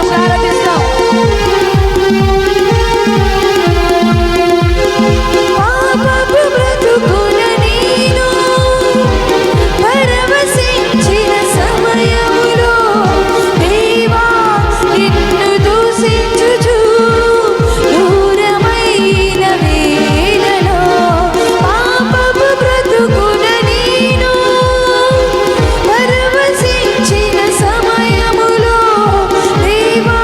సంతోషంగా ఆరాధిస్తాం. పాపపు బ్రతుకుల నేను పరవశించిన సమయములో దేవా నిన్ను దూషించుచు దూరమైన వేళలో పాపపు బ్రతుకుల నేను పరవశించిన సమయములో దేవా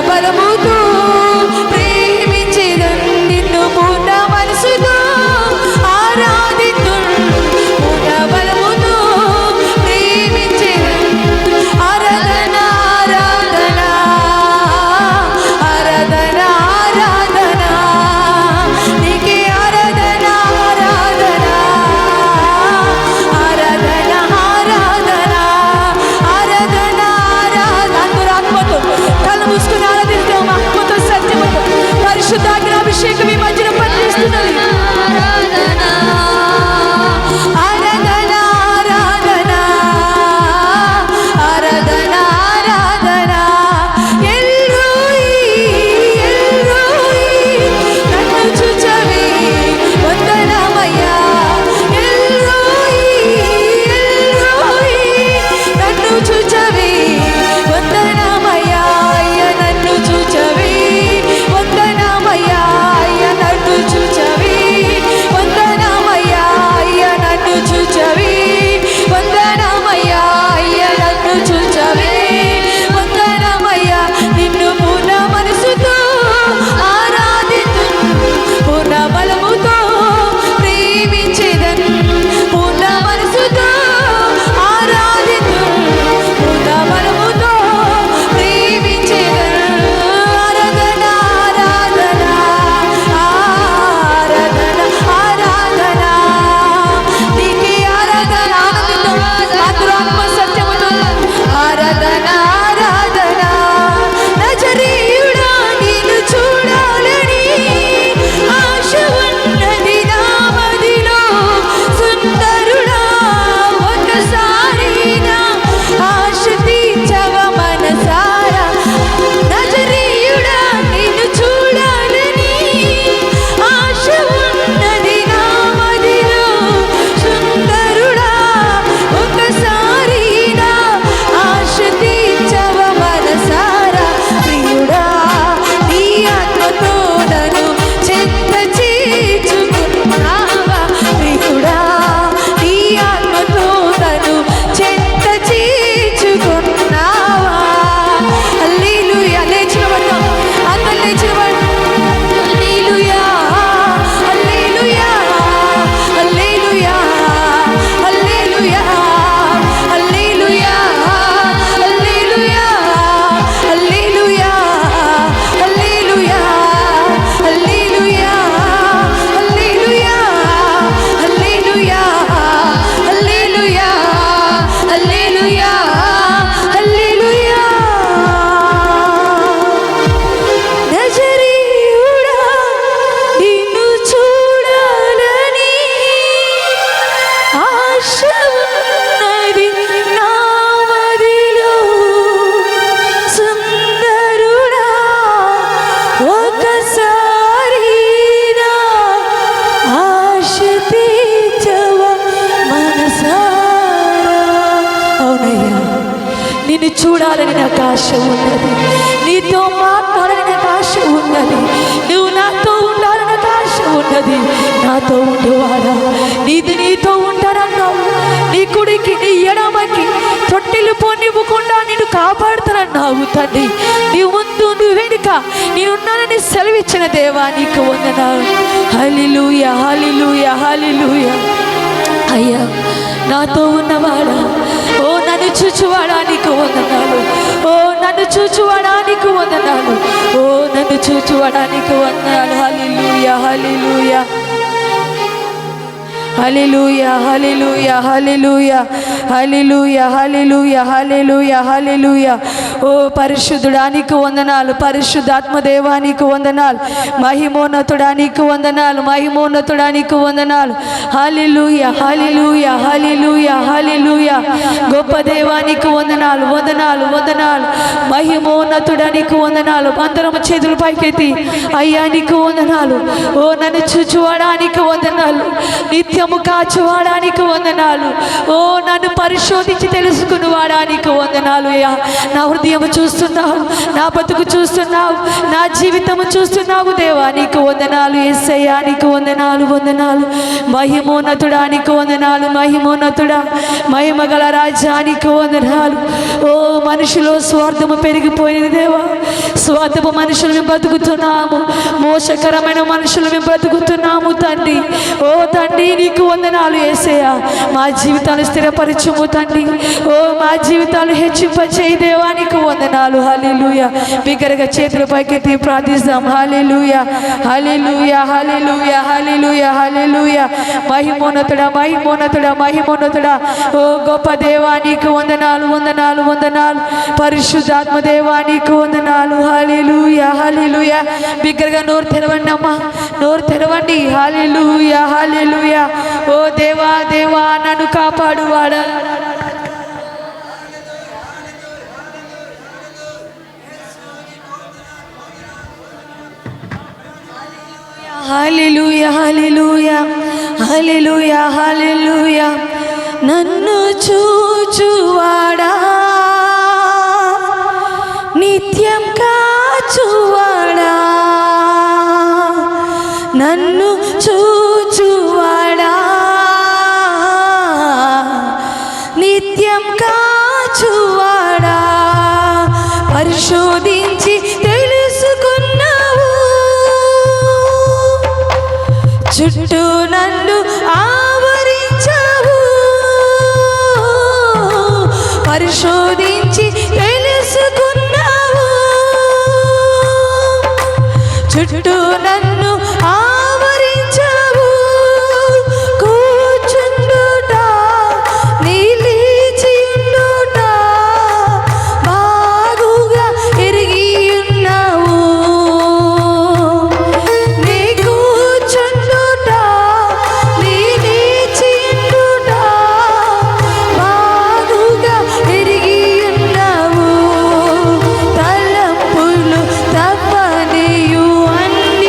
బలముతో ప్రేమించేదన్ నిన్ను పూర్ణ మనసుతో ఆరాధితున్ పూర్ణ బలముతో ప్రేమించేదన్ ఆరాధన ఆరాధన ఆరాధన ఆరాధన నీకే ఆరాధన ఆరాధన ఆరాధన ఆరాధన ఆరాధన ఆరాధన అంతరాత్మతో కళ్ళు మూసుకుని ఆరాధిస్తాం ఆత్మతో సత్యముతో పరిశుద్ధాగ్ని అభిషేకం ఈ మధ్యన పనిచేస్తున్నది ఆరాధన ఆరాధన ఆరాధన ఆరాధన ఆరాధన ఎల్రోయి ఎల్రోయి నన్ను చూచవే వందనమయ్యా ఎల్రోయి ఎల్రోయి నన్ను చూచవే వందనమయ్యా అయ్య నన్ను చూచవే వందనమయ్యా అయ్య నన్ను చూచవే వందనమయ్యా అయ్య నన్ను చూచవే వందనమయ్యా అయ్య నన్ను చూచవే వందనమయ్యా నిన్ను పూర్ణ మనసుతో ఆరాధితున్ పూర్ణ బలముతో ప్రేమించేదన్ పూర్ణ మనసుతో ఆరాధితున్ పూర్ణ బలముతో ప్రేమించేదన్ ఆరాధన ఆరాధన ఆరాధన ఆరాధన నీకే ఆరాధన ఆనందిద్దాం ఆత్మ సత్యముతో ఆరాధన ఆరాధన నజరీయుడా నిన్ను చూడాలని ఆశ ఉన్నది నా మదిలో సుందరుడా ఒకసారి నా ఆశ తీర్చవ మనసారా నజరీయుడా నిన్ను చూడాలని ఆశ ఉన్నది నా మదిలో సుందరుడా ఒకసారి నా ఆశ తీర్చవ మనసారా ప్రియుడా నీ ఆత్మతో నన్ను చెంత చేర్చుకున్నావా ప్రియుడా నీ ఆత్మతో నన్ను చెంత చేర్చుకున్నావా హల్లెలూయా లేచినవాడు అందరూ లేచినవాడు హల్లెలూయా హల్లెలూయా హల్లెలూయా హల్లెలూయా హల్లెలూయా హల్లెలూయా హల్లెలూయా హల్లెలూయా హల్లెలూయా హల్లెలూయా హల్లెలూయా హల్లెలూయా హల్లెలూయా హల్లెలూయా నజరీయుడా నిన్ను చూడాలని ఆశ ఉన్నది నా మదిలో సుందరుడా ఒకసారి నా ఆశ తీర్చవ మనసారా అవునయ్యా నిన్ను చూడాలని నాకు ఆశ ఉన్నది నీతో మాట్లాడాలని నాకు ఆశ ఉన్నది నువ్వు నాతో ఉండాలని నాకు ఆశ ఉన్నది నాతో ఉండేవాడా నీతో ఉంటానన్నావు నీ కుడికి నీ ఎడమకి తొట్టిల్లు పోనివ్వకుండా నిన్ను కాపాడుతానన్నావు తండ్రి నీ ముందు నువ్వు వెనుక నేనున్నానని సెలవిచ్చిన దేవా నీకు వందనాలు హల్లెలూయా హల్లెలూయా హల్లెలూయా అయ్యా నాతో ఉన్నవాడా ఓ నన్ను చూచువాడా నీకు వందనాలు ఓ నన్ను చూచువాడా నీకు వందనాలు ఓ నన్ను చూచువాడా నీకు వందనాలు హల్లెలూయా హల్లెలూయా హల్లెలూయా హల్లెలూయా హల్లెలూయా హల్లెలూయా హల్లెలూయా హల్లెలూయా హల్లెలూయా ఓ పరిశుద్ధుడా నీకు వందనాలు పరిశుద్ధాత్మ దేవా నీకు వందనాలు మహిమోన్నతుడా నీకు వందనాలు మహిమోన్నతుడా నీకు వందనాలు హల్లెలూయా హల్లెలూయా హల్లెలూయా హల్లెలూయా గొప్ప దేవా నీకు వందనాలు వందనాలు వందనాలు మహిమోన్నతుడా నీకు వందనాలు అందరం చేతులు పైకెత్తి అయ్యా నీకు వందనాలు ఓ నన్ను చూచువాడా నీకు వందనాలు నిత్యము కాచువాడా నీకు వందనాలు ఓ నన్ను పరిశోధించి తెలుసుకుని వాడా నీకు వందనాలు అయ్యా నా హృదయం చూస్తున్నావు నా బతుకు చూస్తున్నావు నా జీవితము చూస్తున్నావు దేవా నీకు వందనాలు యేసయ్యా నీకు వందనాలు వందనాలు మహిమోన్నతుడా నీకు వందనాలు మహిమోన్నతుడా మహిమగల రాజా నీకు వందనాలు ఓ మనుషులో స్వార్థము పెరిగిపోయినది దేవా స్వార్థపు మనుషులు మేము బ్రతుకుతున్నాము, మోసకరమైన మనుషులు మేము బ్రతుకుతున్నాము తండ్రి. ఓ తండ్రి నీకు వందనాలు యేసయ్యా. మా జీవితాలు స్థిరపరచుము తండ్రి. ఓ మా జీవితాలు హెచ్చింపచేయి దేవా, నీకు వందనాలు. హల్లెలూయా. బిగ్గరగా చేతుల పైకెత్తి ప్రార్థిస్తాం. హల్లెలూయా, హల్లెలూయా, హల్లెలూయా, హల్లెలూయా, హల్లెలూయా. మహిమోన్నతుడా, మహిమోన్నతుడా, మహిమోన్నతుడా. ఓ గొప్ప దేవా నీకు వందనాలు, వందనాలు, వందనాలు. పరిశుద్ధాత్మ దేవా నీకు వందనాలు. హల్లెలూయా, హల్లెలూయా. బిగ్గరగా నోరు తెరవండి అమ్మా, నోరు తెరవండి. హల్లెలూయా, హల్లెలూయా. ఓ దేవా, దేవా నన్ను కాపాడువాడా. హల్లెలూయా, హల్లెలూయా, హల్లెలూయా, హల్లెలూయా. నన్ను చూచువాడా, నిత్యం కాచువాడా, నన్ను చూచువాడా, నిత్యం కాచువాడా. పరిశోధించి తెలుసుకున్నావు, చుట్టూ నన్ను ఆవరించావు. పరిశోధించి తెలుసుకున్నావు, చుట్టూ నన్ను ఆవరించావు. కూర్చుండుట నిలిచియుండుట బాగుగా ఎరిగి ఉన్నావు. నీ కూర్చుండుట నిలిచియుండుట బాగుగా ఎరిగి ఉన్నావు. తలంపులు తప్పనియు అన్ని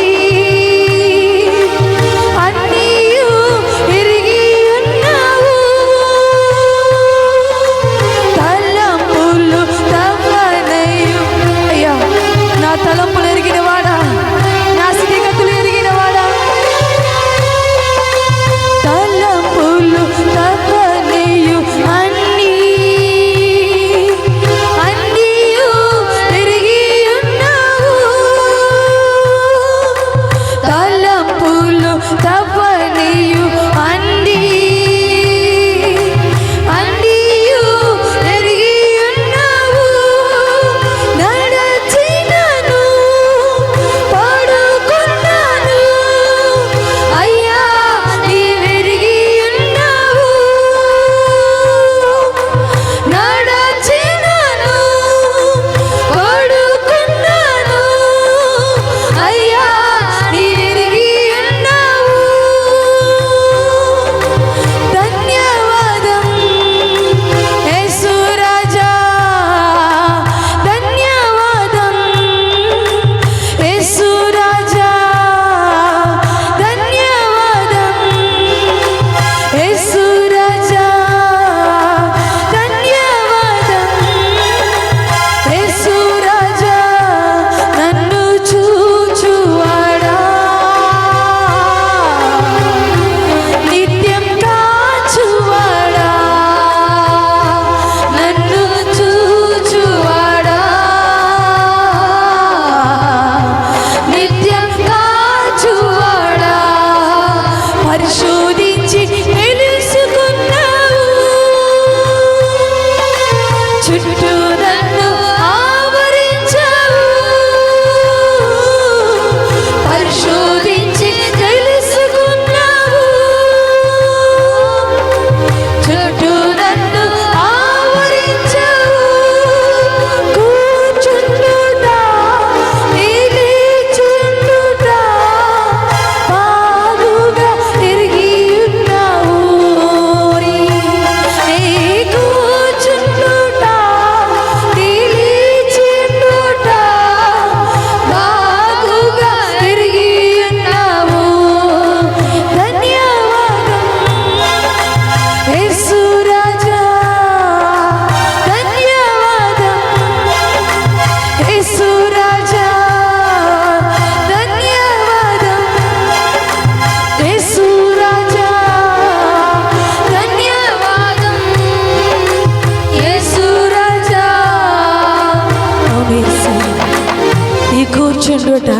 నీ కూర్చుండుట,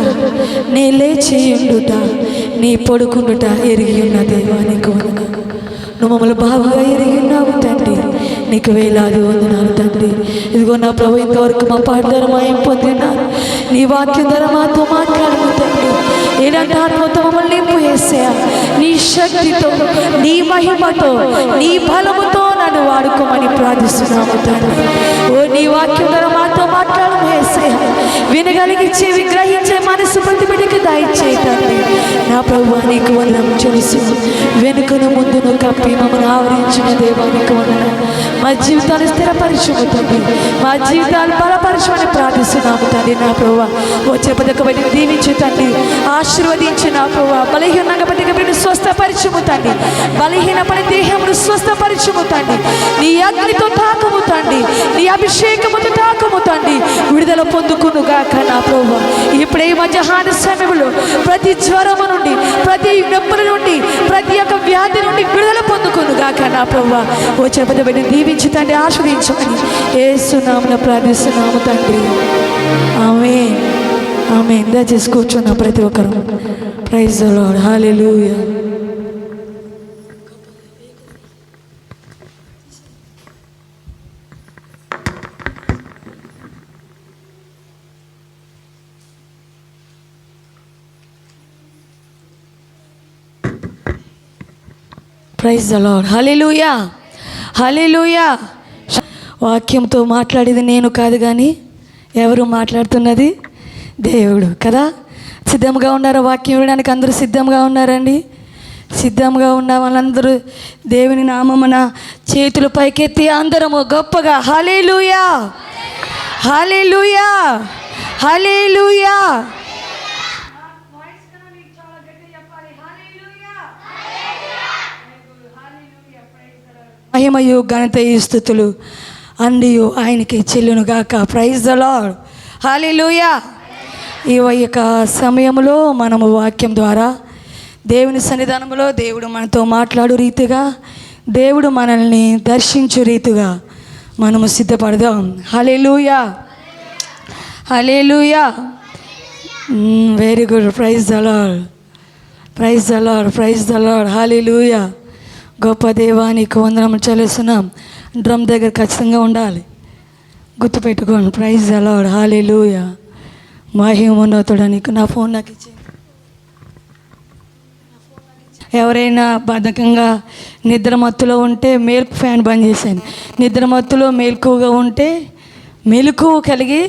నీ లేచియుండుట, నీ పడుకుండుట ఎరిగి ఉన్న దేవానికి వందనాలు. నువ్వు మమ్మల్ని బాగా ఎరిగి ఉన్నావు తండ్రి, నీకు వేలాది వందనాలు తండ్రి. ఇదిగో నా ప్రభు, ఇంతవరకు మా పాట ధర మాయం పొందినారు. నీ వాక్యం ధర మాతో మాట్లాడము తండ్రి. ఏదంటే ఆత్మతో మమ్మల్ని నింపు యేసయ్యా. నీ శక్తితో, నీ మహిమతో, నీ బలముతో నన్ను వాడుకోమని ప్రార్థిస్తున్నాము తండ్రి. ఓ నీ వాక్యం ధర మాతో మాట్లాడము యేసయ్యా. వినగలిగించే, విగ్రహించే మనసు ప్రతి బిడ్డకి దయచేయి తండ్రి. నా ప్రభువా, నీకు వందనం చెల్లిస్తూ వెనుకను ముందును కప్పి మమ్మల్ని ఆవరించిన దేవానికి వందనం. మా జీవితాలు స్థిరపరచుము తండ్రి, మా జీవితాలు బలపరచమని ప్రార్థిస్తున్నాము తండ్రి. నా ప్రభువా, వచ్చే పదక బట్టి దీవించు తండ్రి, ఆశీర్వదించు నా ప్రభువా. బలహీనంగా బట్టి బిడ్డను స్వస్థపరచుము తండ్రి, బలహీన పడి దేహమును స్వస్థపరచుము తండ్రి. నీ అగ్నితో తాకము తండ్రి, నీ అభిషేకముతో తాకము తండ్రి. విడుదల పొందుకునుగాక నా ప్రభువా. ఇప్పుడే ఈ మధ్యాహ్న సమయంలో ప్రతి జ్వరము నుండి, ప్రతి నొప్పుల నుండి, ప్రతి ఒక్క వ్యాధి నుండి విడుదల పొందుకునుగాక నా ప్రభువా. వచ్చే పెద్ద బిడ్డ దీవించు తండ్రి, ఆస్వాదించమని యేసు నామమున ప్రార్థిస్తున్నాము తండ్రి. ఆమేన్, ఆమేన్. దయచేసి కూర్చున్న ప్రతి ఒక్కరు. Praise the lord. Hallelujah. Praise the lord. Hallelujah, hallelujah. వాక్యంతో మాట్లాడేది నేను కాదు కానీ ఎవరు మాట్లాడుతున్నది? దేవుడు కదా. సిద్ధంగా ఉన్నారా? వాక్యం వినడానికి అందరూ సిద్ధంగా ఉన్నారండి? సిద్ధంగా ఉన్న వాళ్ళందరూ దేవుని నామమున చేతులు పైకెత్తి అందరము గొప్పగా హల్లెలూయా, హల్లెలూయా, హల్లెలూయా. మహిమయు ఘనతయు స్తుతులు అన్నియు ఆయనకి చెల్లునుగాక. Praise the lord. హల్లెలూయా. ఈ యొక్క సమయంలో మనము వాక్యం ద్వారా దేవుని సన్నిధానంలో దేవుడు మనతో మాట్లాడు రీతిగా, దేవుడు మనల్ని దర్శించు రీతిగా మనము సిద్ధపడదాం. Hallelujah, hallelujah. Very good. Praise the lord, praise the lord, praise the lord. Hallelujah. గొప్ప దేవానికి వందనం చెల్లిస్తున్నాం. డ్రమ్ దగ్గర ఖచ్చితంగా ఉండాలి, గుర్తుపెట్టుకోండి. Praise the lord. హల్లెలూయా. మహిమోన్నతుడా నీకు. నా ఫోన్ నాకు ఇచ్చి. ఎవరైనా బద్ధకంగా నిద్రమత్తులో ఉంటే మేల్కు ఫ్యాన్ బంద్ చేశాను. నిద్రమత్తులో మేల్కుగా ఉంటే మెలకువ కలిగి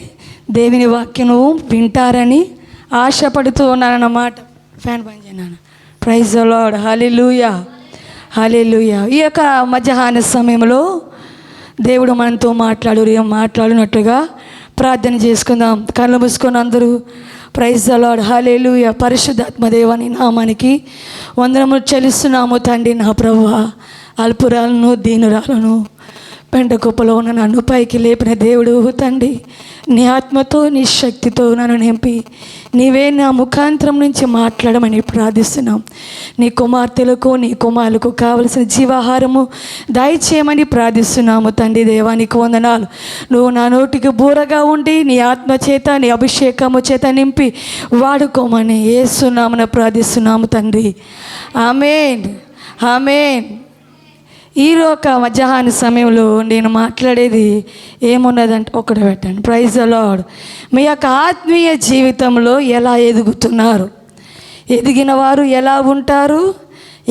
దేవుని వాక్యం వింటారని ఆశపడుతూ ఉన్నానన్నమాట. ఫ్యాన్ బంద్ చేయను. Praise the lord. Hallelujah, hallelujah. ఈ యొక్క మధ్యాహ్న సమయంలో దేవుడు మనతో మాట్లాడినట్టుగా ప్రార్థన చేసుకుందాం. కళ్ళు మూసుకొని అందరూ. Praise the lord. హల్లెలూయా. పరిశుద్ధాత్మ దేవుని నామానికి వందనములు చెల్లిస్తున్నాము తండ్రి. నా ప్రభువా, అల్పురాలను దీనురాలను పెంట కుప్పలో ఉన్న నన్ను పైకి లేపిన దేవుడు తండ్రి, నీ ఆత్మతో నీ శక్తితో నన్ను నింపి నీవే నా ముఖాంతరం నుంచి మాట్లాడమని ప్రార్థిస్తున్నాం. నీ కుమార్తెలకు నీ కుమారులకు కావలసిన జీవాహారము దయచేయమని ప్రార్థిస్తున్నాము తండ్రి. దేవానికి వందనాలు. నువ్వు నా నోటికి బూరగా ఉండి నీ ఆత్మ చేత నీ అభిషేకము చేత నింపి వాడుకోమని యేసు నామమున ప్రార్థిస్తున్నాము తండ్రి. ఆమేన్, ఆమేన్. ఈ రోజు మధ్యాహ్న సమయంలో నేను మాట్లాడేది ఏమున్నదంటే ఒకటి పెట్టండి. Praise the lord. మీ యొక్క ఆత్మీయ జీవితంలో ఎలా ఎదుగుతున్నారు? ఎదిగిన వారు ఎలా ఉంటారు?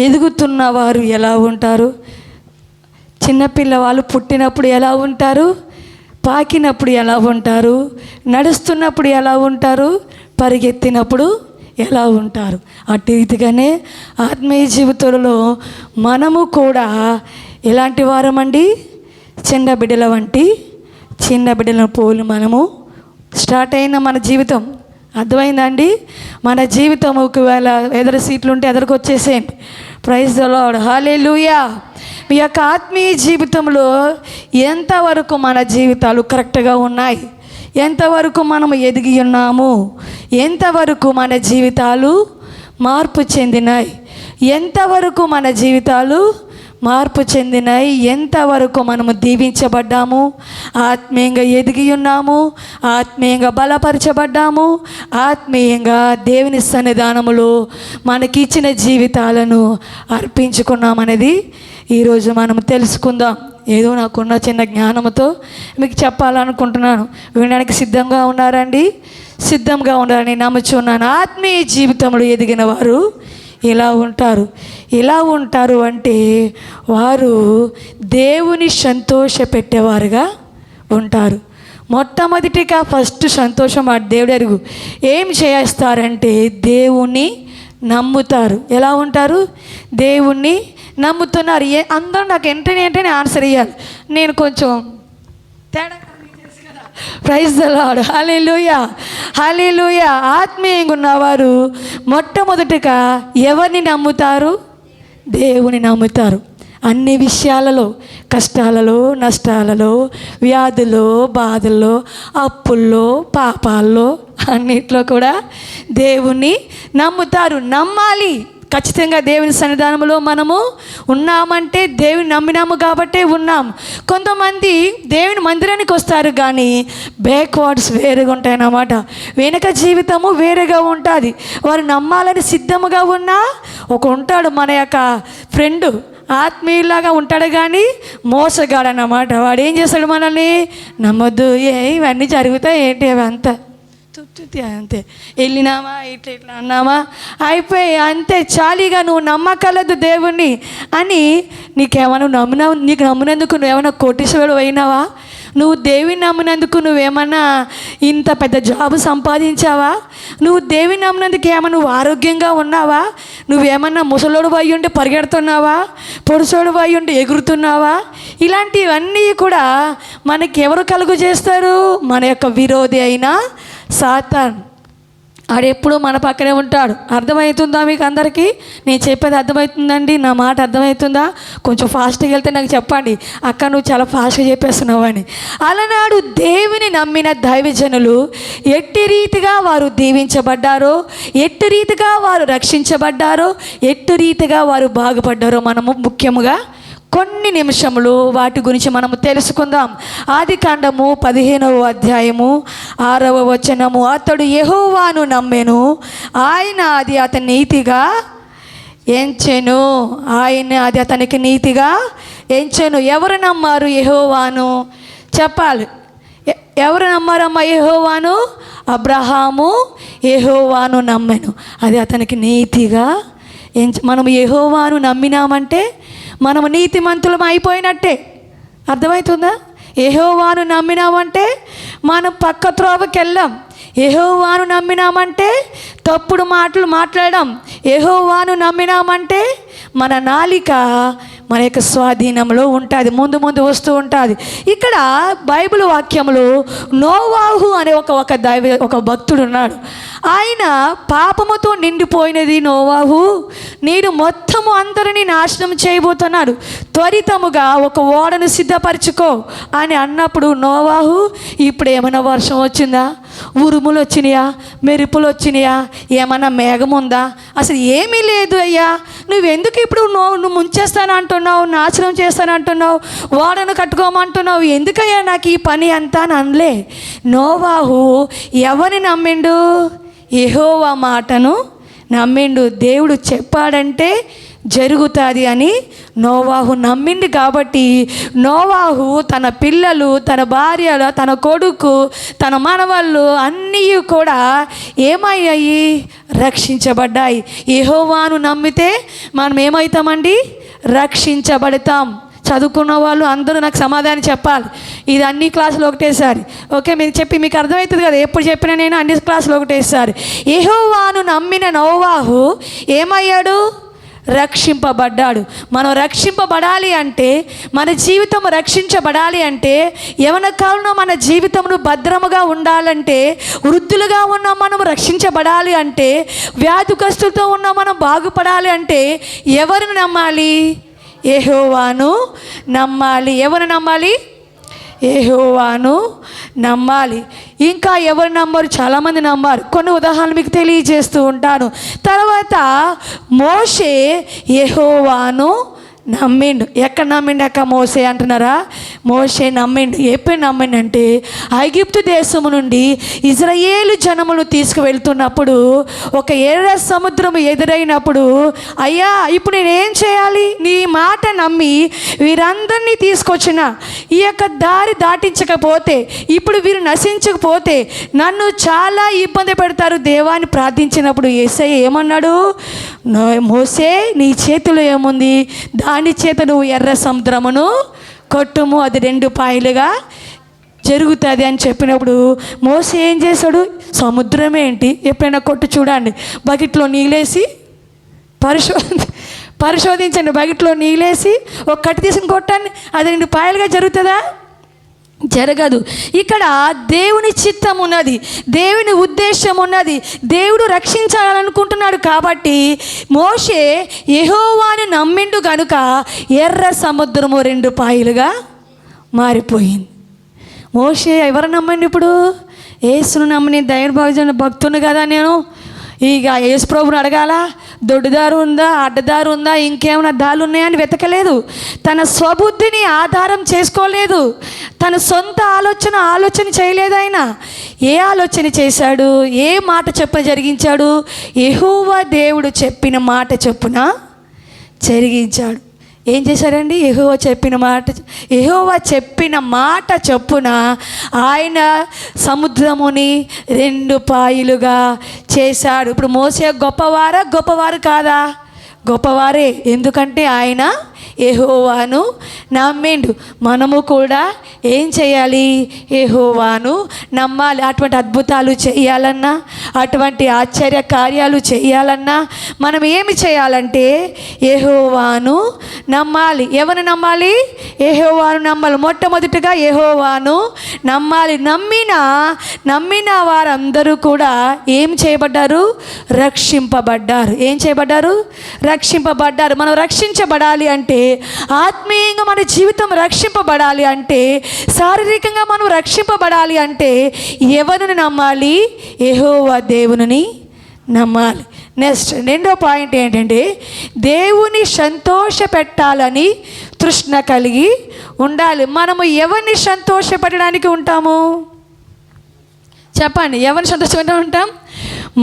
ఎదుగుతున్న వారు ఎలా ఉంటారు? చిన్నపిల్లవాళ్ళు పుట్టినప్పుడు ఎలా ఉంటారు? పాకినప్పుడు ఎలా ఉంటారు? నడుస్తున్నప్పుడు ఎలా ఉంటారు? పరిగెత్తినప్పుడు ఎలా ఉంటారు? అటు రీతిగానే ఆత్మీయ జీవితంలో మనము కూడా ఎలాంటి వారమండి? చిన్న బిడ్డల వంటి, చిన్న బిడ్డలను పోలి మనము స్టార్ట్ అయిన మన జీవితం. అర్థమైందండి? మన జీవితం ఒకవేళ ఎదురు సీట్లు ఉంటే ఎదురుకు వచ్చేసేయండి. Praise the lord. హల్లెలూయా. మీ యొక్క ఆత్మీయ జీవితంలో ఎంతవరకు మన జీవితాలు కరెక్ట్గా ఉన్నాయి? ఎంతవరకు మనము ఎదిగి ఉన్నాము? ఎంతవరకు మన జీవితాలు మార్పు చెందినాయి? ఎంతవరకు మన జీవితాలు మార్పు చెందినాయి. ఎంతవరకు మనము దీవించబడ్డాము, ఆత్మీయంగా ఎదిగి ఉన్నాము, ఆత్మీయంగా బలపరచబడ్డాము, ఆత్మీయంగా దేవుని సన్నిధానములో మనకిచ్చిన జీవితాలను అర్పించుకున్నామనేది ఈరోజు మనం తెలుసుకుందాం. ఏదో నాకున్న చిన్న జ్ఞానంతో మీకు చెప్పాలనుకుంటున్నాను. వినడానికి సిద్ధంగా ఉన్నారండి? సిద్ధంగా ఉండాలని నమ్ముచున్నాను. ఆత్మీయ జీవితంలో ఎదిగిన వారు ఇలా ఉంటారు అంటే వారు దేవుని సంతోషపెట్టేవారుగా ఉంటారు. మొట్టమొదటిగా ఫస్ట్ సంతోషం ఆ దేవుడు అరుగు ఏం చేస్తారంటే దేవుణ్ణి నమ్ముతారు. ఎలా ఉంటారు? దేవుణ్ణి నమ్ముతున్నారు. అందరూ నాకు వెంటనే ఆన్సర్ ఇవ్వాలి. నేను కొంచెం తేడా. Praise the lord. Hallelujah, hallelujah. ఆత్మీయంగా ఉన్నవారు మొట్టమొదటిగా ఎవరిని నమ్ముతారు? దేవుని నమ్ముతారు. అన్ని విషయాలలో, కష్టాలలో, నష్టాలలో, వ్యాధుల్లో, బాధల్లో, అప్పుల్లో, పాపాల్లో, అన్నిట్లో కూడా దేవుణ్ణి నమ్ముతారు. నమ్మాలి. ఖచ్చితంగా దేవుని సన్నిధానంలో మనము ఉన్నామంటే దేవుని నమ్మినాము కాబట్టే ఉన్నాం. కొంతమంది దేవుని మందిరానికి వస్తారు కానీ బ్యాక్వర్డ్స్ వేరేగా ఉంటాయన్నమాట. వెనక జీవితము వేరేగా ఉంటుంది. వారు నమ్మాలని సిద్ధముగా ఉన్నా ఉంటాడు మన యొక్క ఫ్రెండు, ఆత్మీయులాగా ఉంటాడు కానీ మోసగాడన్నమాట. వాడు ఏం చేస్తాడు? మనల్ని నమ్మొద్దు, ఇవన్నీ జరుగుతాయి ఏంటి అవి అంతా అంతే, వెళ్ళినామా ఇట్లా అన్నామా అయిపోయి అంతే, చాలీగా నువ్వు నమ్మకలేదు దేవుణ్ణి అని. నీకు నమ్మినందుకు నువ్వేమన్నా కోటీశ్వరుడు అయినావా? నువ్వు దేవుని నమ్మినందుకు నువ్వేమన్నా ఇంత పెద్ద జాబు సంపాదించావా? నువ్వు దేవుని నమ్మినందుకు ఏమన్నా నువ్వు ఆరోగ్యంగా ఉన్నావా? నువ్వేమన్నా ముసలోడు అయి ఉంటే పరిగెడుతున్నావా? పొడుసోడు అయి ఉంటే ఎగురుతున్నావా? ఇలాంటివన్నీ కూడా మనకి ఎవరు కలుగు చేస్తారు? మన యొక్క విరోధి అయిన సాతాన్. ఆడెప్పుడు మన పక్కనే ఉంటాడు. అర్థమవుతుందా మీకు అందరికీ? నేను చెప్పేది అర్థమవుతుందండి? నా మాట అర్థమవుతుందా? కొంచెం ఫాస్ట్గా వెళ్తే నాకు చెప్పండి, అక్క నువ్వు చాలా ఫాస్ట్గా చెప్పేస్తున్నావు అని. అలనాడు దేవుని నమ్మిన దైవజనులు ఎట్టి రీతిగా వారు దీవించబడ్డారో, ఎట్టి రీతిగా వారు రక్షించబడ్డారో, ఎట్టి రీతిగా వారు బాగుపడ్డారో మనము ముఖ్యముగా కొన్ని నిమిషములు వాటి గురించి మనము తెలుసుకుందాం. ఆదికాండము 15వ అధ్యాయము 6వ వచనము. అతడు యెహోవాను నమ్మెను, ఆయన అది అతని నీతిగా ఎంచెను. ఆయన అది అతనికి నీతిగా ఎంచెను. ఎవరు నమ్మారు యెహోవాను? చెప్పాలి. ఎవరు నమ్మారమ్మా యెహోవాను? అబ్రహాము యెహోవాను నమ్మెను, అది అతనికి నీతిగా మనము యెహోవాను నమ్మినామంటే మనము నీతిమంతులం అయిపోయినట్టే. అర్థమవుతుందా? యెహోవాను నమ్మినామంటే మనం పక్క త్రోవకి వెళ్ళాం. యెహోవాను నమ్మినామంటే తప్పుడు మాటలు మాట్లాడడం. యెహోవాను నమ్మినామంటే మన నాలిక మన యొక్క స్వాధీనంలో ఉంటుంది, ముందు వస్తూ ఉంటుంది. ఇక్కడ బైబిల్ వాక్యములో నోవాహు అనే ఒక భక్తుడు ఉన్నాడు. ఆయన పాపముతో నిండిపోయినది నోవాహు, నేను మొత్తము అందరినీ నాశనం చేయబోతున్నాడు, త్వరితముగా ఒక ఓడను సిద్ధపరచుకో అని అన్నప్పుడు నోవాహు, ఇప్పుడు ఏమైనా వర్షం వచ్చిందా? ఉరుములు వచ్చినాయా? మెరుపులు వచ్చినాయా? ఏమన్నా మేఘం ఉందా? అసలు ఏమీ లేదు అయ్యా. నువ్వెందుకు ఇప్పుడు నువ్వు ముంచేస్తానంటున్నావు, నాశనం చేస్తానంటున్నావు, ఓడను కట్టుకోమంటున్నావు, ఎందుకయ్యా నాకు ఈ పని అంతా అని అనలే. నోవాహు ఎవరిని నమ్మిండు? యెహోవా మాటను నమ్మిండు. దేవుడు చెప్పాడంటే జరుగుతుంది అని నోవాహు నమ్మిండు. కాబట్టి నోవాహు తన పిల్లలు, తన భార్యలు, తన కొడుకు, తన మనవళ్ళు అన్నీ కూడా ఏమయ్యాయి? రక్షించబడ్డాయి. యెహోవాను నమ్మితే మనం ఏమవుతామండి? రక్షించబడతాం. చదువుకున్న వాళ్ళు అందరూ నాకు సమాధానం చెప్పాలి. ఇది అన్ని క్లాసులు ఒకటేసారి. ఓకే, మీరు చెప్పి మీకు అర్థమవుతుంది కదా. ఎప్పుడు చెప్పినా నేను అన్ని క్లాసులు ఒకటేసారి. యెహోవాను నమ్మిన నోవాహు ఏమయ్యాడు? రక్షింపబడ్డాడు. మనం రక్షింపబడాలి అంటే, మన జీవితం రక్షించబడాలి అంటే, యవన కాలంలో మన జీవితమును భద్రముగా ఉండాలంటే, వృద్ధులుగా ఉన్న మనం రక్షించబడాలి అంటే, వ్యాధిగ్రస్తులతో ఉన్న మనం బాగుపడాలి అంటే ఎవరిని నమ్మాలి? యెహోవాను నమ్మాలి. ఎవరు నమ్మాలి? యెహోవాను నమ్మాలి. ఇంకా ఎవరు నమ్మరు? చాలామంది నమ్మారు. కొన్ని ఉదాహరణలు మీకు తెలియజేస్తూ ఉంటాను. తర్వాత మోషే యెహోవాను నమ్మిండు. ఎక్కడ నమ్మిండు అక్క మోసే అంటున్నారా? మోసే నమ్మిండు. ఎప్పుడు నమ్మిండంటే ఐగుప్తు దేశము నుండి ఇజ్రాయేలు జనమును తీసుకువెళ్తున్నప్పుడు ఒక ఎర్ర సముద్రం ఎదురైనప్పుడు, అయ్యా ఇప్పుడు నేనేం చేయాలి? నీ మాట నమ్మి వీరందరినీ తీసుకొచ్చిన ఈ యొక్క దారి దాటించకపోతే, ఇప్పుడు వీరు నశించకపోతే నన్ను చాలా ఇబ్బంది పెడతారు దేవాన్ని ప్రార్థించినప్పుడు యేసయ్య ఏమన్నాడు? మోసే నీ చేతిలో ఏముంది? దాని చేత నువ్వు ఎర్ర సముద్రమును కొట్టుము, అది 2 పాయలుగా జరుగుతుంది అని చెప్పినప్పుడు మోసే ఏం చేశాడు? సముద్రం ఏంటి, ఎప్పుడైనా కొట్టు చూడండి, బకెట్లో నీళ్ళేసి పరిశోధించండి, బకెట్లో నీళ్ళేసి ఒక కట్టి తీసుకుని కొట్టండి, అది 2 పాయలుగా జరుగుతుందా? జరగదు. ఇక్కడ దేవుని చిత్తం ఉన్నది, దేవుని ఉద్దేశం ఉన్నది, దేవుడు రక్షించాలనుకుంటున్నాడు. కాబట్టి మోషే యెహోవాను నమ్మిండు కనుక ఎర్ర సముద్రము 2 పాయలుగా మారిపోయింది. మోషే ఎవరు నమ్మండి? ఇప్పుడు యేసును నమ్మని దైవ భక్తుని కదా నేను. ఇక యేసు ప్రభుని అడగాల, దొడ్డుదారు ఉందా, అడ్డదారు ఉందా, ఇంకేమైనా దారులు ఉన్నాయని వెతకలేదు. తన స్వబుద్ధిని ఆధారం చేసుకోలేదు, తన సొంత ఆలోచన చేయలేదు. ఆయన ఏ ఆలోచన చేశాడు? ఏ మాట చెప్ప జరిగించాడు? యెహోవా దేవుడు చెప్పిన మాట చొప్పున జరిగించాడు. ఏం చేశాడండి? యెహోవా చెప్పిన మాట చొప్పున ఆయన సముద్రముని 2 పాయలుగా చేశాడు. ఇప్పుడు మోసే గొప్పవారు కాదా? గొప్పవారే. ఎందుకంటే ఆయన యెహోవాను నమ్మిండు. మనము కూడా ఏం చేయాలి? యెహోవాను నమ్మాలి. అటువంటి అద్భుతాలు చేయాలన్నా, అటువంటి ఆశ్చర్య కార్యాలు చేయాలన్నా మనం ఏమి చేయాలంటే యెహోవాను నమ్మాలి. ఎవరు నమ్మాలి? యెహోవాను నమ్మాలి. మొట్టమొదటిగా యెహోవాను నమ్మాలి. నమ్మిన వారందరూ కూడా ఏం చేయబడ్డారు? రక్షింపబడ్డారు. ఏం చేయబడ్డారు? రక్షింపబడ్డారు. మనం రక్షించబడాలి అంటే, ఆత్మీయంగా మన జీవితం రక్షింపబడాలి అంటే, శారీరకంగా మనం రక్షింపబడాలి అంటే ఎవరిని నమ్మాలి? యెహోవా దేవుని నమ్మాలి. నెక్స్ట్ 2వ పాయింట్ ఏంటంటే, దేవుని సంతోష పెట్టాలని తృష్ణ కలిగి ఉండాలి. మనము ఎవరిని సంతోషపెట్టడానికి ఉంటాము? చెప్పండి, ఎవరిని సంతోషపెట్టాలని ఉంటాం?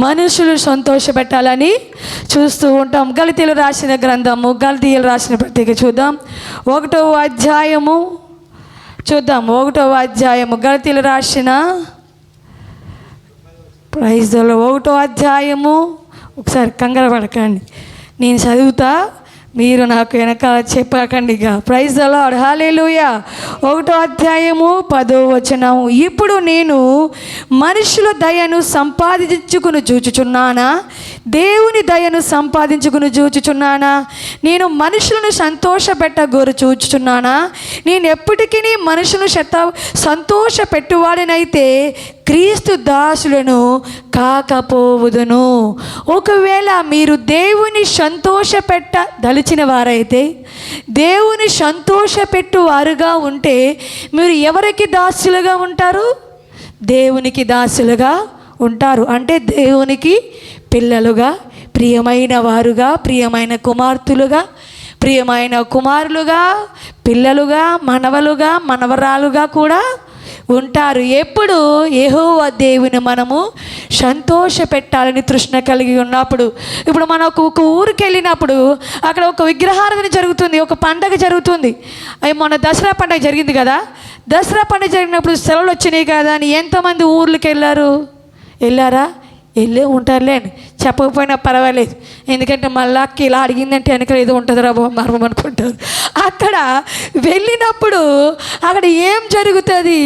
మనుషులు సంతోషపెట్టాలని చూస్తూ ఉంటాం. గలతీయులు రాసిన గ్రంథము, గలతీయులు రాసిన పత్రిక చూద్దాం. 1వ అధ్యాయము చూద్దాం. 1వ అధ్యాయము గలతీయులు రాసిన ప్రైజ్లో 1వ అధ్యాయము. ఒకసారి కంగారు పడకండి, నేను చదువుతా, మీరు నాకు వెనకాల చెప్పకండి. ఇక ప్రైజ్ ద లార్డ్, హల్లెలూయా. 1వ అధ్యాయము 10వ వచనం. ఇప్పుడు నేను మనుషుల దయను సంపాదించుకుని చూచుచున్నానా, దేవుని దయను సంపాదించుకుని చూచుచున్నానా? నేను మనుషులను సంతోషపెట్టగోరు చూచుచున్నానా? నేను ఎప్పటికీ మనుషులను సంతోష పెట్టువాడినైతే క్రీస్తు దాసులను కాకపోవుదును. ఒకవేళ మీరు దేవుని సంతోషపెట్టదలిచిన వారైతే, దేవుని సంతోషపెట్టువారుగా ఉంటే మీరు ఎవరికి దాసులుగా ఉంటారు? దేవునికి దాసులుగా ఉంటారు. అంటే దేవునికి పిల్లలుగా, ప్రియమైన వారుగా, ప్రియమైన కుమార్తెలుగా, ప్రియమైన కుమారులుగా, పిల్లలుగా, మనవలుగా, మనవరాలుగా కూడా ఉంటారు. ఎప్పుడు? యెహోవా దేవుని మనము సంతోష పెట్టాలని తృష్ణ కలిగి ఉన్నప్పుడు. ఇప్పుడు మనం ఒక ఊరికి వెళ్ళినప్పుడు అక్కడ ఒక విగ్రహారాధన జరుగుతుంది, ఒక పండగ జరుగుతుంది. మొన్న దసరా పండుగ జరిగింది కదా. దసరా పండుగ జరిగినప్పుడు సెలవులు వచ్చినాయి కదా అని ఎంతమంది ఊర్లకు వెళ్ళారా? వెళ్ళే ఉంటారులేండి, చెప్పకపోయినా పర్వాలేదు. ఎందుకంటే మళ్ళా ఇలా అడిగిందంటే వెనకాల ఏదో ఉంటుందిరా మర్మం అనుకుంటారు. అక్కడ వెళ్ళినప్పుడు అక్కడ ఏం జరుగుతుంది?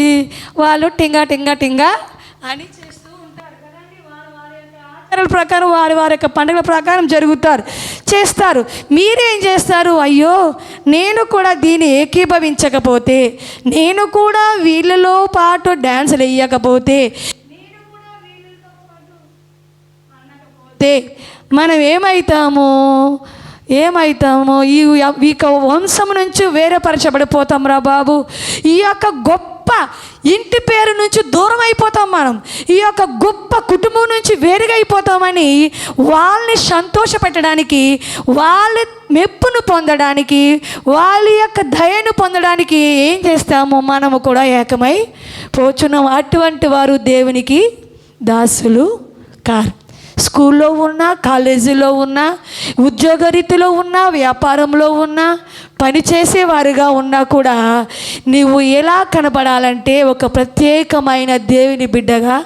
వాళ్ళు టింగా టింగా టింగా అని చేస్తూ ఉంటారు కదండి. వారి యొక్క ఆచారాల ప్రకారం, వారి యొక్క పండుగల ప్రకారం చేస్తారు. మీరేం చేస్తారు? అయ్యో, నేను కూడా దీన్ని ఏకీభవించకపోతే, నేను కూడా వీళ్ళలో పాటు డ్యాన్సులు వేయకపోతే, మనం ఏమవుతాము? ఈ యొక్క వంశం నుంచి వేరేపరచబడిపోతాం రా బాబు. ఈ యొక్క గొప్ప ఇంటి పేరు నుంచి దూరం అయిపోతాం, మనం ఈ యొక్క గొప్ప కుటుంబం నుంచి వేరుగా అయిపోతామని వాళ్ళని సంతోషపెట్టడానికి, వాళ్ళ మెప్పును పొందడానికి, వాళ్ళ యొక్క దయను పొందడానికి ఏం చేస్తాము, మనము కూడా ఏకమై పోచున్నాం. అటువంటి వారు దేవునికి దాసులు కారు. స్కూల్లో ఉన్నా, కాలేజీలో ఉన్నా, ఉద్యోగరీతిలో ఉన్నా, వ్యాపారంలో ఉన్నా, పనిచేసేవారుగా ఉన్నా కూడా నీవు ఎలా కనబడాలంటే ఒక ప్రత్యేకమైన దేవుని బిడ్డగా,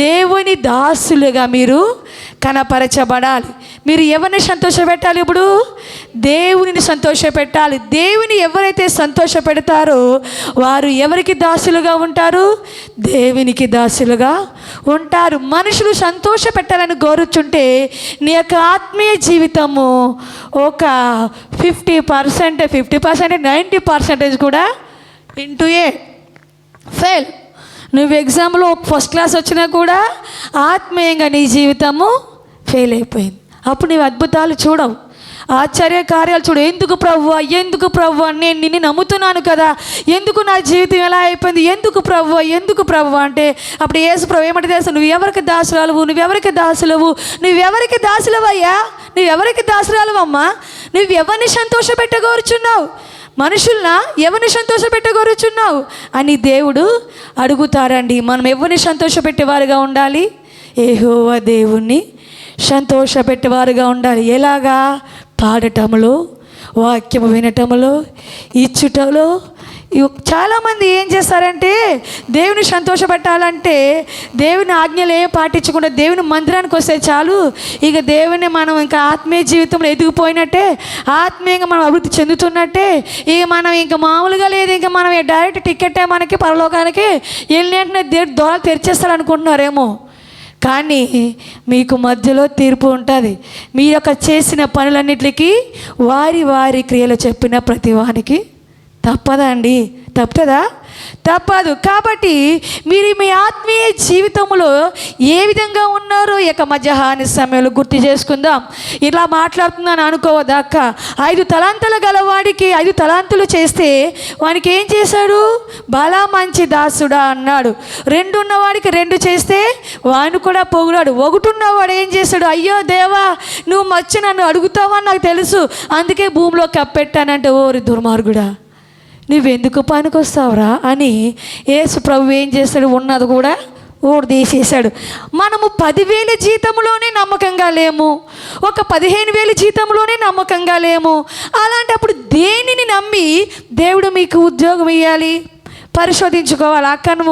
దేవుని దాసులుగా మీరు కనపరచబడాలి. మీరు ఎవరిని సంతోషపెట్టాలి? ఇప్పుడు దేవునిని సంతోషపెట్టాలి. దేవుని ఎవరైతే సంతోషపెడతారో వారు ఎవరికి దాసులుగా ఉంటారు? దేవునికి దాసులుగా ఉంటారు. మనుషులు సంతోషపెట్టాలని కోరుచుంటే నీ యొక్క ఆత్మీయ జీవితము ఒక 50%, 90% కూడా ఫెయిల్. నువ్వు ఎగ్జామ్లో ఫస్ట్ క్లాస్ వచ్చినా కూడా ఆత్మీయంగా నీ జీవితము ఫెయిల్ అయిపోయింది. అప్పుడు నీవు అద్భుతాలు చూడవు, ఆశ్చర్య కార్యాలు చూడు. ఎందుకు ప్రభువా నేను నిన్ను నమ్ముతున్నాను కదా, ఎందుకు నా జీవితం ఎలా అయిపోయింది, ఎందుకు ప్రభువా అంటే అప్పుడు యేసు ప్రభు ఏమంటే తెలుసు, నువ్వు ఎవరికి దాసురాలువు, నువ్వెవరికి దాసులవయ్యా, నువ్వెవరికి దాసురాలువమ్మా, నువ్వు ఎవరిని సంతోషపెట్టగోరుచున్నావు, మనుషుల్నా ఎవరిని సంతోషపెట్టగోరుచున్నావు అని దేవుడు అడుగుతారండి. మనం ఎవరిని సంతోషపెట్టేవారుగా ఉండాలి? యెహోవా దేవుణ్ణి సంతోషపెట్టేవారుగా ఉండాలి. ఎలాగా? పాడటంలో, వాక్యము వినటంలో, ఇచ్చుటలో. చాలామంది ఏం చేస్తారంటే దేవుని సంతోషపెట్టాలంటే దేవుని ఆజ్ఞలు ఏం పాటించకుండా దేవుని మందిరానికి వస్తే చాలు, ఇక దేవుని మనం ఇంకా ఆత్మీయ జీవితంలో ఎదిగిపోయినట్టే, ఆత్మీయంగా మనం అభివృద్ధి చెందుతున్నట్టే, ఇక మనం ఇంకా మామూలుగా లేదు, ఇంకా మనం డైరెక్ట్ టికెట్టే మనకి పరలోకానికి వెళ్ళినట్టునే దేవుడు దోళ తెరిచేస్తారనుకుంటున్నారేమో. కానీ మీకు మధ్యలో తీర్పు ఉంటుంది. మీ యొక్క చేసిన పనులన్నిటికీ వారి క్రియలు చెప్పిన ప్రతి వానికి తప్పదా అండి? తప్పదు. కాబట్టి మీరు మీ ఆత్మీయ జీవితంలో ఏ విధంగా ఉన్నారో ఇక మధ్యాహ్న సమయంలో గుర్తు చేసుకుందాం. ఇలా మాట్లాడుతున్నాను అనుకోవద్దాక. 5 తలాంతుల గలవాడికి 5 తలాంతులు చేస్తే వానికి ఏం చేశాడు? బలా మంచి దాసుడా అన్నాడు. 2 ఉన్నవాడికి 2 చేస్తే వాడిని కూడా పొగిడాడు. 1 ఉన్నవాడు ఏం చేశాడు? అయ్యో దేవా, నువ్వు వచ్చి నన్ను అడుగుతావని నాకు తెలుసు, అందుకే భూమిలో కప్పెట్టానంటే, ఓరి దుర్మార్గుడా, నువ్వెందుకు పనికొస్తావురా అని యేసు ప్రభు ఏం చేశాడు? ఉన్నది కూడా తీసేశాడు. మనము 10,000 జీతంలోనే నమ్మకంగా లేము, ఒక 15,000 జీతంలోనే నమ్మకంగా లేము. అలాంటప్పుడు దేనిని నమ్మి దేవుడు మీకు ఉద్యోగం ఇవ్వాలి? పరిశోధించుకోవాలి. అక్కను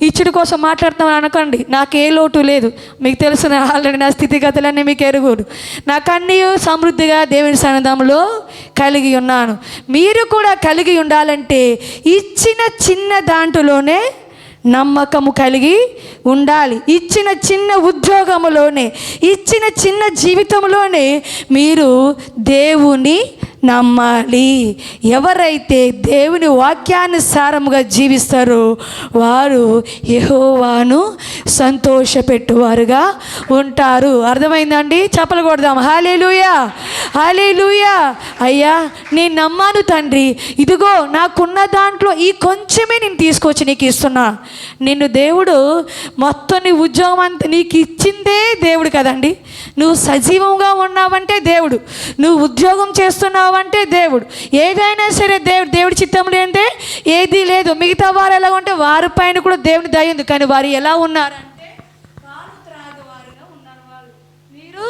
ఇచ్చుడి కోసం మాట్లాడుతామని అనకండి. నాకు ఏ లోటు లేదు, మీకు తెలుసు ఆల్రెడీ నా స్థితిగతులన్నీ మీకు ఎరుగుడు. నాకు అన్నీ సమృద్ధిగా దేవుని సన్నిధానంలో కలిగి ఉన్నాను. మీరు కూడా కలిగి ఉండాలంటే ఇచ్చిన చిన్న దాంట్లోనే నమ్మకము కలిగి ఉండాలి. ఇచ్చిన చిన్న ఉద్యోగంలోనే, ఇచ్చిన చిన్న జీవితంలోనే మీరు దేవుని నమ్మాలి. ఎవరైతే దేవుని వాక్యానుసారముగా జీవిస్తారో వారు యెహోవాను సంతోషపెట్టువారుగా ఉంటారు. అర్థమైందండి? చప్పలు కొడదాం. హల్లెలూయా, హల్లెలూయా. అయ్యా, నేను నమ్మాను తండ్రి, ఇదిగో నాకున్న దాంట్లో ఈ కొంచెమే నేను తీసుకొచ్చి నీకు ఇస్తున్నా. నిన్ను దేవుడు మొత్తం నీ ఉద్యోగం అంతా నీకు ఇచ్చిందే దేవుడు కదండి. నువ్వు సజీవంగా ఉన్నావంటే దేవుడు, నువ్వు ఉద్యోగం చేస్తున్నావంటే దేవుడు. ఏదైనా సరే దేవుడి చిత్తం లేదే ఏదీ లేదు. మిగతా వారు ఎలా ఉంటే వారి పైన కూడా దేవుని దయ ఉంది. కానీ వారు ఎలా ఉన్నారంటే పాలు త్రాగేవారుగా ఉన్నారు. వాళ్ళు మీరు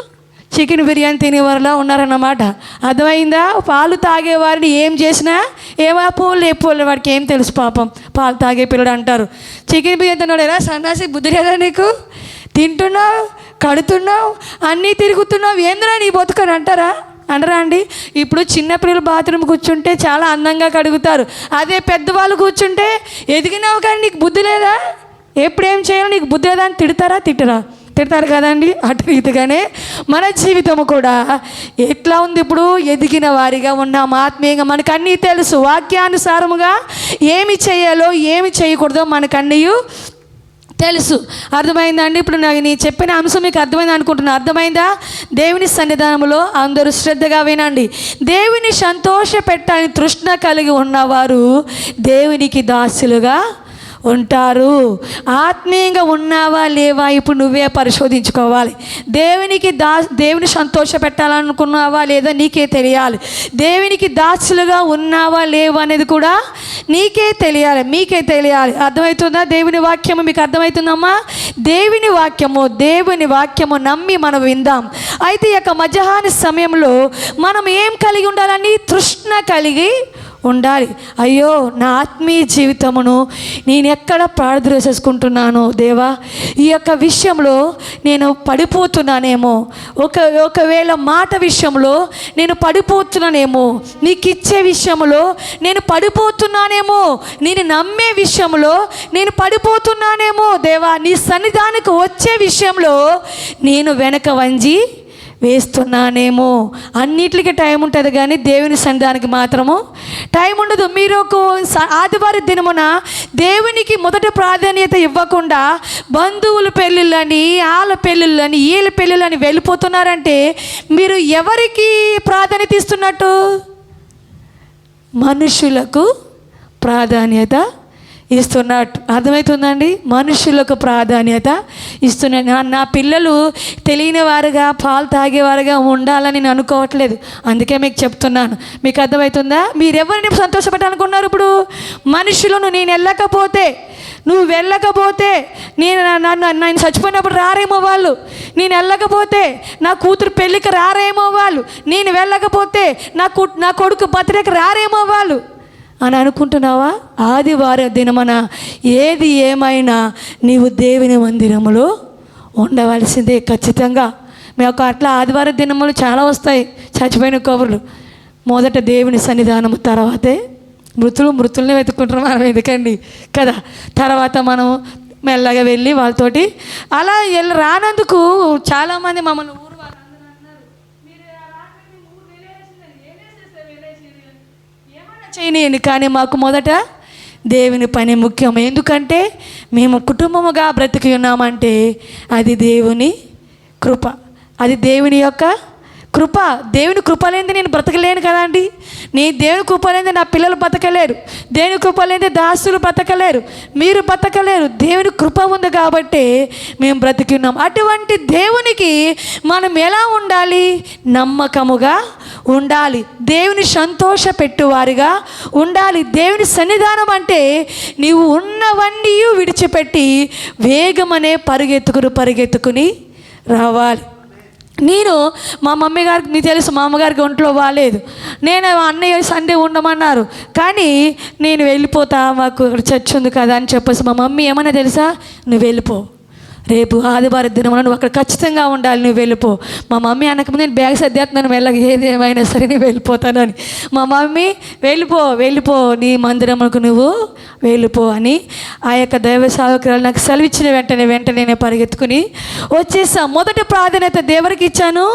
చికెన్ బిర్యానీ తినేవారులా ఉన్నారన్నమాట. అర్థమైందా? పాలు తాగేవారిని ఏం చేసినా ఏమా పోలే వాడికి ఏం తెలుసు పాపం, పాలు తాగే పిల్లడు అంటారు. చికెన్ బిర్యానీ తిన్నాడు, ఎలా సన్నాసి బుద్ధి లేదా నీకు? తింటున్నావు, కడుతున్నావు, అన్నీ తిరుగుతున్నావు, ఏంద్రా నీ బతుకని అనరా అండి? ఇప్పుడు చిన్నపిల్లలు బాత్రూమ్ కూర్చుంటే చాలా అందంగా కడుగుతారు. అదే పెద్దవాళ్ళు కూర్చుంటే ఎదిగినావు కానీ నీకు బుద్ధి లేదా, ఎప్పుడేం చేయాలో నీకు బుద్ధి లేదా అని తిడతారు కదండి. అటు రీతిగానే మన జీవితము కూడా ఎట్లా ఉంది? ఇప్పుడు ఎదిగిన వారిగా ఉన్నాం, ఆత్మీయంగా మనకు అన్నీ తెలుసు. వాక్యానుసారముగా ఏమి చేయాలో ఏమి చేయకూడదో మనకు అన్నీ తెలుసు. అర్థమైందా అండి? ఇప్పుడు నేను చెప్పిన అంశం మీకు అర్థమైంది అనుకుంటున్నా. అర్థమైందా? దేవుని సన్నిధానంలో అందరూ శ్రద్ధగా వినండి. దేవుని సంతోష పెట్టాలని తృష్ణ కలిగి ఉన్నవారు దేవునికి దాసులుగా ఉంటారు. ఆత్మీయంగా ఉన్నావా లేవా ఇప్పుడు నువ్వే పరిశోధించుకోవాలి. దేవుని సంతోష పెట్టాలనుకున్నావా లేదా నీకే తెలియాలి. దేవునికి దాసులుగా ఉన్నావా లేవా అనేది కూడా నీకే తెలియాలి, మీకే తెలియాలి. అర్థమవుతుందా? దేవుని వాక్యము మీకు అర్థమవుతుందమ్మా? దేవుని వాక్యము నమ్మి మనం విందాం. అయితే ఈ యొక్క మధ్యాహ్న సమయంలో మనం ఏం కలిగి ఉండాలని? తృష్ణ కలిగి ఉండాలి. అయ్యో, నా ఆత్మీయ జీవితమును నేను ఎక్కడ పాడుద్రోసేసుకుంటున్నాను దేవా, ఈ యొక్క విషయంలో నేను పడిపోతున్నానేమో, ఒకవేళ మాట విషయంలో నేను పడిపోతున్నానేమో, నీకు ఇచ్చే విషయంలో నేను పడిపోతున్నానేమో, నేను నమ్మే విషయంలో నేను పడిపోతున్నానేమో దేవా, నీ సన్నిధానికి వచ్చే విషయంలో నేను వెనక వంజి వేస్తున్నానేమో. అన్నిటికీ టైం ఉంటుంది కానీ దేవుని సన్నిధానికి మాత్రము టైం ఉండదు. మీరు ఒక ఆదివారం దినమున దేవునికి మొదట ప్రాధాన్యత ఇవ్వకుండా బంధువుల పెళ్ళిళ్ళని, వాళ్ళ పెళ్ళిళ్ళని, వీళ్ళ పెళ్ళిళ్ళని వెళ్ళిపోతున్నారంటే మీరు ఎవరికి ప్రాధాన్యత ఇస్తున్నట్టు? మనుషులకు ప్రాధాన్యత ఇస్తున్నట్టు. అర్థమవుతుందండి? మనుషులకు ప్రాధాన్యత ఇస్తున్నా. నా పిల్లలు తెలియని వారుగా, పాలు తాగేవారుగా ఉండాలని నేను అనుకోవట్లేదు. అందుకే మీకు చెప్తున్నాను. మీకు అర్థమవుతుందా? మీరెవరిని సంతోషపెట్టాలనుకున్నారు? ఇప్పుడు మనుషులను నువ్వు వెళ్ళకపోతే నేను చచ్చిపోయినప్పుడు రారేమో వాళ్ళు, నేను వెళ్ళకపోతే నా కూతురు పెళ్ళికి రారేమో వాళ్ళు, నేను వెళ్ళకపోతే నా కొడుకు బర్త్డేకి రారేమో వాళ్ళు అని అనుకుంటున్నావా? ఆదివారం దినమన ఏది ఏమైనా నీవు దేవుని మందిరములో ఉండవలసిందే ఖచ్చితంగా. మేము అట్లా ఆదివారం దినములు చాలా వస్తాయి చచ్చిపోయిన కబుర్లు. మొదట దేవుని సన్నిధానము, తర్వాతే మృతుల్ని వెతుక్కుంటారు. మనం ఎందుకండి కదా. తర్వాత మనం మెల్లగా వెళ్ళి వాళ్ళతోటి అలా రానందుకు చాలామంది మమ్మల్ని చేయనియండి, కానీ మాకు మొదట దేవుని పని ముఖ్యం. ఎందుకంటే మేము కుటుంబముగా బ్రతికి ఉన్నామంటే అది దేవుని కృప, అది దేవుని యొక్క కృప. దేవుని కృప లేనిది నేను బ్రతకలేను కదండి. దేవుని కృప లేనిది నా పిల్లలు బ్రతకలేరు, దేవుని కృప లేనిది దాసులు బ్రతకలేరు, మీరు బ్రతకలేరు. దేవుని కృప ఉంది కాబట్టి మేము బ్రతికి ఉన్నాం. అటువంటి దేవునికి మనం ఎలా ఉండాలి? నమ్మకముగా ఉండాలి, దేవుని సంతోష పెట్టువారిగా ఉండాలి. దేవుని సన్నిధానం అంటే నీవు ఉన్నవన్నీ విడిచిపెట్టి వేగమనే పరిగెత్తుకుని రావాలి. నేను మా మమ్మీ గారికి, మీకు తెలుసు మా అమ్మగారికి ఒంట్లో బాగాలేదు, నేను అన్నయ్య సండే ఉండమన్నారు, కానీ నేను వెళ్ళిపోతా, మాకు ఇక్కడ చర్చ్ ఉంది కదా అని చెప్పేసి మా మమ్మీ ఏమన్నా తెలుసా, నువ్వు వెళ్ళిపో, రేపు ఆదివారం దినమున నువ్వు అక్కడ ఖచ్చితంగా ఉండాలి, నువ్వు వెళ్ళిపో. మా మమ్మీ అనకముందు నేను బ్యాగ్ సర్దేస్తున్నాను, మెల్లగా ఏది ఏమైనా సరే నేను వెళ్ళిపోతానని. మా మమ్మీ వెళ్ళిపో నీ మందిరములకు నువ్వు వెళ్ళిపో అని ఆ యొక్క దైవ సేవకురాలు నాకు సెలవిచ్చిన వెంటనే నేను పరిగెత్తుకుని వచ్చేసా. మొదటి ప్రాధాన్యత దేవుడికి ఇచ్చాను,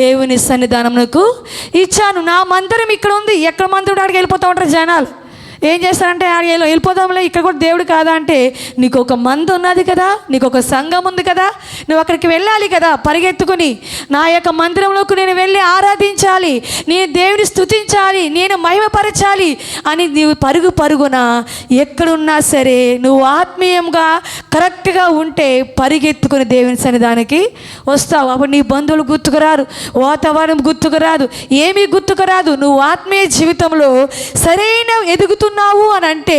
దేవుని సన్నిధానమునకు ఇచ్చాను. నా మందిరం ఇక్కడ ఉంది, ఎక్కడ మందిరం ఆడికి వెళ్ళిపోతూ ఉంటారు జనాలు. ఏం చేస్తారంటే వెళ్ళిపోదాంలే, ఇక్కడ కూడా దేవుడు కాదా అంటే, నీకు ఒక మంది ఉన్నది కదా, నీకు ఒక సంఘం ఉంది కదా, నువ్వు అక్కడికి వెళ్ళాలి కదా పరిగెత్తుకుని. నా యొక్క మందిరంలోకి నేను వెళ్ళి ఆరాధించాలి, నేను దేవుని స్తుతించాలి, నేను మహిమపరచాలి అని నీవు పరుగున ఎక్కడున్నా సరే నువ్వు ఆత్మీయంగా కరెక్ట్గా ఉంటే పరిగెత్తుకుని దేవుని సన్నిధానికి వస్తావు. అప్పుడు నీ బంధువులు గుర్తుకురారు, వాతావరణం గుర్తుకురాదు, ఏమీ గుర్తుకురాదు. నువ్వు ఆత్మీయ జీవితంలో సరైన ఎదుగుతున్నావు అని అంటే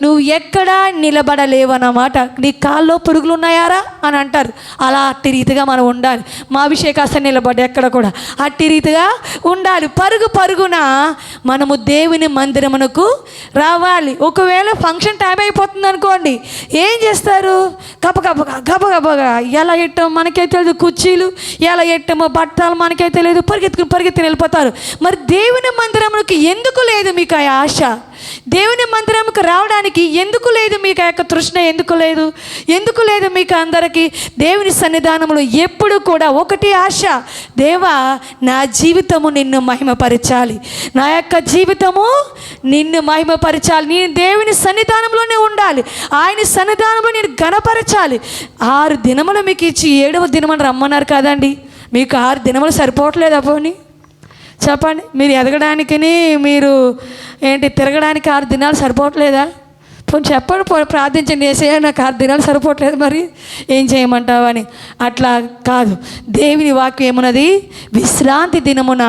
నువ్వు ఎక్కడా నిలబడలేవన్నమాట. నీ కాల్లో పురుగులు ఉన్నాయారా అని అంటారు. అలా అట్టి రీతిగా మనం ఉండాలి. మా అభిషేకాస్త నిలబడి ఎక్కడ కూడా అట్టి రీతిగా ఉండాలి. పరుగున మనము దేవుని మందిరమునకు రావాలి. ఒకవేళ ఫంక్షన్ టైం అయిపోతుంది అనుకోండి, ఏం చేస్తారు? గబగబగా ఎలా ఎట్టమో మనకే తెలియదు, కుర్చీలు ఎలా ఎట్టమో బట్టలు మనకే తెలియదు, పరిగెత్తుకుని వెళ్ళిపోతారు. మరి దేవుని మందిరమునకు ఎందుకు లేదు మీకు ఆ ఆశ? దేవుని మందిరంకు రావడానికి ఎందుకు లేదు మీకు ఆ యొక్క తృష్ణ? ఎందుకు లేదు మీకు అందరికీ? దేవుని సన్నిధానంలో ఎప్పుడు కూడా ఒకటి ఆశ, దేవా నా జీవితము నిన్ను మహిమపరచాలి, నా యొక్క జీవితము నిన్ను మహిమపరచాలి, నేను దేవుని సన్నిధానంలోనే ఉండాలి, ఆయన సన్నిధానంలో నేను ఘనపరచాలి. 6 దినములు మీకు ఇచ్చి 7వ దినమని రమ్మన్నారు కదండి. మీకు 6 దినములు సరిపోవట్లేదా? పోనీ చెప్పండి. మీరు ఎదగడానికి, మీరు తిరగడానికి 6 దినాలు సరిపోవట్లేదా? చెప్పండి, ప్రార్థించండి, యేసయ్యా నాకు 6 దినాలు సరిపోవట్లేదు, మరి ఏం చేయమంటావని. అట్లా కాదు, దేవుని వాక్యం ఏమున్నది, విశ్రాంతి దినమున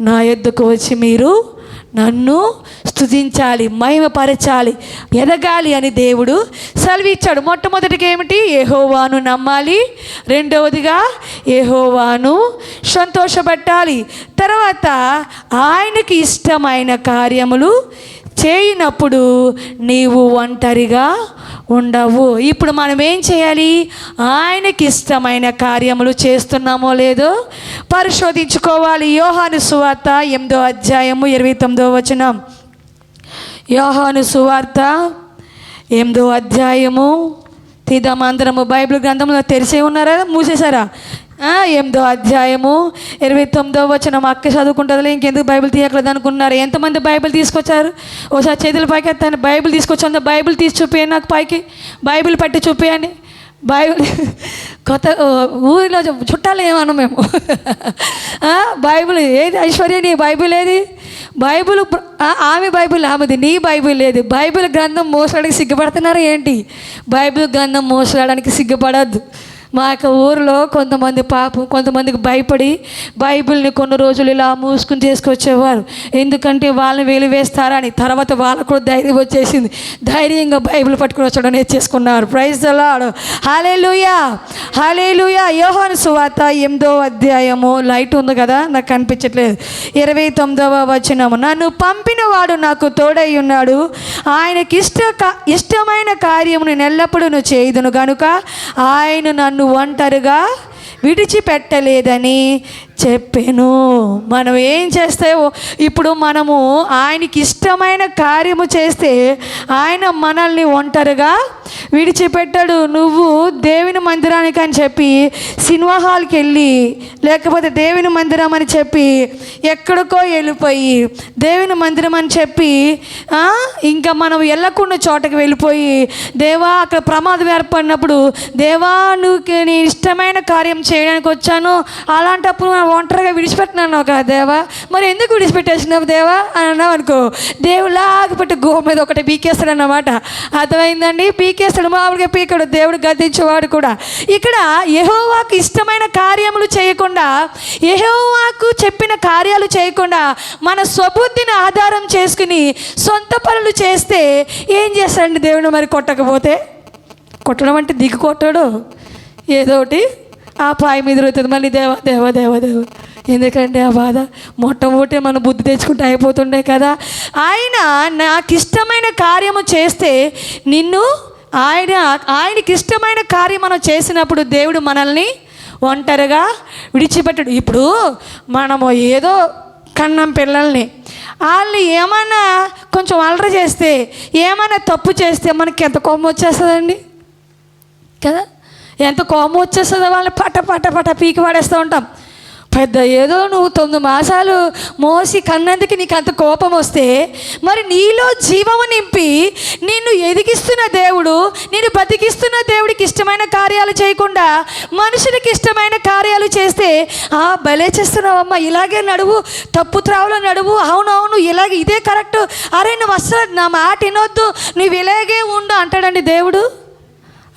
నా యొద్దకు వచ్చి మీరు నన్ను స్తుతించాలి, మహిమపరచాలి, ఎదగాలి అని దేవుడు సెలవిచ్చాడు. మొట్టమొదటిగా ఏమిటి, యెహోవాను నమ్మాలి. రెండవదిగా యెహోవాను సంతోషపెట్టాలి. తర్వాత ఆయనకి ఇష్టమైన కార్యములు చేయనప్పుడు నీవు ఒంటరిగా ఉండవు. ఇప్పుడు మనం ఏం చేయాలి, ఆయనకి ఇష్టమైన కార్యములు చేస్తున్నామో లేదో పరిశోధించుకోవాలి. యోహాను సువార్త 8వ అధ్యాయము 29వ వచనం. యోహాను సువార్త 8వ అధ్యాయము తీద్దామందరము. బైబిల్ గ్రంథంలో తెరిచే ఉన్నారా, మూసేశారా? 8వ అధ్యాయము 29వ వచనం. అక్క చదువుకుంటుందిలే, ఇంకెందుకు బైబిల్ తీయట్లేదు అనుకున్నారు. ఎంతమంది బైబిల్ తీసుకొచ్చారు? ఒకసారి చేతుల పైకి ఎత్తాను. బైబిల్ తీసుకొచ్చాను, బైబిల్ తీసి చూపించండి నాకు, పైకి బైబిల్ పట్టి చూపించండి. బైబిల్ కొత్త ఊరిలో చుట్టాలు ఏమన్నా మేము బైబిల్ ఏది ఐశ్వర్య, నీ బైబిల్ ఏది? బైబిల్ ఆమె బైబిల్ ఆమెది, నీ బైబిల్ లేదు. బైబిల్ గ్రంథం మోసడానికి సిగ్గుపడుతున్నారా ఏంటి? బైబిల్ గ్రంథం మోసడానికి సిగ్గుపడద్దు. మా యొక్క ఊరిలో కొంతమందికి భయపడి బైబిల్ని కొన్ని రోజులు ఇలా మూసుకుని చేసుకొచ్చేవారు. ఎందుకంటే వాళ్ళని వెలివేస్తారని. తర్వాత వాళ్ళకు కూడా ధైర్యం వచ్చేసింది, ధైర్యంగా బైబిల్ పట్టుకుని వచ్చడం నేర్చేసుకున్నారు. ప్రైజ్ ది లార్డ్, హల్లెలూయా, హల్లెలూయా. యోహాను సువార్త 8వ అధ్యాయము, లైట్ ఉంది కదా, నాకు కనిపించట్లేదు, 29వ వచనము. నన్ను పంపిన వాడు నాకు తోడై ఉన్నాడు, ఆయనకి ఇష్టమైన కార్యము నేను ఎల్లప్పుడూ చేయుదును గనుక ఆయన నన్ను ఒంటరిగా విడిచిపెట్టలేదని చెప్పాను. మనం ఏం చేస్తే, ఇప్పుడు మనము ఆయనకి ఇష్టమైన కార్యము చేస్తే ఆయన మనల్ని ఒంటరిగా విడిచిపెట్టాడు. నువ్వు దేవుని మందిరానికి అని చెప్పి సినిమా హాల్కి వెళ్ళి, లేకపోతే దేవుని మందిరం అని చెప్పి ఎక్కడికో వెళ్ళిపోయి, దేవుని మందిరం అని చెప్పి ఇంకా మనం వెళ్ళకుండా చోటకి వెళ్ళిపోయి, దేవా అక్కడ ప్రమాదం ఏర్పడినప్పుడు, దేవా నువ్వు నీ ఇష్టమైన కార్యం చేయడానికి వచ్చాను, అలాంటప్పుడు మనం ఒంటరిగా విడిచిపెట్టినాను కదా దేవా, మరి ఎందుకు విడిచిపెట్టేసినావు దేవా అని అన్నావు అనుకో, దేవులాగా పెట్టి గో మీద ఒకటి పీకేస్తాడు అన్నమాట. అర్థమైందండి? పీకేస్తాడు, మామూలుగా పీకడు, దేవుడు గద్దించేవాడు కూడా. ఇక్కడ యెహోవాకు ఇష్టమైన కార్యములు చేయకుండా, యెహోవాకు చెప్పిన కార్యాలు చేయకుండా మన స్వబుద్ధిని ఆధారం చేసుకుని సొంత పనులు చేస్తే ఏం చేస్తాడండి దేవుడు? మరి కొట్టకపోతే, కొట్టడం అంటే దిగు కొట్టాడు, ఏదోటి ఆ పాయ మీద అవుతుంది, మళ్ళీ దేవా దేవా దేవా దేవా. ఎందుకంటే ఆ బాధ మొట్టమొదటి మన బుద్ధి తెచ్చుకుంటే అయిపోతుండే కదా. ఆయన నాకు ఇష్టమైన కార్యము చేస్తే నిన్ను ఆయనకి ఇష్టమైన కార్యం మనం చేసినప్పుడు దేవుడు మనల్ని ఒంటరిగా విడిచిపెట్టడు. ఇప్పుడు మనము ఏదో కన్నం పిల్లల్ని, వాళ్ళని ఏమన్నా కొంచెం అలరి చేస్తే, ఏమైనా తప్పు చేస్తే మనకి ఎంత కోపం వచ్చేస్తుందండి కదా, ఎంత కోపం వచ్చేస్తుందో వాళ్ళని పట పట పట పీకి పడేస్తూ ఉంటాం. పెద్ద ఏదో నువ్వు 9 మాసాలు మోసి కన్నందుకు నీకు అంత కోపం వస్తే, మరి నీలో జీవము నింపి నిన్ను ఎదిగిస్తున్న దేవుడు, నేను బతికిస్తున్న దేవుడికి ఇష్టమైన కార్యాలు చేయకుండా మనుషులకి ఇష్టమైన కార్యాలు చేస్తే, భలే చేస్తున్నావమ్మా, ఇలాగే నడువు, తప్పు త్రావులో నడువు, అవునవును ఇలాగే ఇదే కరెక్ట్, అరే నువ్వు అస్సలు నా మాట వినొద్దు, నువ్వు ఇలాగే ఉండు అంటాడండి దేవుడు?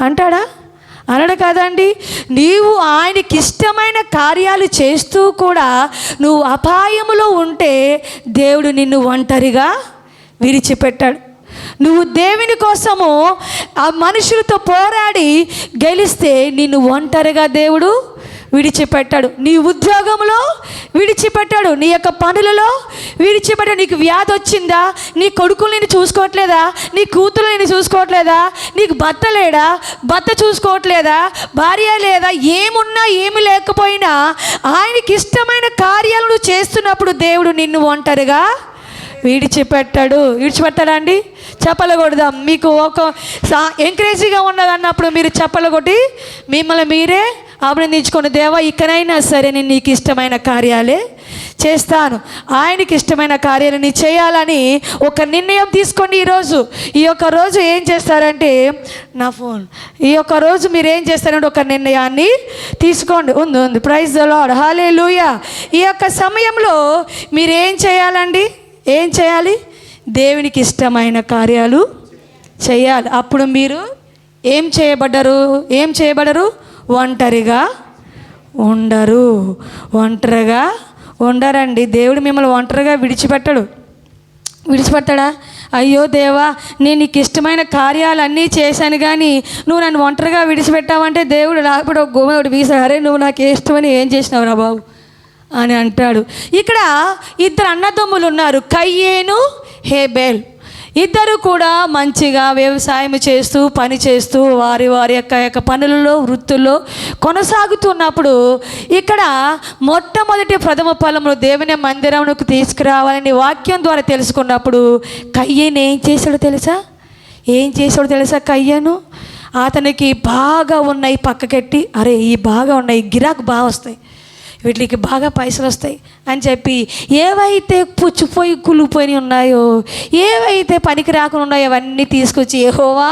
అంటాడా? అనడు కదండి. నీవు ఆయనకి ఇష్టమైన కార్యాలు చేస్తూ కూడా నువ్వు అపాయములో ఉంటే దేవుడు నిన్ను ఒంటరిగా విడిచిపెట్టాడు. నువ్వు దేవుని కోసము ఆ మనుషులతో పోరాడి గెలిస్తే నిన్ను ఒంటరిగా దేవుడు విడిచిపెట్టాడు. నీ ఉద్యోగంలో విడిచిపెట్టాడు, నీ యొక్క పనులలో విడిచిపెట్టాడు. నీకు వ్యాధి వచ్చిందా, నీ కొడుకులు నేను చూసుకోవట్లేదా, నీ కూతురు నేను చూసుకోవట్లేదా, నీకు భర్త లేడా, భర్త చూసుకోవట్లేదా, భార్య లేదా, ఏమున్నా ఏమి లేకపోయినా ఆయనకి ఇష్టమైన కార్యాలను చేస్తున్నప్పుడు దేవుడు నిన్ను ఒంటరిగా విడిచిపెట్టాడు. విడిచిపెట్టాడా అండి? చెప్పలు కొడదాం. మీకు ఒక ఎంకరేజింగ్గా ఉన్నదన్నప్పుడు మీరు చెప్పలు కొట్టి మిమ్మల్ని మీరే అభినందించుకొని, దేవా ఇకనైనా సరే నేను నీకు ఇష్టమైన కార్యాలే చేస్తాను, ఆయనకి ఇష్టమైన కార్యాలని చేయాలని ఒక నిర్ణయం తీసుకోండి. ఈ యొక్క రోజు ఏం చేస్తారంటే, నా ఫోన్, ఈ యొక్క రోజు మీరు ఏం చేస్తారంటే ఒక నిర్ణయాన్ని తీసుకోండి. ఉంది. Praise the lord, hallelujah. ఈ యొక్క సమయంలో మీరు ఏం చేయాలండి? ఏం చేయాలి? దేవునికి ఇష్టమైన కార్యాలు చేయాలి. అప్పుడు మీరు ఏం చేయబడరు? ఒంటరిగా ఉండరండి. దేవుడు మిమ్మల్ని ఒంటరిగా విడిచిపెట్టాడా? అయ్యో దేవా, నేను నీకు ఇష్టమైన కార్యాలన్నీ చేశాను కానీ నువ్వు నన్ను ఒంటరిగా విడిచిపెట్టావంటే దేవుడు లేకపోతే ఒక గోమేవుడు వీసా, అరే నువ్వు నాకు ఇష్టమని ఏం చేసినావు రా బాబు అని అంటాడు. ఇక్కడ ఇద్దరు అన్నదమ్ములు ఉన్నారు, కయ్యేను, హేబేల్. ఇద్దరు కూడా మంచిగా వ్యవసాయం చేస్తూ పని చేస్తూ వారి యొక్క పనులలో వృత్తుల్లో కొనసాగుతున్నప్పుడు ఇక్కడ మొట్టమొదటి ప్రథమ ఫలములు దేవుని మందిరమునకు తీసుకురావాలని వాక్యం ద్వారా తెలుసుకున్నప్పుడు కయ్యేను ఏం చేశాడో తెలుసా? కయ్యేను అతనికి బాగా ఉన్నాయి పక్కకెట్టి, అరే ఈ బాగా ఉన్నాయి, గిరాకు బాగా వస్తాయి, వీటికి బాగా పైసలు వస్తాయి అని చెప్పి ఏవైతే పుచ్చిపోయి కుళ్ళిపోయి ఉన్నాయో, ఏవైతే పనికి రాకుండా ఉన్నాయో అవన్నీ తీసుకొచ్చి, యెహోవా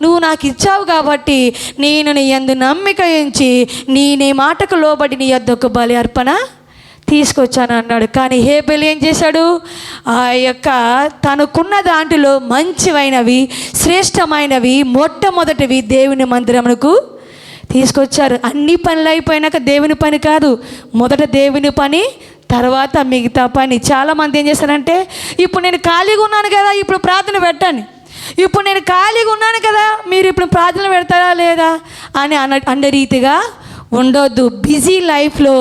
నువ్వు నాకు ఇచ్చావు కాబట్టి నేను నీ యందు నమ్మిక ఉంచి నీ మాటకు లోబడి నీ యొద్దకు బలి అర్పణ తీసుకొచ్చాను అన్నాడు. కానీ హేబెల్ ఏం చేశాడు? ఆ యొక్క తనకున్న దాంట్లో మంచివైనవి, శ్రేష్టమైనవి, మొట్టమొదటివి దేవుని మందిరమునకు తీసుకొచ్చారు. అన్ని పనులు అయిపోయినాక దేవుని పని కాదు, మొదట దేవుని పని, తర్వాత మిగతా పని. చాలామంది ఏం చేస్తారంటే, ఇప్పుడు నేను ఖాళీగా ఉన్నాను కదా, ఇప్పుడు ప్రార్థన పెట్టండి, ఇప్పుడు నేను ఖాళీగా ఉన్నాను కదా, మీరు ఇప్పుడు ప్రార్థన పెడతారా లేదా అని అన్న రీతిగా ఉండొద్దు. బిజీ లైఫ్లో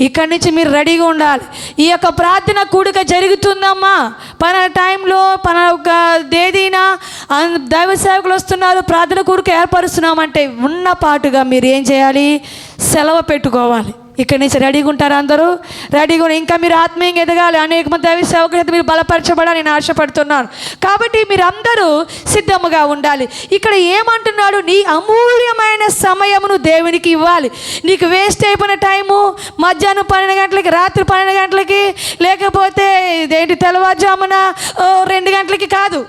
ఇక్కడి నుంచి మీరు రెడీగా ఉండాలి. ఈ యొక్క ప్రార్థన కూడిక జరుగుతుందమ్మా, పలానా టైంలో పలానా ఒక తేదీన దైవ సేవకులు వస్తున్నారు, ప్రార్థన కూడిక ఏర్పరుస్తున్నామంటే ఉన్న పాటుగా మీరు ఏం చేయాలి? సెలవు పెట్టుకోవాలి. ఇక్కడి నుంచి రెడీగా ఉంటారు అందరూ? రెడీగా ఇంకా మీరు ఆత్మీయంగా ఎదగాలి, అనేక మంది దైవ సేవకులు మీరు బలపరచబడాలని నేను ఆశపడుతున్నాను. కాబట్టి మీరు అందరూ సిద్ధముగా ఉండాలి. ఇక్కడ ఏమంటున్నాడు? నీ అమూల్యమైన సమయమును దేవునికి ఇవ్వాలి. నీకు వేస్ట్ అయిపోయిన టైము మధ్యాహ్నం 12 గంటలకి, రాత్రి 12 గంటలకి, లేకపోతే తెల్లవారుజామున 2 గంటలకి కాదు.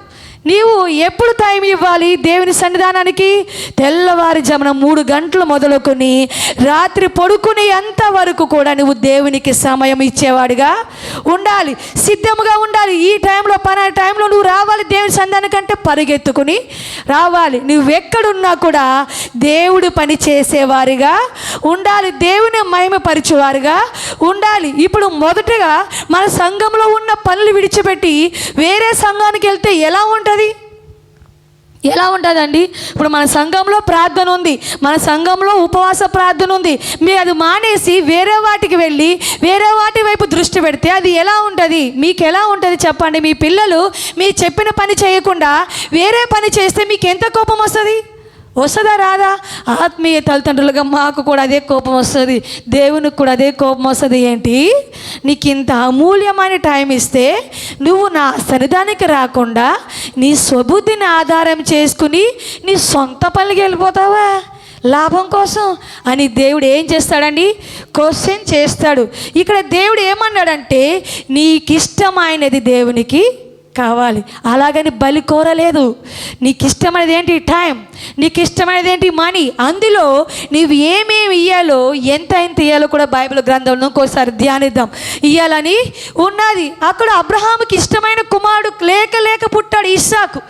నీవు ఎప్పుడు టైం ఇవ్వాలి దేవుని సన్నిధానానికి? తెల్లవారుజామున 3 గంటలు మొదలుకొని రాత్రి పడుకునే అంతవరకు కూడా నువ్వు దేవునికి సమయం ఇచ్చేవాడిగా ఉండాలి, సిద్ధముగా ఉండాలి. ఈ టైంలో టైంలో నువ్వు రావాలి దేవుని సన్నిధానానికంటే పరిగెత్తుకుని రావాలి. నువ్వు ఎక్కడున్నా కూడా దేవుడు పని చేసేవారిగా ఉండాలి, దేవుని మహిమపరిచేవారుగా ఉండాలి. ఇప్పుడు మొదటగా మన సంఘంలో ఉన్న పనులు విడిచిపెట్టి వేరే సంఘానికి వెళ్తే ఎలా ఉంటుందండి? ఇప్పుడు మన సంఘంలో ప్రార్థన ఉంది, మన సంఘంలో ఉపవాస ప్రార్థన ఉంది, మీరు అది మానేసి వేరే వాటికి వెళ్ళి వేరే వాటి వైపు దృష్టి పెడితే అది ఎలా ఉంటుంది? మీకు ఎలా ఉంటుంది చెప్పండి? మీ పిల్లలు మీరు చెప్పిన పని చేయకుండా వేరే పని చేస్తే మీకు ఎంత కోపం వస్తుందా రాదా? ఆత్మీయ తల్లిదండ్రులుగా మాకు కూడా అదే కోపం వస్తుంది, దేవునికి కూడా అదే కోపం వస్తుంది. ఏంటి, నీకు ఇంత అమూల్యమైన టైం ఇస్తే నువ్వు నా సన్నిధానికి రాకుండా నీ స్వబుద్ధిని ఆధారం చేసుకుని నీ సొంత పనులకి వెళ్ళిపోతావా లాభం కోసం అని దేవుడు ఏం చేస్తాడండి? క్వశ్చన్ చేస్తాడు. ఇక్కడ దేవుడు ఏమన్నాడంటే, నీకు ఇష్టమైనది దేవునికి కావాలి, అలాగని బలి కోరలేదు. నీకు ఇష్టమైనది ఏంటి? టైం. నీకు ఇష్టమైనది ఏంటి? మనీ. అందులో నీవు ఏమేమి ఇయ్యాలో, ఎంత ఇయ్యాలో కూడా బైబిల్ గ్రంథంలో ఇంకోసారి ధ్యానిద్దాం. ఇయ్యాలని ఉన్నది. అక్కడ అబ్రహాముకి ఇష్టమైన కుమారుడు లేక పుట్టాడు ఇస్సాకు.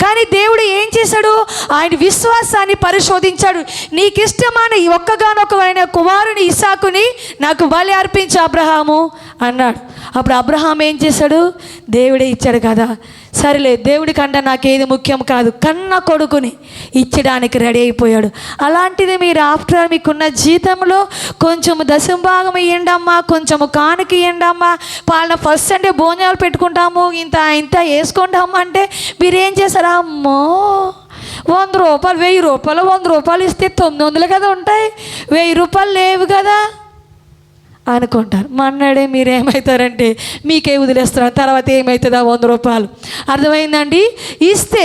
కానీ దేవుడు ఏం చేశాడు? ఆయన విశ్వాసాన్ని పరిశోధించాడు. నీకు ఇష్టమైన ఒక్కగానొక్కమైన కుమారుని ఇస్సాకుని నాకు బలి అర్పించు అబ్రహాము అన్నాడు. అప్పుడు అబ్రహాం ఏం చేశాడు? దేవుడే ఇచ్చాడు కదా, సరేలే దేవుడి కంటే నాకేది ముఖ్యం కాదు, కన్న కొడుకుని ఇచ్చడానికి రెడీ అయిపోయాడు. అలాంటిది మీరు ఆఫ్టర్ మీకున్న జీతంలో కొంచెము దశంభాగం ఇవ్వండమ్మా, కొంచెము కానుక ఇవ్వండమ్మా, వాళ్ళ ఫస్ట్ సండే భోజనాలు పెట్టుకుంటాము, ఇంత వేసుకుంటాము అంటే మీరేం చేశారా? అమ్మో 100 రూపాయలు, 1000 రూపాయలు, 100 రూపాయలు ఇస్తే 900 కదా ఉంటాయి, 1000 రూపాయలు లేవు కదా అనుకుంటారు. మన్నాడే మీరేమవుతారంటే మీకే వదిలేస్తారు, తర్వాత ఏమవుతుందా 100 రూపాయలు. అర్థమైందండి? ఇస్తే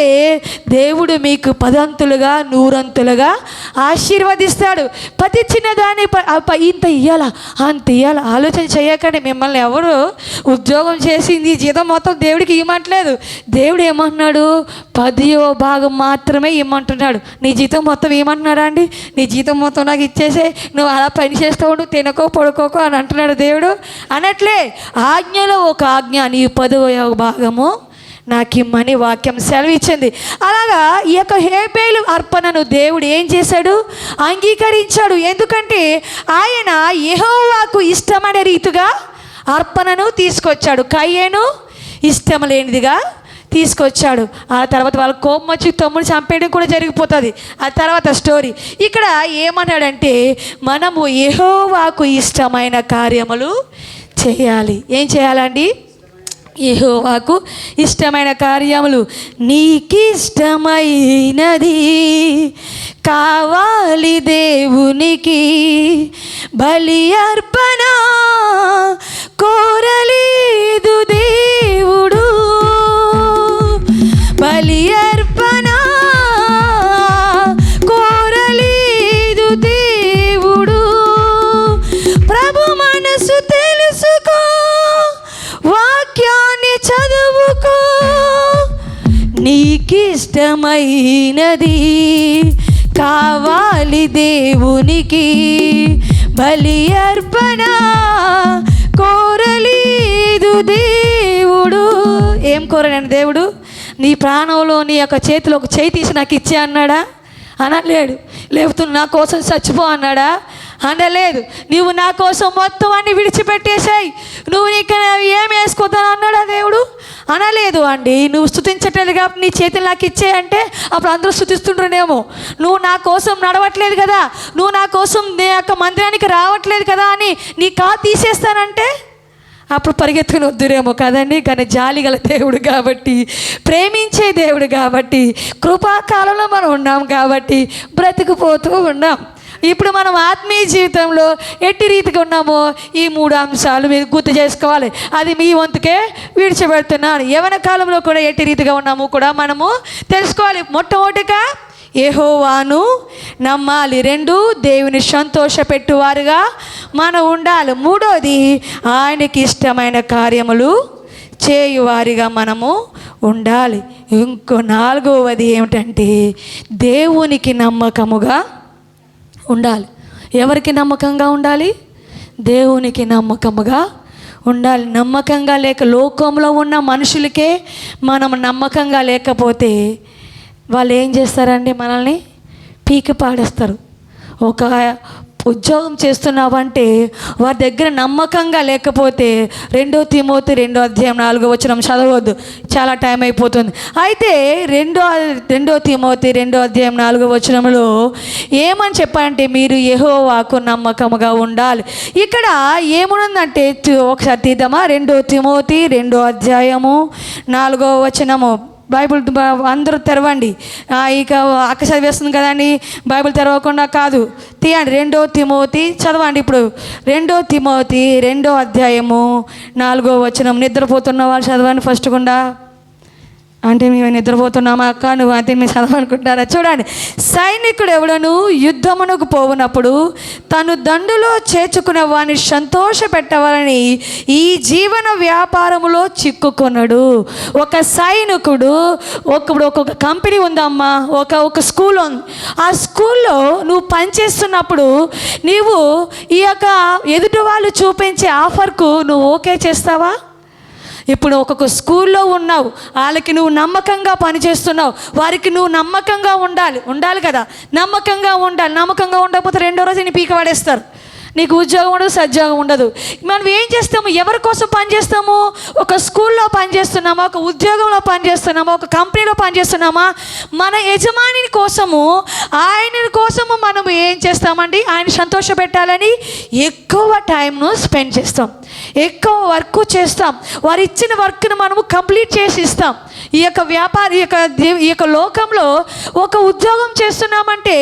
దేవుడు మీకు 10 అంతులుగా 100 అంతులుగా ఆశీర్వదిస్తాడు. ప్రతి చిన్నదాన్ని ఇంత ఇయ్యాలా అంత ఇయ్యాలా ఆలోచన చేయకండి. మిమ్మల్ని ఎవరు ఉద్యోగం చేసింది జీతం మొత్తం దేవుడికి ఇవ్వట్లేదు. దేవుడు ఏమంటున్నాడు? 10వ భాగం మాత్రమే ఇవ్వమంటున్నాడు. నీ జీతం మొత్తం ఏమంటున్నాడా అండి? నీ జీతం మొత్తం నాకు ఇచ్చేసే, నువ్వు అలా పని చేస్తావు, నువ్వు తినకో పడుకోకో అని అంటున్నాడు దేవుడు. అనట్లే ఆజ్ఞలో ఒక ఆజ్ఞ, నీ 10వ భాగము నాకిమ్మని వాక్యం సెలవిచ్చింది. అలాగా ఈ యొక్క హేబేలు అర్పణను దేవుడు ఏం చేశాడు? అంగీకరించాడు. ఎందుకంటే ఆయన యెహోవాకు ఇష్టమైన రీతిగా అర్పణను తీసుకొచ్చాడు. కయ్యేను ఇష్టం లేనిదిగా తీసుకొచ్చాడు. ఆ తర్వాత వాళ్ళ కోపం వచ్చి తమ్ముడు చంపేయడం కూడా జరిగిపోతుంది. ఆ తర్వాత స్టోరీ. ఇక్కడ ఏమన్నాడంటే మనము యెహోవాకు ఇష్టమైన కార్యములు చేయాలి. ఏం చేయాలండి? యెహోవాకు ఇష్టమైన కార్యములు. నీకిష్టమైనది కావాలి దేవునికి, బలి అర్పణ కోరలేదు దేవుడు, బలి అర్పణ కోరలేదు దేవుడు. ప్రభు మనసు తెలుసుకో, వాక్యాన్ని చదువుకో, నీకిష్టమైనది కావాలి దేవునికి, బలి అర్పణ కోరలేదు దేవుడు. ఏం కోరనండి దేవుడు? నీ ప్రాణంలో నీ యొక్క చేతిలో ఒక చేయి తీసి నాకు ఇచ్చే అన్నాడా? అనలేడు. లేకపోతే నా కోసం చచ్చిపో అన్నాడా? అనలేదు. నువ్వు నా కోసం మొత్తం అన్ని విడిచిపెట్టేసాయి, నువ్వు నీకు ఏం వేసుకోద్దని అన్నాడా దేవుడు? అనలేదు అండి. నువ్వు స్తుతించట్లేదు కాబట్టి నీ చేతులు నాకు ఇచ్చేయంటే అప్పుడు అందరూ స్తుతిస్తుంటారేమో. నువ్వు నా కోసం నడవట్లేదు కదా, నువ్వు నా కోసం నీ యొక్క మందిరానికి రావట్లేదు కదా అని నీ కాలు తీసేస్తానంటే అప్పుడు పరిగెత్తుకుని వద్దురేమో కదండి. కానీ జాలి గల దేవుడు కాబట్టి, ప్రేమించే దేవుడు కాబట్టి, కృపాకాలంలో మనం ఉన్నాం కాబట్టి బ్రతికిపోతూ ఉన్నాం. ఇప్పుడు మనం ఆత్మీయ జీవితంలో ఎట్టి రీతిగా ఉన్నామో ఈ 3 అంశాలు మీరు గుర్తు చేసుకోవాలి. అది మీ వంతుకే విడిచిపెడుతున్నాను. యవ్వన కాలంలో కూడా ఎట్టి రీతిగా ఉన్నాము కూడా మనము తెలుసుకోవాలి. మొట్టమొదటిగా యెహోవాను నమ్మాలి. 2 దేవుని సంతోషపెట్టువారుగా మనం ఉండాలి. 3వది ఆయనకి ఇష్టమైన కార్యములు చేయువారిగా మనము ఉండాలి. ఇంకో 4వది ఏమిటంటే దేవునికి నమ్మకముగా ఉండాలి. ఎవరికి నమ్మకంగా ఉండాలి? దేవునికి నమ్మకముగా ఉండాలి. నమ్మకంగా లేక లోకంలో ఉన్న మనుషులకే మనం నమ్మకంగా లేకపోతే వాళ్ళు ఏం చేస్తారండి? మనల్ని పీకి పాడేస్తారు. ఒక ఉద్యోగం చేస్తున్నావంటే వారి దగ్గర నమ్మకంగా లేకపోతే 2 తిమోతి 2 అధ్యాయం 4 వచనం చదవద్దు, చాలా టైం అయిపోతుంది. అయితే 2 తిమోతి 2 అధ్యాయం 4 వచనంలో ఏమని చెప్పాలంటే మీరు యెహోవాకు నమ్మకముగా ఉండాలి. ఇక్కడ ఏముందంటే ఒకసారి తీద్దామా? 2 తిమోతి 2 అధ్యాయము 4 వచనము. బైబిల్ అందరూ తెరవండి. ఇక అక్క చదివేస్తుంది కదండి, బైబిల్ తెరవకుండా కాదు, తీయండి. 2 తిమోతి చదవండి. ఇప్పుడు 2 తిమోతి 2 అధ్యాయము 4 వచనం. నిద్రపోతున్న వాళ్ళు చదవండి ఫస్ట్ గుండా. అంటే మేము నిద్రపోతున్నామా అక్క, నువ్వు అంటే మీరు చదవనుకుంటారా? చూడండి. సైనికుడు ఎవడను యుద్ధమునకు పోవునప్పుడు తను దండులో చేర్చుకునే వాడిని సంతోష పెట్టవాలని ఈ జీవన వ్యాపారములో చిక్కుకొనడు. ఒక సైనికుడు ఒక్కొక్క కంపెనీ ఉందమ్మా, ఒక స్కూల్ ఉంది. ఆ స్కూల్లో నువ్వు పనిచేస్తున్నప్పుడు నీవు ఈ యొక్క ఎదుటి వాళ్ళు చూపించే ఆఫర్కు నువ్వు ఓకే చేస్తావా? ఇప్పుడు ఒక్కొక్క స్కూల్లో ఉన్నావు, వాళ్ళకి నువ్వు నమ్మకంగా పనిచేస్తున్నావు, వారికి నువ్వు నమ్మకంగా ఉండాలి కదా. నమ్మకంగా ఉండాలి. నమ్మకంగా ఉండకపోతే 2వ రోజు నీ పీక పడేస్తారు. నీకు ఉద్యోగం ఉండదు, సద్యోగం ఉండదు. మనం ఏం చేస్తాము? ఎవరి కోసం పనిచేస్తాము? ఒక స్కూల్లో పనిచేస్తున్నామా, ఒక ఉద్యోగంలో పనిచేస్తున్నామా, ఒక కంపెనీలో పనిచేస్తున్నామా? మన యజమాని కోసము, ఆయన కోసము మనము ఏం చేస్తామండి? ఆయన సంతోష పెట్టాలని ఎక్కువ టైంను స్పెండ్ చేస్తాం, ఎక్కువ వర్క్ చేస్తాం. వారు ఇచ్చిన వర్క్ను మనము కంప్లీట్ చేసి ఇస్తాం. ఈ యొక్క లోకంలో ఒక ఉద్యోగం చేస్తున్నామంటే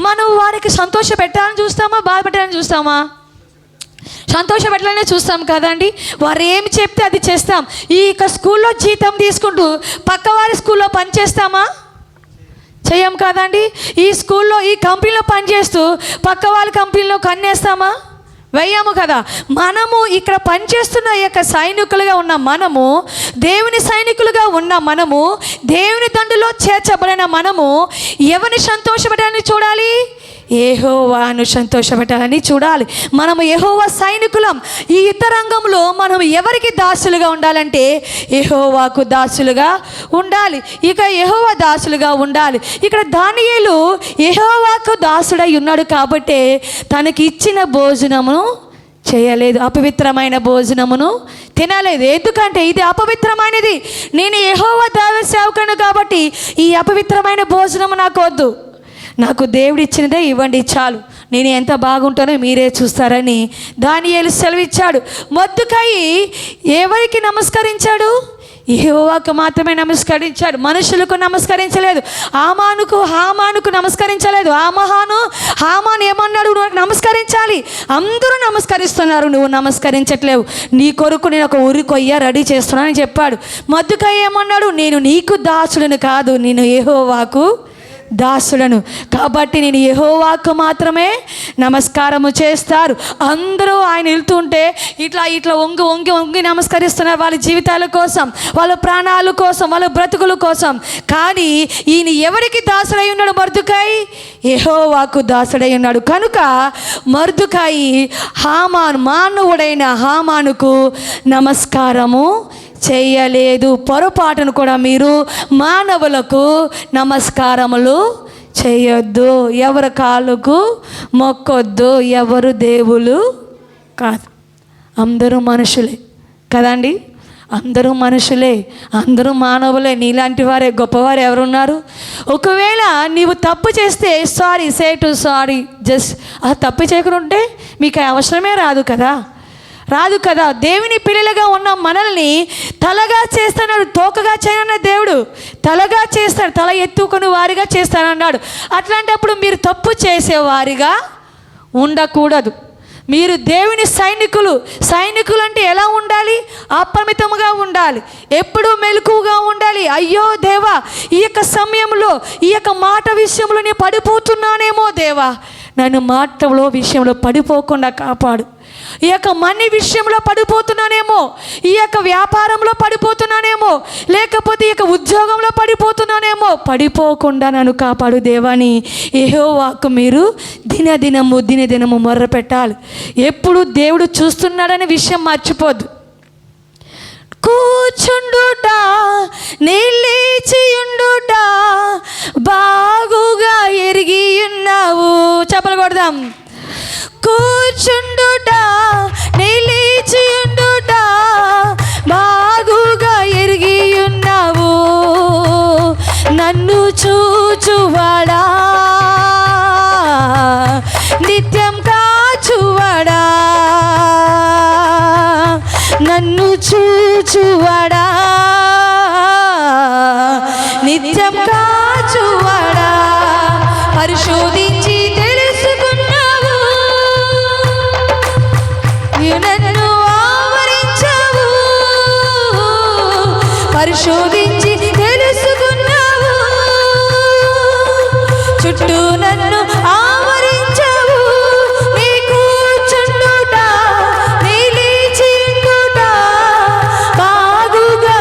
మనం వారికి సంతోష పెట్టాలని చూస్తామా, బాధ పెట్టాలని చూస్తామా? సంతోష పెట్టాలనే చూస్తాం కదండి. వారు ఏమి చెప్తే అది చేస్తాం. ఈ యొక్క స్కూల్లో జీతం తీసుకుంటూ పక్క వారి స్కూల్లో పని చేస్తామా? చెయ్యం కదండి. ఈ స్కూల్లో ఈ కంపెనీలో పనిచేస్తూ పక్క వాళ్ళ కంపెనీలో కన్నేస్తామా? వెయ్యము కదా. మనము ఇక్కడ పనిచేస్తున్న ఈ యొక్క సైనికులుగా ఉన్న మనము, దేవుని సైనికులుగా ఉన్న మనము, దేవుని దండులో చేర్చబడిన మనము ఎవరిని సంతోషపడాలని చూడాలి? యెహోవాను సంతోషపెట్టాలని చూడాలి. మనము యెహోవా సైనికులం. ఈ యుద్ధ రంగంలో మనం ఎవరికి దాసులుగా ఉండాలంటే యెహోవాకు దాసులుగా ఉండాలి. ఇక యెహోవా దాసులుగా ఉండాలి. ఇక్కడ దానియేలు యెహోవాకు దాసుడై ఉన్నాడు కాబట్టి తనకి ఇచ్చిన భోజనమును చేయలేదు, అపవిత్రమైన భోజనమును తినలేదు. ఎందుకంటే ఇది అపవిత్రమైనది, నేను యెహోవా దైవ సేవకుని కాబట్టి ఈ అపవిత్రమైన భోజనము నాకు వద్దు, నాకు దేవుడు ఇచ్చినదే ఇవ్వండి చాలు, నేను ఎంత బాగుంటానో మీరే చూస్తారని దానియేలు సెలవిచ్చాడు. మొర్దెకై ఎవరికి నమస్కరించాడు? యెహోవాకు మాత్రమే నమస్కరించాడు, మనుషులకు నమస్కరించలేదు. హామానుకు నమస్కరించలేదు. హామాను ఏమన్నాడు? నువ్వు నమస్కరించాలి, అందరూ నమస్కరిస్తున్నారు, నువ్వు నమస్కరించట్లేవు, నీ కొరకు నేను ఒక ఉరి కొయ్య రెడీ చేస్తున్నానని చెప్పాడు. మొర్దెకై ఏమన్నాడు? నేను నీకు దాసులను కాదు, నేను యెహోవాకు దాసులను కాబట్టి నేను యెహోవాకు మాత్రమే నమస్కారము చేస్తారు. అందరూ ఆయన వెళ్తుంటే ఇట్లా వంగి నమస్కరిస్తున్నారు, వాళ్ళ జీవితాల కోసం, వాళ్ళ ప్రాణాల కోసం, వాళ్ళ బ్రతుకుల కోసం. కానీ ఈయన ఎవరికి దాసుడై ఉన్నాడు? మొర్దెకై యెహోవాకు దాసుడై ఉన్నాడు. కనుక మొర్దెకై మానవుడైన హామానుకు నమస్కారము చేయలేదు. పొరపాటును కూడా మీరు మానవులకు నమస్కారములు చేయొద్దు, ఎవరి కాళ్ళకు మొక్కొద్దు, ఎవరు దేవులు కాదు, అందరూ మనుషులే కదండి, అందరూ మనుషులే, అందరూ మానవులే. నీలాంటి వారే గొప్పవారు ఎవరున్నారు? ఒకవేళ నీవు తప్పు చేస్తే సారీ జస్ట్ తప్పు చేయకుండా మీకు అవసరమే రాదు కదా. దేవుని పిల్లలుగా ఉన్న మనల్ని తలగా చేస్తాడు, తోకగా చేయనన్న దేవుడు తలగా చేస్తాడు, తల ఎత్తుకొని వారిగా చేస్తానన్నాడు. అట్లాంటప్పుడు మీరు తప్పు చేసేవారిగా ఉండకూడదు. మీరు దేవుని సైనికులు అంటే ఎలా ఉండాలి? అప్రమితముగా ఉండాలి, ఎప్పుడూ మెలకువగా ఉండాలి. అయ్యో దేవా, ఈ యొక్క సమయంలో ఈ యొక్క మాట విషయంలో నేను పడిపోతున్నానేమో దేవా, నన్ను మాటలో విషయంలో పడిపోకుండా కాపాడు. ఈ యొక్క మనీ విషయంలో పడిపోతున్నానేమో, ఈ యొక్క వ్యాపారంలో పడిపోతున్నానేమో, లేకపోతే ఈ యొక్క ఉద్యోగంలో పడిపోతున్నానేమో, పడిపోకుండా నన్ను కాపాడు దేవాని యెహోవాకు మీరు దినదినము మొర్ర పెట్టాలి. ఎప్పుడు దేవుడు చూస్తున్నాడనే విషయం మర్చిపోద్దు. కూర్చుండుట నిలిచియుండుట బాగుగా ఎరిగి ఉన్నావు. చెప్పలు కొడదాం. కూర్చుండుట నిలిచియుండుట బాగుగా ఎరిగి ఉన్నావు. నన్ను చూచువాడా, నిత్యం కాచువాడా, నన్ను చూచువాడా, నిత్యం కాచువాడా, పరిశోధించి తెలుసుకున్నావు, నన్ను ఆవరించావు, పరిశోధించి తెలుసుకున్నావు, చుట్టూ నన్ను ఆవరించావు. నీ కూర్చుండుట నిలిచియుండుట బాగుగా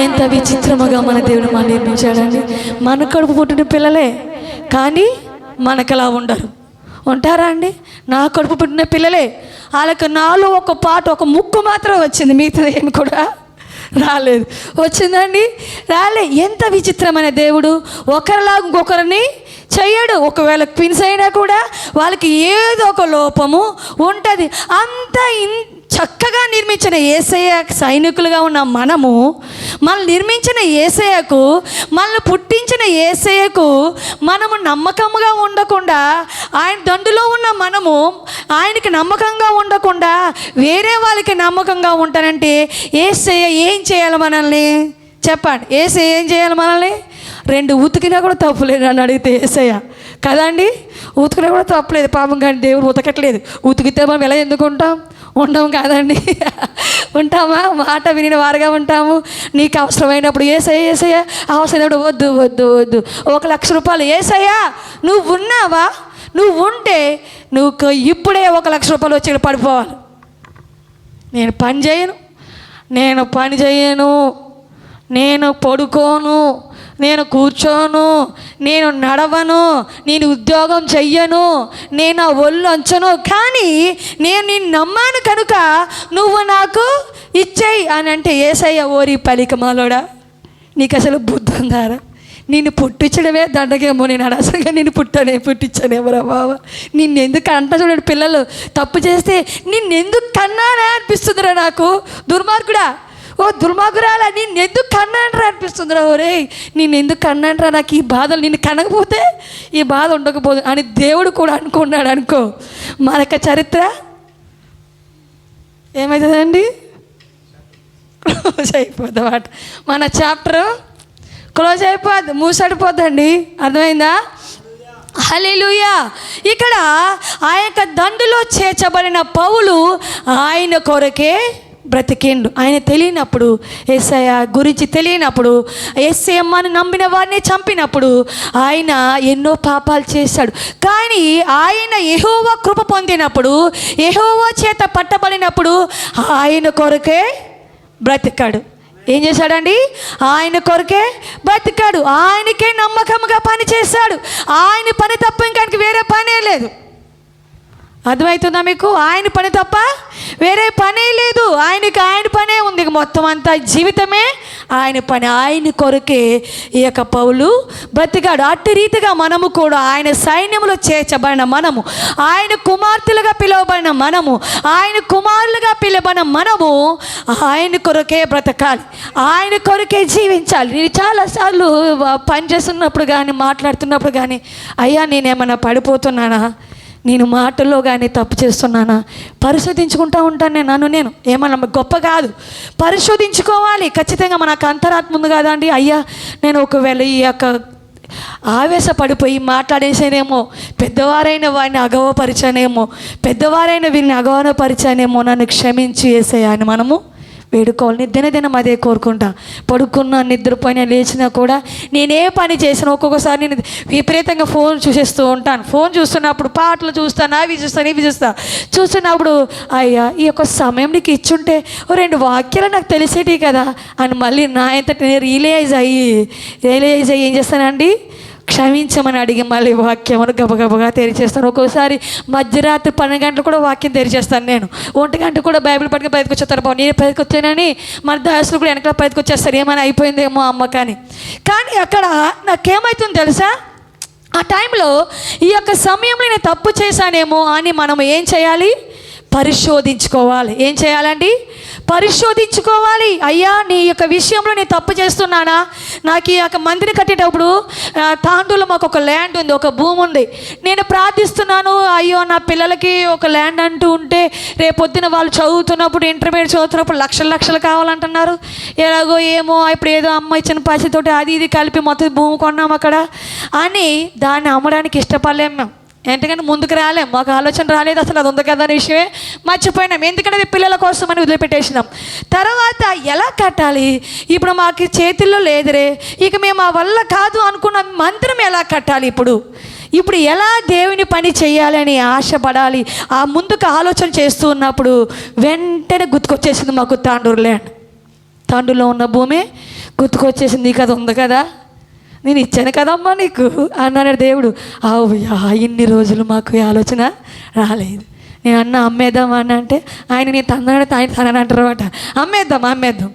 ఎంత విచిత్రముగా మన దేవుడు మనం నిర్మించాడండి. మన కడుపు పుట్టిన పిల్లలే కానీ మనకలా ఉండరు. ఉంటారా అండి? నా కడుపు పుట్టిన పిల్లలే, వాళ్ళకి నాలో ఒక పాట, ఒక ముక్కు మాత్రం వచ్చింది, మిగతా ఏమి కూడా రాలేదు. వచ్చిందండి? రాలే. ఎంత విచిత్రమైన దేవుడు! ఒకరిలాగా ఇంకొకరిని చెయ్యడు. ఒకవేళ ట్విన్స్ అయినా కూడా వాళ్ళకి ఏదో ఒక లోపము ఉంటుంది. అంత చక్కగా నిర్మించిన యేసయ్య సైనికులుగా ఉన్న మనము, మనల్ని నిర్మించిన యేసయ్యకు, మనల్ని పుట్టించిన యేసయ్యకు మనము నమ్మకంగా ఉండకుండా, ఆయన దండులో ఉన్న మనము ఆయనకి నమ్మకంగా ఉండకుండా వేరే వాళ్ళకి నమ్మకంగా ఉంటానంటే యేసయ్య ఏం చేయాలి మనల్ని? చెప్పండి. యేసయ్య ఏం చేయాలి మనల్ని? 2 ఉతికినా కూడా తప్పులేదు అని అడిగితే యేసయ్య కదండి. ఉతికినా కూడా తప్పులేదు పాపం, కానీ దేవుడు ఉతకట్లేదు. ఉతికితే మనం ఎలా ఎందుకు ఉంటాం? ఉంటాము కాదండి. ఉంటామా? మాట విని వారుగా ఉంటాము. నీకు అవసరమైనప్పుడు యేసయ్య యేసయ్య, అవసరమైనప్పుడు వద్దు వద్దు వద్దు. 1,00,000 రూపాయలు యేసయ్య నువ్వు ఉన్నావా? నువ్వు ఉంటే నువ్వు ఇప్పుడే 1,00,000 రూపాయలు వచ్చి పడిపోవాలి. నేను పని చేయను, నేను పడుకోను, నేను కూర్చోను, నేను నడవను, నేను ఉద్యోగం చెయ్యను, నేను ఆ ఒళ్ళు అంచను, కానీ నేను నిన్ను నమ్మాను కనుక నువ్వు నాకు ఇచ్చేయి అని అంటే యేసయ్య ఓరి పలికమాలోడా, నీకు అసలు బుద్ధి ఉందారా? నిన్ను పుట్టించడమే దండగేమో, నేను అనవసరంగా నిన్ను పుట్టించానేమరా బావ. నిన్నెందుకు అంట చూడండి, పిల్లలు తప్పు చేస్తే నిన్నెందుకు కన్నానే అనిపిస్తుందిరా నాకు. దుర్మార్గుడా, ఓ దుర్మార్గురాలా, నిన్నెందుకు కన్నాండ్రా అనిపిస్తుందిరా. ఒరే నిన్నెందుకు కన్నాండ్రా, నాకు ఈ బాధలు, నిన్ను కనకపోతే ఈ బాధ ఉండకపోదు అని దేవుడు కూడా అనుకున్నాడు అనుకో, మనక చరిత్ర ఏమవుతుందండి? క్లోజ్ అయిపోద్ది అన్నమాట. మన చాప్టర్ క్లోజ్ అయిపోద్ది, మూసడిపోద్దండి. అర్థమైందా? హల్లెలూయా. ఇక్కడ ఆ యొక్క దండులో చేర్చబడిన పౌలు ఆయన కొరకే బ్రతికిండు. ఆయన తెలియనప్పుడు, యేసయ్య గురించి తెలియనప్పుడు, యేసయ్యమ్మని నమ్మిన వారిని చంపినప్పుడు ఆయన ఎన్నో పాపాలు చేశాడు. కానీ ఆయన యెహోవా కృప పొందినప్పుడు, యెహోవా చేత పట్టబడినప్పుడు ఆయన కొరకే బ్రతికాడు. ఏం చేశాడండి? ఆయన కొరకే బ్రతికాడు. ఆయనకే నమ్మకంగా పని చేశాడు. ఆయన పని తప్ప ఇంకానికి వేరే పనే లేదు. అర్థమవుతుందా మీకు? ఆయన పని తప్ప వేరే పనే లేదు. ఆయనకి ఆయన పనే ఉంది. మొత్తం అంతా జీవితమే ఆయన పని. ఆయన కొరకే ఈ యొక్క పౌలు బ్రతికాడు. అట్టి రీతిగా మనము కూడా ఆయన సైన్యంలో చేర్చబడిన మనము, ఆయన కుమార్తెలుగా పిలువబడిన మనము, ఆయన కుమారులుగా పిలువబడిన మనము ఆయన కొరకే బ్రతకాలి, ఆయన కొరకే జీవించాలి. నేను చాలాసార్లు పని చేస్తున్నప్పుడు కానీ, మాట్లాడుతున్నప్పుడు కానీ, అయ్యా నేనేమన్నా పడిపోతున్నానా, నేను మాటల్లో కానీ తప్పు చేస్తున్నానా, పరిశోధించుకుంటూ ఉంటాను. నేను ఏమన్నా గొప్ప కాదు, పరిశోధించుకోవాలి ఖచ్చితంగా. మనకు అంతరాత్మ ఉంది కదా అండి. అయ్యా నేను ఒకవేళ ఈ యొక్క ఆవేశపడిపోయి మాట్లాడేసానేమో, పెద్దవారైన వారిని అగౌరవపరిచానేమో, పెద్దవారైన వీరిని అగౌరవపరిచానేమో, నన్ను క్షమించి యేసయ్యా అని మనము వేడుకోవాలి. దినదినం అదే కోరుకుంటా. పడుకున్నా, నిద్రపోయినా, లేచినా కూడా నేనే పని చేసినా ఒక్కొక్కసారి నేను విపరీతంగా ఫోన్ చూసేస్తూ ఉంటాను. ఫోన్ చూస్తున్నప్పుడు పాటలు చూస్తాను, అవి చూస్తాను, ఇవి చూస్తున్నప్పుడు అయ్యా ఈ యొక్క సమయం నీకు ఇచ్చుంటే 2 వాక్యాలు నాకు తెలిసేటివి కదా అని మళ్ళీ నా అంతటి నేను రియలైజ్ అయ్యి ఏం చేస్తానండి, క్షమించమని అడిగి మళ్ళీ వాక్యమును గబగబగా తెరిచేస్తాను. ఒక్కోసారి మధ్యరాత్రి 12 గంటలు కూడా వాక్యం తెరిచేస్తాను. నేను 1 గంట కూడా బైబిల్ పట్టుకుని బయటకు వచ్చేస్తారు. బాబు నేను బయటకు వచ్చానని మన దాసులు కూడా వెనకాల బయటకు వచ్చేస్తారు, ఏమైనా అయిపోయిందేమో అమ్మ కానీ. కానీ అక్కడ నాకేమవుతుందో తెలుసా, ఆ టైంలో ఈ యొక్క సమయంలో నేను తప్పు చేశానేమో అని మనం ఏం చేయాలి, పరిశోధించుకోవాలి. ఏం చేయాలండి? పరిశోధించుకోవాలి. అయ్యా నీ యొక్క విషయంలో నేను తప్పు చేస్తున్నానా? నాకు ఈ యొక్క మందిని కట్టేటప్పుడు తాండూలో మాకు ఒక ల్యాండ్ ఉంది, ఒక భూమి ఉంది. నేను ప్రార్థిస్తున్నాను, అయ్యో నా పిల్లలకి ఒక ల్యాండ్ అంటూ ఉంటే రేపొద్దున వాళ్ళు చదువుతున్నప్పుడు, ఇంటర్మీడియట్ చదువుతున్నప్పుడు లక్షలు కావాలంటున్నారు. ఎలాగో ఏమో ఇప్పుడు ఏదో అమ్మ ఇచ్చిన పైసతోటి అది ఇది కలిపి మొత్తం భూమి కొన్నాం అక్కడ అని దాన్ని అమ్మడానికి ఇష్టపడలేము మేము. ఎందుకంటే ముందుకు రాలేం, మాకు ఆలోచన రాలేదు, అసలు అది ఉంది కదా అనే విషయమే మర్చిపోయినాం. ఎందుకంటే అది పిల్లల కోసం అని వదిలిపెట్టేసినాం. తర్వాత ఎలా కట్టాలి, ఇప్పుడు మాకు చేతుల్లో లేదురే, ఇక మేము ఆ వల్ల కాదు అనుకున్న మంత్రం ఎలా కట్టాలి, ఇప్పుడు ఎలా దేవుని పని చేయాలని ఆశపడాలి, ఆ ముందుకు ఆలోచన చేస్తూ ఉన్నప్పుడు వెంటనే గుర్తుకొచ్చేసింది మాకు తాండూరు ల్యాండ్. తాండూరులో ఉన్న భూమి గుర్తుకొచ్చేసింది, నీకు అది ఉంది కదా, నేను ఇచ్చాను కదమ్మా నీకు అన్నాడు దేవుడు. అయ్యా ఇన్ని రోజులు మాకు ఈ ఆలోచన రాలేదు. నేను అమ్మేద్దాం అన్న అంటే ఆయన నేను తన్నాడు, ఆయన తనని అంటారన్నమాట. అమ్మేద్దాం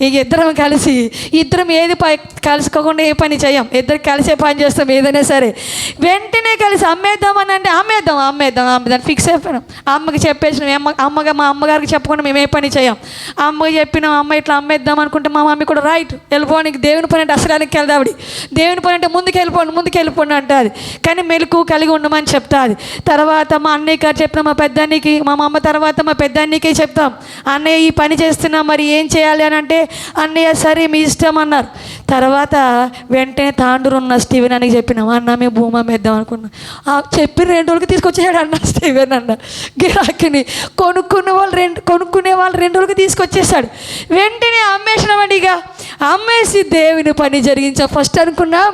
ఇక ఇద్దరం ఏది కలుసుకోకుండా ఏ పని చేయం, ఇద్దరు కలిసే పని చేస్తాం ఏదైనా సరే. వెంటనే కలిసి అమ్మేద్దామని అంటే అమ్మేద్దాం ఫిక్స్ అయిపోయినాం. అమ్మకి చెప్పేసినాం, మా అమ్మగారికి చెప్పకుండా మేము ఏ పని చేయం. అమ్మకి చెప్పినాం, అమ్మ ఇట్లా అమ్మేద్దాం అనుకుంటే మా మమ్మీ కూడా రైట్ వెళ్ళిపోనికి, దేవుని పని అంటే అసలానికి వెళ్దావిడి, దేవుని పని అంటే ముందుకు వెళ్ళిపోండి అంటుంది. కానీ మెలకు కలిగి ఉండమని చెప్తాది. తర్వాత మా అన్నయ్య గారు చెప్పిన మా పెద్దన్నకి, మా అమ్మ తర్వాత మా పెద్దన్నకే చెప్తాం, అన్నయ్య ఈ పని చేస్తున్నా మరి ఏం చేయాలి అని అంటే అన్నయ్య సరే మీ ఇష్టం అన్నారు. తర్వాత వెంటనే తాండూరు ఉన్న స్టీవెన్ అని చెప్పినాం, అన్న మేము భూమి అమ్మేద్దాం అనుకున్నాం. చెప్పిన 2 రోజులకి తీసుకొచ్చేసాడు అన్న స్టీవెన్ అన్న. గిరాకీని కొనుక్కునే వాళ్ళు 2 రోజులకి తీసుకొచ్చేసాడు. వెంటనే అమ్మేసినామండి. ఇక అమ్మేసి దేవుని పని జరిగించాం. ఫస్ట్ అనుకున్నాం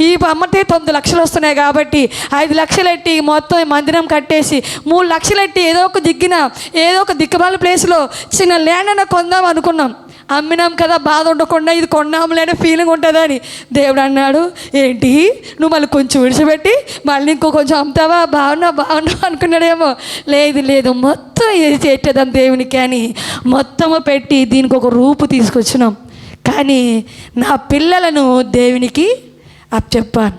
ఈ అమ్మతే 9 లక్షలు వస్తున్నాయి కాబట్టి 5 లక్షలు ఎట్టి మొత్తం మందిరం కట్టేసి 3 లక్షలు ఎట్టి ఏదో ఒక దిక్కుమాల ప్లేస్లో చిన్న ల్యాండ్ అన్న కొందాం అనుకున్నాం. అమ్మినాం కదా, బాధ ఉండకుండా ఇది కొన్నాములేనే ఫీలింగ్ ఉంటుందని. దేవుడు అన్నాడు, ఏంటి నువ్వు మళ్ళీ కొంచెం విడిచిపెట్టి మళ్ళీ ఇంకో కొంచెం అమ్ముతావా, బాగున్నావు అనుకున్నాడేమో. లేదు మొత్తం ఏది చేసేద్దాం దేవునికి అని మొత్తము పెట్టి దీనికి ఒక రూపు తీసుకొచ్చినాం. కానీ నా పిల్లలను దేవునికి అప్పచెప్పాను.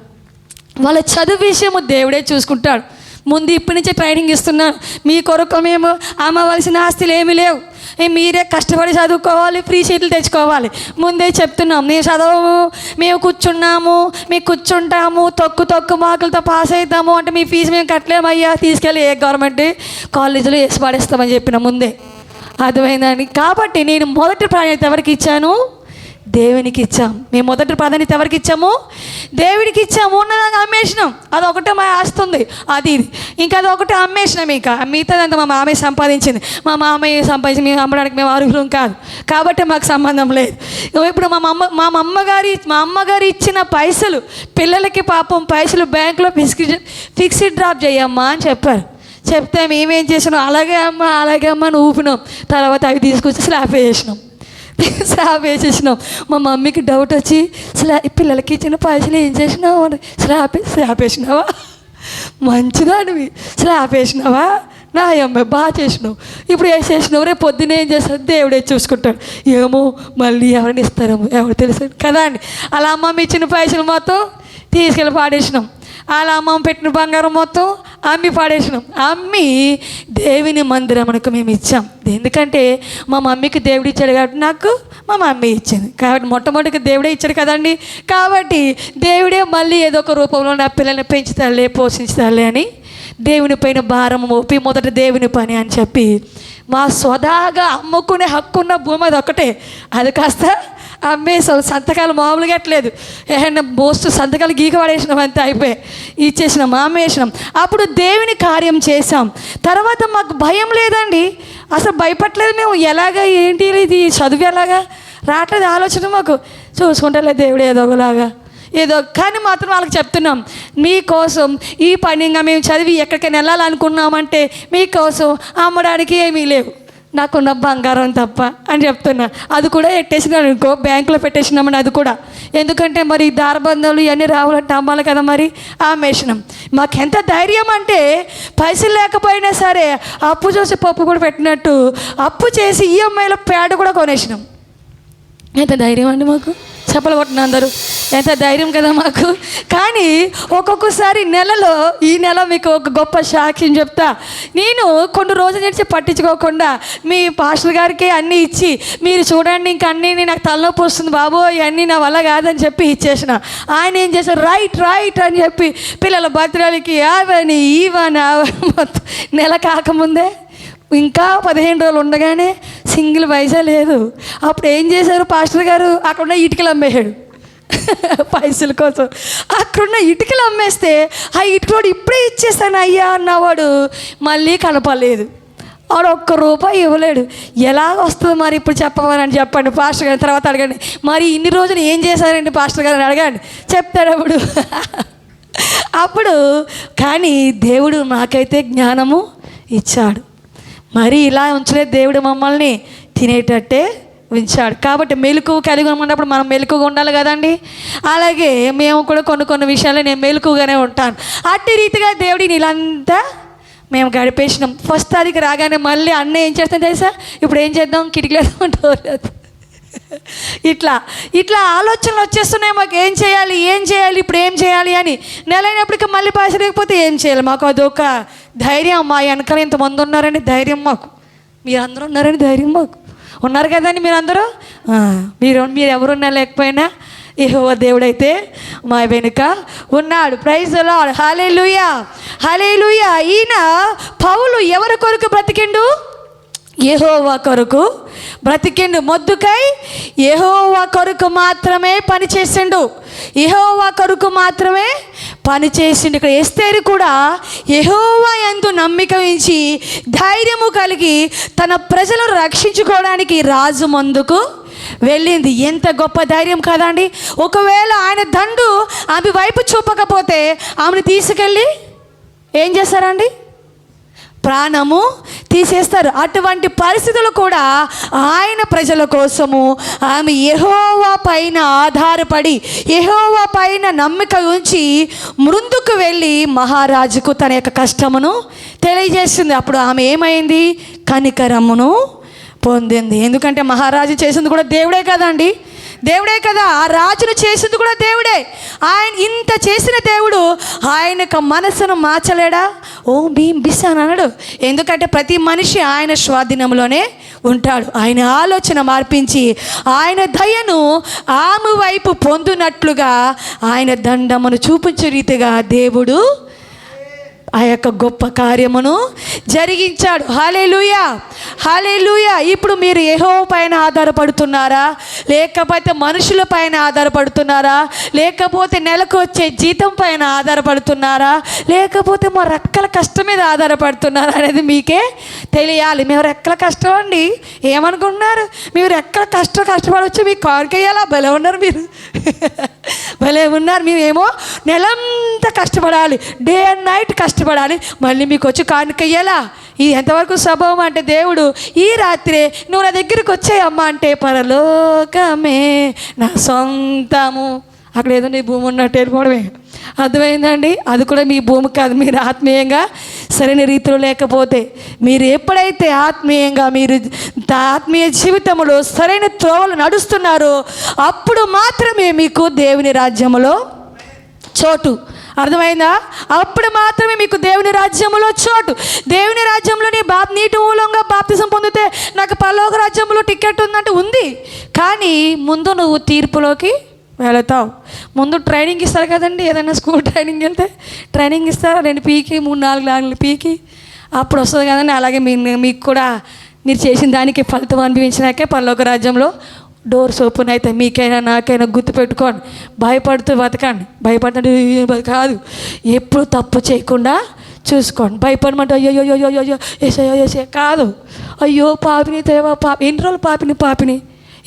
వాళ్ళ చదువు విషయము దేవుడే చూసుకుంటాడు. ముందు ఇప్పటి నుంచే ట్రైనింగ్ ఇస్తున్నాను. మీ కొరకు మేము అమ్మవలసిన ఆస్తులు ఏమీ లేవు, మీరే కష్టపడి చదువుకోవాలి, ఫ్రీ సీట్లు తెచ్చుకోవాలి. ముందే చెప్తున్నాం, నేను చదవము, మేము కూర్చుంటాము, తొక్కు మార్కులతో పాస్ అవుతాము అంటే మీ ఫీజు మేము కట్టలేమయ్యా, తీసుకెళ్ళి ఏ గవర్నమెంట్ కాలేజీలో వేసి పడేస్తామని చెప్పిన ముందే. అర్థమైందని. కాబట్టి నేను మొదటి ప్రాధాన్యత ఎవరికి ఇచ్చాను? దేవునికి ఇచ్చాం. మేము మొదటి ప్రాధాన్యత ఎవరికి ఇచ్చాము? దేవునికి ఇచ్చాము. ఉన్నదాన్ని అమ్మేసినాం. అదొకటే మా ఆస్తుంది, అది ఇంకా అదొకటే అమ్మేసినాం. ఇంకా మిగతాదంతా మా మామయ్య సంపాదించింది. మా మేము అమ్మడానికి మేము అర్హులం కాదు కాబట్టి మాకు సంబంధం లేదు. ఇప్పుడు మా అమ్మగారు ఇచ్చిన పైసలు పిల్లలకి పాపం పైసలు బ్యాంకులో ఫిక్స్డ్ డ్రాప్ చేయమ్మా అని చెప్పారు. చెప్తే మేమేం చేసినాం, అలాగే అమ్మ అని ఊపినాం. తర్వాత అవి తీసుకొచ్చి స్లాబ్ వేసేసినాం. మా మమ్మీకి డౌట్ వచ్చి పిల్లలకి ఇచ్చిన పైసలు ఏం చేసినావు అని, స్లాబ్ వేసినావా, మంచిదానివి, స్లాబ్ వేసినావా, నా అమ్మాయి బాగా చేసినావు, ఇప్పుడు వేసేసినావు, రేపు పొద్దున్న ఏం చేస్తావు దేవుడే చూసుకుంటాడు, ఏమో మళ్ళీ ఎవరిని ఇస్తారేమో ఎవరు తెలుసు కదా అని అలా అమ్మమ్మ ఇచ్చిన పైసలు మొత్తం తీసుకెళ్ళి పాడేసినాం. అలా అమ్మమ్మ పెట్టిన బంగారం మొత్తం అమ్మి పాడేసినాం. అమ్మి దేవుని మందిరమునకు మేము ఇచ్చాం. ఎందుకంటే మా మమ్మీకి దేవుడు ఇచ్చాడు కాబట్టి నాకు మా మమ్మీ ఇచ్చింది కాబట్టి మొట్టమొదటిగా దేవుడే ఇచ్చాడు కదండి. కాబట్టి దేవుడే మళ్ళీ ఏదో ఒక రూపంలో నా పిల్లల్ని పెంచుతాడులే, పోషించుతాడులే అని దేవుని పైన భారం మోపి మొదట దేవుని పని అని చెప్పి మా స్వదాగా అమ్ముకునే హక్కున్న భూమి అది ఒకటే, అది కాస్త అమ్మేసాం. సంతకాలు మామూలుగా ఎట్లేదు, ఏమన్నా మోస్తూ సంతకాలు గీక పడేసినాం, అంతే అయిపోయి ఇచ్చేసినాం, అమ్మేసినాం. అప్పుడు దేవుని కార్యం చేసాం. తర్వాత మాకు భయం లేదండి, అసలు భయపడలేదు మేము. ఎలాగా ఏంటి ఇది చదువు ఎలాగా రావట్లేదు ఆలోచన మాకు. చూసుకుంటలే దేవుడు ఏదో కానీ మాత్రం వాళ్ళకి చెప్తున్నాం, మీకోసం ఈ పని ఇంకా మేము చదివి ఎక్కడికైనా వెళ్ళాలనుకున్నామంటే మీకోసం అమ్మడానికి ఏమీ లేవు, నాకున్న బంగారం తప్ప అని చెప్తున్నా. అది కూడా ఎట్టేసినాను అనుకో, బ్యాంకులో పెట్టేసినామని అది కూడా. ఎందుకంటే మరి దారబంధాలు ఇవన్నీ రావాలంటే అమ్మాలి కదా, మరి అమ్మేసినాం. మాకెంత ధైర్యం అంటే పైసలు లేకపోయినా సరే అప్పు చూసి పప్పు కూడా పెట్టినట్టు అప్పు చేసి ఈఎంఐలో ప్యాడ్ కూడా కొనేసినాం. ఎంత ధైర్యం అండి మాకు, చెప్పలు కొట్టిన అందరూ, ఎంత ధైర్యం కదా మాకు. కానీ ఒక్కొక్కసారి ఈ నెల మీకు ఒక గొప్ప సాక్ష్యం చెప్తా. నేను కొన్ని రోజుల నుంచి పట్టించుకోకుండా మీ పాస్టర్ గారికి అన్నీ ఇచ్చి, మీరు చూడండి ఇంక అన్నీ నాకు తలనొప్పి వస్తుంది బాబో, ఇవన్నీ నా వల్ల కాదని చెప్పి ఇచ్చేసిన. ఆయన ఏం చేశారు, రైట్ అని చెప్పి పిల్లల బర్త్డేలకి అవని ఇవని మొత్తం నెల కాకముందే ఇంకా 15 రోజులు ఉండగానే సింగిల్ పైసా లేదు. అప్పుడు ఏం చేశారు పాస్టర్ గారు, అక్కడున్న ఇటుకలు అమ్మేశాడు పైసల కోసం. అక్కడున్న ఇటుకలు అమ్మేస్తే ఆ ఇటుకలోడు ఇప్పుడే ఇచ్చేస్తాను అయ్యా అన్నవాడు మళ్ళీ కనపలేదు. వాడు ₹1 ఇవ్వలేడు. ఎలా వస్తుంది మరి ఇప్పుడు చెప్పండి పాస్టర్ గారి. తర్వాత అడగండి, మరి ఇన్ని రోజులు ఏం చేశారండి పాస్టర్ గారిని అడగండి, చెప్తాడు అప్పుడు. కానీ దేవుడు నాకైతే జ్ఞానము ఇచ్చాడు. మరి ఇలా ఉంచలేదు దేవుడు మమ్మల్ని, తినేటట్టే ఉంచాడు. కాబట్టి మెలకువ కలిగి ఉన్నప్పుడు మనం మెలకుగా ఉండాలి కదండి. అలాగే మేము కూడా కొన్ని విషయాల్లో నేను మెలకుగానే ఉంటాను. అట్టి రీతిగా దేవుడిని ఇలాంతా మేము గడిపేసినాం. ఫస్ట్ తారీఖు రాగానే మళ్ళీ అన్న ఏం చేస్తాం తెలుసా, ఇప్పుడు ఏం చేద్దాం, కిటికీలో ఇట్లా ఆలోచనలు వచ్చేస్తున్నాయి మాకు. ఏం చేయాలి ఇప్పుడు ఏం చేయాలి అని. నెల అయినప్పటికీ మళ్ళీ పాస్ లేకపోతే ఏం చేయాలి. మాకు అదొక ధైర్యం. మా వెనకాల ఇంతమంది ఉన్నారని ధైర్యం మాకు. మీరందరూ ఉన్నారని ధైర్యం మాకు. ఉన్నారు కదండి మీరందరూ. మీరు ఎవరున్నా లేకపోయినా యెహోవా దేవుడైతే మా వెనుక ఉన్నాడు. Praise the lord. Hallelujah, hallelujah. ఈయన పౌలు ఎవరి కొరకు బ్రతికిండు? యెహోవా కొరకు బ్రతికిండు. మొద్దుకై యెహోవా కొరకు మాత్రమే పనిచేసిండు. యెహోవా కొరకు మాత్రమే పనిచేసిండు. ఇక్కడ ఎస్తేరు కూడా యెహోవా యందు నమ్మిక ఉంచి ధైర్యము కలిగి తన ప్రజలను రక్షించుకోవడానికి రాజు ముందుకు వెళ్ళింది. ఎంత గొప్ప ధైర్యం కదండి. ఒకవేళ ఆయన దండు ఆమె వైపు చూపకపోతే ఆమెను తీసుకెళ్ళి ఏం చేస్తారండి? ప్రాణము తీసేస్తారు. అటువంటి పరిస్థితులు కూడా ఆయన ప్రజల కోసము ఆమె యెహోవా పైన ఆధారపడి యెహోవా పైన నమ్మిక ఉంచి ముందుకు వెళ్ళి మహారాజుకు తన యొక్క కష్టమును తెలియజేసింది. అప్పుడు ఆమె ఏమైంది? కనికరమును పొందింది. ఎందుకంటే మహారాజు చేసింది కూడా దేవుడే కదండి. దేవుడే కదా. ఆ రాజును చేసింది కూడా దేవుడే. ఆయన ఇంత చేసిన దేవుడు ఆయనకు మనసును మార్చలేడా? ఓ భీం బిస్ అని అన్నాడు. ఎందుకంటే ప్రతి మనిషి ఆయన స్వాధీనంలోనే ఉంటాడు. ఆయన ఆలోచన మార్పించి ఆయన దయను ఆమె వైపు పొందునట్లుగా ఆయన దండమును చూపించే రీతిగా దేవుడు ఆ యొక్క గొప్ప కార్యమును జరిగించాడు. హల్లెలూయా, హల్లెలూయా. ఇప్పుడు మీరు యెహోవా పైన ఆధారపడుతున్నారా, లేకపోతే మనుషుల పైన ఆధారపడుతున్నారా, లేకపోతే నెలకు వచ్చే జీతం పైన ఆధారపడుతున్నారా, లేకపోతే మా రెక్కల కష్టం మీద ఆధారపడుతున్నారా అనేది మీకే తెలియాలి. మేము రెక్కల కష్టం అండి. ఏమనుకుంటున్నారు? మీరు రెక్కల కష్టపడవచ్చు, మీకు కారుకేయాలా? భలే ఉన్నారు మీరు, భలే ఉన్నారు. మేమేమో నెలంతా కష్టపడాలి, డే అండ్ నైట్ కష్టపడాలి, మళ్ళీ మీకు వచ్చి కానుకయ్యేలా? ఇది ఎంతవరకు స్వభావం అంటే దేవుడు ఈ రాత్రే నువ్వు నా దగ్గరికి వచ్చాయమ్మా అంటే పరలోకమే నా సొంతము. అక్కడ ఏదో నీ భూమి ఉన్నట్టు వెళ్ళిపోవడమే. అర్థమైందండి? అది కూడా మీ భూమి కాదు. మీరు ఆత్మీయంగా సరైన రీతిలో లేకపోతే, మీరు ఎప్పుడైతే ఆత్మీయంగా మీరు ఆత్మీయ జీవితంలో సరైన త్రోవలు నడుస్తున్నారో అప్పుడు మాత్రమే మీకు దేవుని రాజ్యములో చోటు. అర్థమైందా? అప్పుడు మాత్రమే మీకు దేవుని రాజ్యంలో చోటు. దేవుని రాజ్యంలో నీటి మూలంగా బాప్తిజం పొందితే నాకు పరలోక రాజ్యంలో టికెట్ ఉందంటే ఉంది. కానీ ముందు నువ్వు తీర్పులోకి వెళతావు. ముందు ట్రైనింగ్ ఇస్తారు కదండి. ఏదైనా స్కూల్ ట్రైనింగ్ వెళ్తే ట్రైనింగ్ ఇస్తారు, 2 పీకి 3-4 లాగులు పీకి అప్పుడు వస్తుంది కదండి. అలాగే మీకు కూడా మీరు చేసిన దానికి ఫలితం అనుభవించినాకే పరలోక రాజ్యంలో డోర్స్ ఓపెన్ అయితే మీకైనా నాకైనా గుర్తుపెట్టుకోండి. భయపడుతూ బతకండి. భయపడుతుంటే కాదు, ఎప్పుడు తప్పు చేయకుండా చూసుకోండి. భయపడమంటే అయ్యో ఏసే కాదు. అయ్యో పాపిని దేవా, ఎన్ని రోజులు పాపిని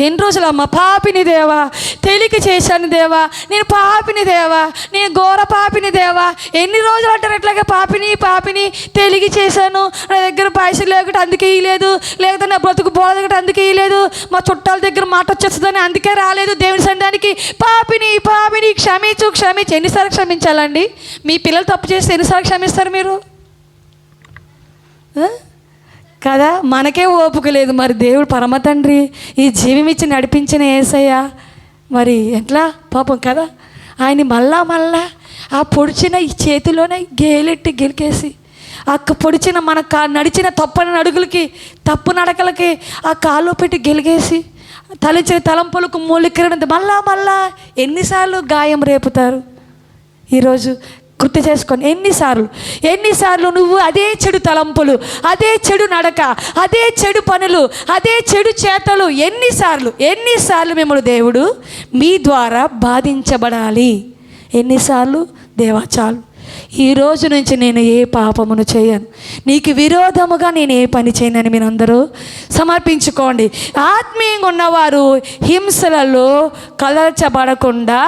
ఎన్ని రోజులు అమ్మ పాపిని దేవా, తెలియక చేశాను దేవా, నేను పాపిని దేవా, నేను ఘోర పాపిని దేవా. ఎన్ని రోజులు అంటారు ఎట్లాగా? పాపిని తెలిగి చేశాను, నా దగ్గర పైసలు లేకపోతే అందుకే ఇవ్వలేదు, లేకపోతే నా బ్రతుకు బోధకట అందుకే ఇవ్వలేదు, మా చుట్టాల దగ్గర మాట వచ్చేస్తుందని అందుకే రాలేదు దేవుని సంఘానికి. పాపిని క్షమించి ఎన్నిసార్లు క్షమించాలండి? మీ పిల్లలు తప్పు చేస్తే ఎన్నిసార్లు క్షమిస్తారు మీరు కదా? మనకే ఓపిక లేదు. మరి దేవుడు పరమ తండ్రి ఈ జీవం ఇచ్చి నడిపించిన యేసయ్య మరి ఎట్లా పాపం కదా. ఆయన మళ్ళా ఆ పొడిచిన ఈ చేతిలోనే గేలెట్టి గెలికేసి పొడిచిన మన నడిచిన తప్పని అడుగులకి తప్పు నడకలకి ఆ కాళ్ళు పెట్టి గెలిగేసి తలిచిన తలంపులకు మూలికరణ మళ్ళా ఎన్నిసార్లు గాయం రేపుతారు? ఈరోజు గుర్తు చేసుకొని ఎన్నిసార్లు నువ్వు అదే చెడు తలంపులు, అదే చెడు నడక, అదే చెడు పనులు, అదే చెడు చేతలు, ఎన్నిసార్లు మిమ్మల్ని దేవుడు మీ ద్వారా బాధించబడాలి? ఎన్నిసార్లు? దేవా చాలు, ఈ రోజు నుంచి నేను ఏ పాపమును చేయను, నీకు విరోధముగా నేను ఏ పని చేయనని మీరు అందరూ సమర్పించుకోండి. ఆత్మీయంగా ఉన్నవారు హింసలలో కలచబడకుండా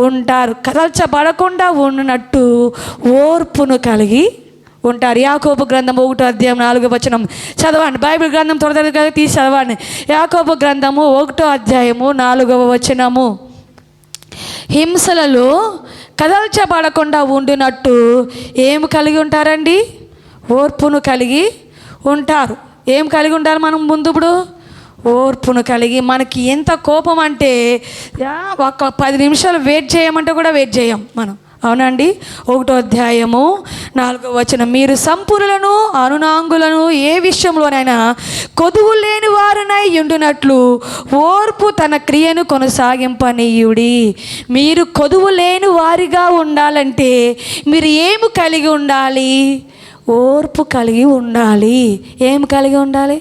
ఉంటారు. కదల్చబడకుండా ఉన్నట్టు ఓర్పును కలిగి ఉంటారు. యాకోబు గ్రంథం 1:4 చదవండి. బైబిల్ గ్రంథం త్వరగా తీసి చదవండి. యాకోబు గ్రంథము 1:4. హింసలలో కదల్చబడకుండా ఉండినట్టు ఏమి కలిగి ఉంటారండి? ఓర్పును కలిగి ఉంటారు. ఏం కలిగి ఉండాలి మనం ముందు? ఇప్పుడు ఓర్పును కలిగి. మనకి ఎంత కోపం అంటే ఒక 10 నిమిషాలు వెయిట్ చేయమంటే కూడా వెయిట్ చేయం మనం, అవునండి. 1:4 మీరు సంపూర్ణులను అనునాంగులను ఏ విషయంలోనైనా కొదువు లేని వారునై ఉండునట్లు ఓర్పు తన క్రియను కొనసాగింపనీయుడి. మీరు కొదువు లేని వారిగా ఉండాలంటే మీరు ఏమి కలిగి ఉండాలి? ఓర్పు కలిగి ఉండాలి. ఏం కలిగి ఉండాలి?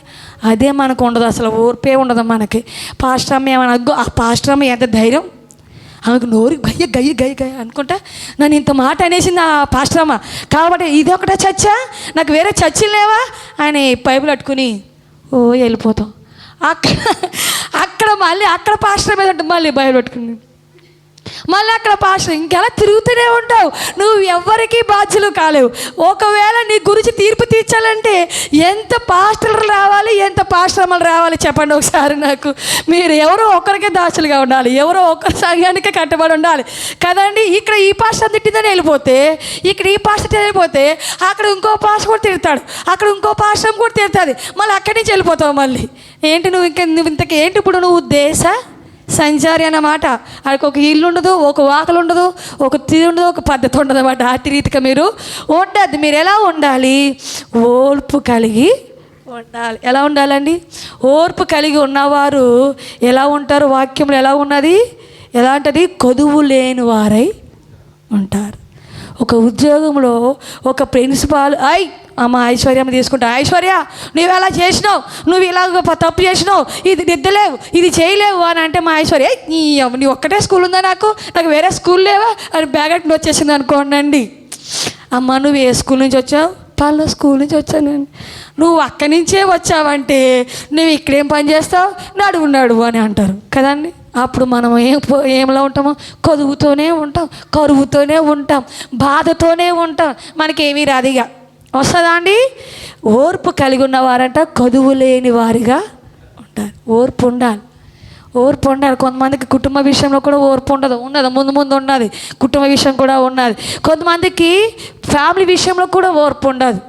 అదే మనకు ఉండదు, అసలు ఓర్పే ఉండదు మనకి. పాస్టర్ అమ్మ ఏమన్నా, ఆ పాస్టర్ అమ్మ ఎంత ధైర్యం, ఆమెకు నోరు గయ్య అనుకుంటా నన్ను ఇంత మాట అనేసింది ఆ పాస్టర్ అమ్మ. కాబట్టి ఇది ఒకటే చర్చా, నాకు వేరే చర్చలు లేవా అని పైపులు పట్టుకుని వెళ్ళిపోతాం. అక్కడ మళ్ళీ అక్కడ పాస్టర్ మీద ఉంటుంది, మళ్ళీ బైబిల్ పట్టుకుని మళ్ళీ అక్కడ పాస్టర్, ఇంకెలా తిరుగుతూనే ఉంటావు. నువ్వు ఎవ్వరికీ బాధ్యులు కాలేవు. ఒకవేళ నీ గురించి తీర్పు తీర్చాలంటే ఎంత పాస్టర్లు రావాలి, ఎంత పాస్టర్మలు రావాలి చెప్పండి ఒకసారి నాకు. మీరు ఎవరో ఒకరికే దాసులుగా ఉండాలి, ఎవరో ఒకరి సంఘానికే కట్టుబడి ఉండాలి కదండి. ఇక్కడ ఈ పాస్టర్ తిట్టిందని వెళ్ళిపోతే, ఇక్కడ ఈ పాస్టర్ వెళ్ళిపోతే అక్కడ ఇంకో పాస్టర్ కూడా తిడతాడు, అక్కడ ఇంకో పాస్టర్ కూడా తిడుతుంది, మళ్ళీ అక్కడి నుంచి వెళ్ళిపోతావు. మళ్ళీ ఏంటి నువ్వు ఇంతకీ ఏంటి ఇప్పుడు? నువ్వు దేశ సంచారి అన్నమాట. ఆయనకు ఒక ఇల్లు ఉండదు, ఒక వాకలు ఉండదు, ఒక తీరు ఉండదు, ఒక పద్ధతి ఉండదు అన్నమాట. అతి రీతిగా మీరు ఉండద్దు. మీరు ఎలా ఉండాలి? ఓర్పు కలిగి ఉండాలి. ఎలా ఉండాలండి? ఓర్పు కలిగి ఉన్నవారు ఎలా ఉంటారు? వాక్యంలో ఎలా ఉన్నది? ఎలాంటిది? కొదువు లేని వారై ఉంటారు. ఒక ఉద్యోగంలో ఒక ప్రిన్సిపాల్ అమ్మ ఐశ్వర్యం తీసుకుంటా, ఐశ్వర్య నువ్వు ఎలా చేసినావు, నువ్వు ఇలా తప్పు చేసినావు, ఇది దిద్దలేవు, ఇది చేయలేవు అని అంటే మా ఐశ్వర్య నీ ఒక్కటే స్కూల్ ఉందా, నాకు వేరే స్కూల్ లేవా అని బ్యాగెట్ వచ్చేసింది అనుకోండి. అమ్మ నువ్వు ఏ స్కూల్ నుంచి వచ్చావు? పలానా స్కూల్ నుంచి వచ్చానండి. నువ్వు అక్కడి నుంచే వచ్చావంటే నువ్వు ఇక్కడేం పని చేస్తావు, నడువు అని అంటారు కదండి. అప్పుడు మనం ఏమిలా ఉంటామో? కొదువుతోనే ఉంటాం, కరువుతోనే ఉంటాం, బాధతోనే ఉంటాం. మనకేమీ రాదిగా వస్తుందా అండి? ఓర్పు కలిగి ఉన్నవారంట కొదువు లేని వారిగా ఉంటారు. ఓర్పు ఉండాలి, ఓర్పు ఉండాలి. కొంతమందికి కుటుంబ విషయంలో కూడా ఓర్పు ఉండదు, ముందు ఉన్నది. కుటుంబ విషయం కూడా ఉన్నది. కొంతమందికి ఫ్యామిలీ విషయంలో కూడా ఓర్పు ఉండదు.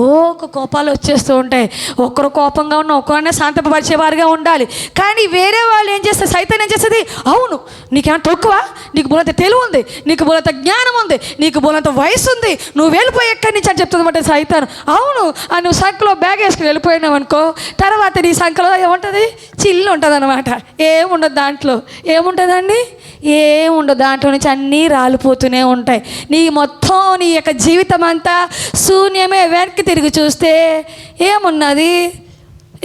ఒక కోపాలు వచ్చేస్తూ ఉంటాయి. ఒకరు కోపంగా ఉన్న ఒకరినే శాంతపరిచేవారుగా ఉండాలి. కానీ వేరే వాళ్ళు ఏం చేస్తారు? సైతాన్ ఏం చేస్తుంది? అవును నీకేమైనా తక్కువ, నీకు బోలంత తెలివి ఉంది, నీకు బోలంత జ్ఞానం ఉంది, నీకు బోలంత వయసు ఉంది, నువ్వు వెళ్ళిపోయి ఎక్కడి నుంచి అని చెప్తుంది అన్నమాట సైతాన్. అవును అని నువ్వు సంఖలో బ్యాగ్ వేసుకుని వెళ్ళిపోయినావు అనుకో, తర్వాత నీ సంఖలో ఏముంటుంది? చిల్లు ఉంటుంది అనమాట. ఏముండదు దాంట్లో. ఏముంటుందండి? ఏముండదు. దాంట్లో నుంచి అన్నీ రాలిపోతూనే ఉంటాయి. నీ మొత్తం నీ యొక్క జీవితం అంతా శూన్యమే. వెనక్కి తిరిగి చూస్తే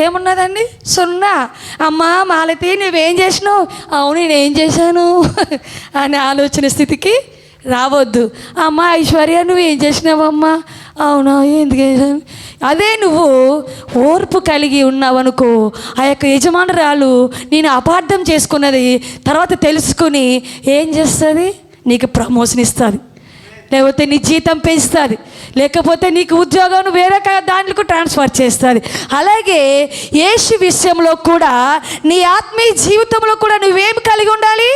ఏమున్నదండి? సున్నా. అమ్మా మాలతి నువ్వేం చేసినావు? అవును నేనేం చేశాను అనే ఆలోచన స్థితికి రావద్దు. అమ్మ ఐశ్వర్య నువ్వేం చేసినావమ్మా? అవునా ఎందుకు చేశాను? అదే నువ్వు ఓర్పు కలిగి ఉన్నావనుకో, ఆ యొక్క యజమానురాలు నేను అపార్థం చేసుకున్నది తర్వాత తెలుసుకుని ఏం చేస్తుంది? నీకు ప్రమోషన్ ఇస్తుంది, లేకపోతే నీ జీతం పెంచుతుంది, లేకపోతే నీకు ఉద్యోగం వేరే దాంట్లో ట్రాన్స్ఫర్ చేస్తుంది. అలాగే యేసు విషయంలో కూడా నీ ఆత్మీయ జీవితంలో కూడా నువ్వేం కలిగి ఉండాలి?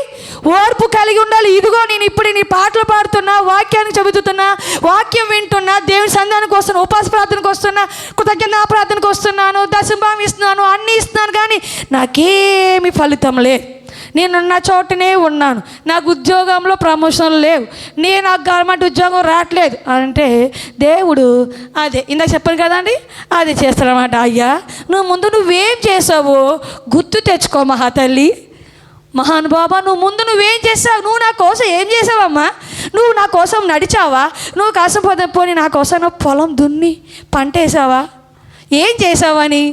ఓర్పు కలిగి ఉండాలి. ఇదిగో నేను ఇప్పుడు నీ పాటలు పాడుతున్నా, వాక్యాన్ని చదువుతున్నా, వాక్యం వింటున్నా, దేవుని సంధానానికి వస్తున్నా, ఉపాస ప్రార్థనకు వస్తున్నా, కృతజ్ఞతా ప్రార్థనకు వస్తున్నాను, దశంభాగం ఇస్తున్నాను, అన్నీ ఇస్తున్నాను, కానీ నాకేమి ఫలితం లేదు. నేనున్న చోటనే ఉన్నాను, నాకు ఉద్యోగంలో ప్రమోషన్లు లేవు, నాకు గవర్నమెంట్ ఉద్యోగం రావట్లేదు అంటే దేవుడు అదే ఇందాక చెప్పాను కదండి, అది చేస్తాడనమాట. అయ్యా నువ్వేం చేసావో గుర్తు తెచ్చుకో మహాతల్లి, మహానుభావా నువ్వేం చేసావు? నువ్వు నా కోసం ఏం చేసావమ్మా? నువ్వు నా కోసం నడిచావా? నువ్వు కాసం పోని నా కోసం నువ్వు పొలం దున్ని పంట వేసావా? ఏం చేసావని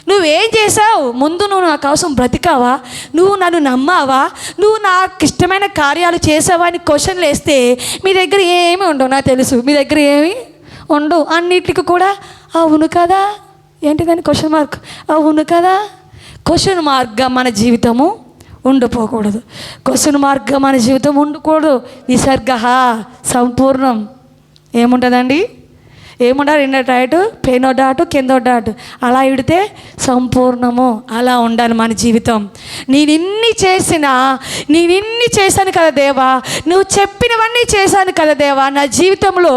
నువ్వేం చేసావు? ముందు నువ్వు నా కోసం బ్రతికావా? నువ్వు నన్ను నమ్మావా? నువ్వు నాకు ఇష్టమైన కార్యాలు చేసావా అని క్వశ్చన్లు వేస్తే మీ దగ్గర ఏమీ ఉండవు. నాకు తెలుసు మీ దగ్గర ఏమీ ఉండవు. అన్నిటికి కూడా అవును కదా, ఏంటిదని క్వశ్చన్ మార్క్, అవును కదా. క్వశ్చన్ మార్క్గా మన జీవితము ఉండిపోకూడదు. క్వశ్చన్ మార్క్గా మన జీవితం ఉండకూడదు. విసర్గ సంపూర్ణం ఏముంటుందండి? ఏముండాలి, రెండో డాటు, పైనో డాటు, కిందో డాటు, అలా ఇడితే సంపూర్ణము. అలా ఉండాలి మన జీవితం. నేనిన్ని చేశాను కదా దేవా, నువ్వు చెప్పినవన్నీ చేశాను కదా దేవా, నా జీవితంలో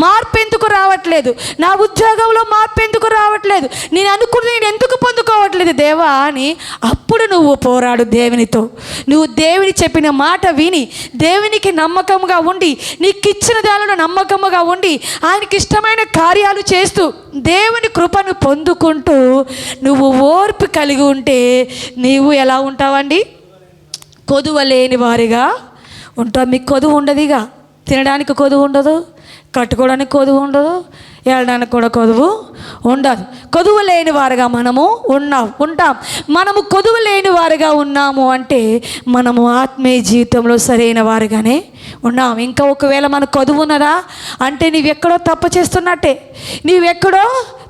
మార్పు ఎందుకు రావట్లేదు, నా ఉద్యోగంలో మార్పు ఎందుకు రావట్లేదు, నేను అనుకుని నేను ఎందుకు పొందుకోవట్లేదు దేవా అని అప్పుడు నువ్వు పోరాడు దేవునితో. నువ్వు దేవుని చెప్పిన మాట విని దేవునికి నమ్మకంగా ఉండి, నీకు ఇచ్చిన దానిలో నమ్మకంగా ఉండి, ఆయనకి ఇష్టమైన కార్యాలు చేస్తూ దేవుని కృపను పొందుకుంటూ నువ్వు ఓర్పు కలిగి ఉంటే నీవు ఎలా ఉంటావండి? కొదువ లేని వారిగా ఉంటావు. మీకు కొదువు ఉండదుగా, తినడానికి కొదువు ఉండదు, కట్టుకోవడానికి కొదువు ఉండదు, వెళ్ళడానికి కూడా కొదువు ఉండదు. కొదువు లేని వారుగా మనము ఉంటాం. మనము కొదువు లేని వారుగా ఉన్నాము అంటే మనము ఆత్మీయ జీవితంలో సరైన వారుగానే ఉన్నాం. ఇంకా ఒకవేళ మనకు కొదువు ఉన్నదా అంటే నీవెక్కడో తప్పు చేస్తున్నట్టే, నీవెక్కడో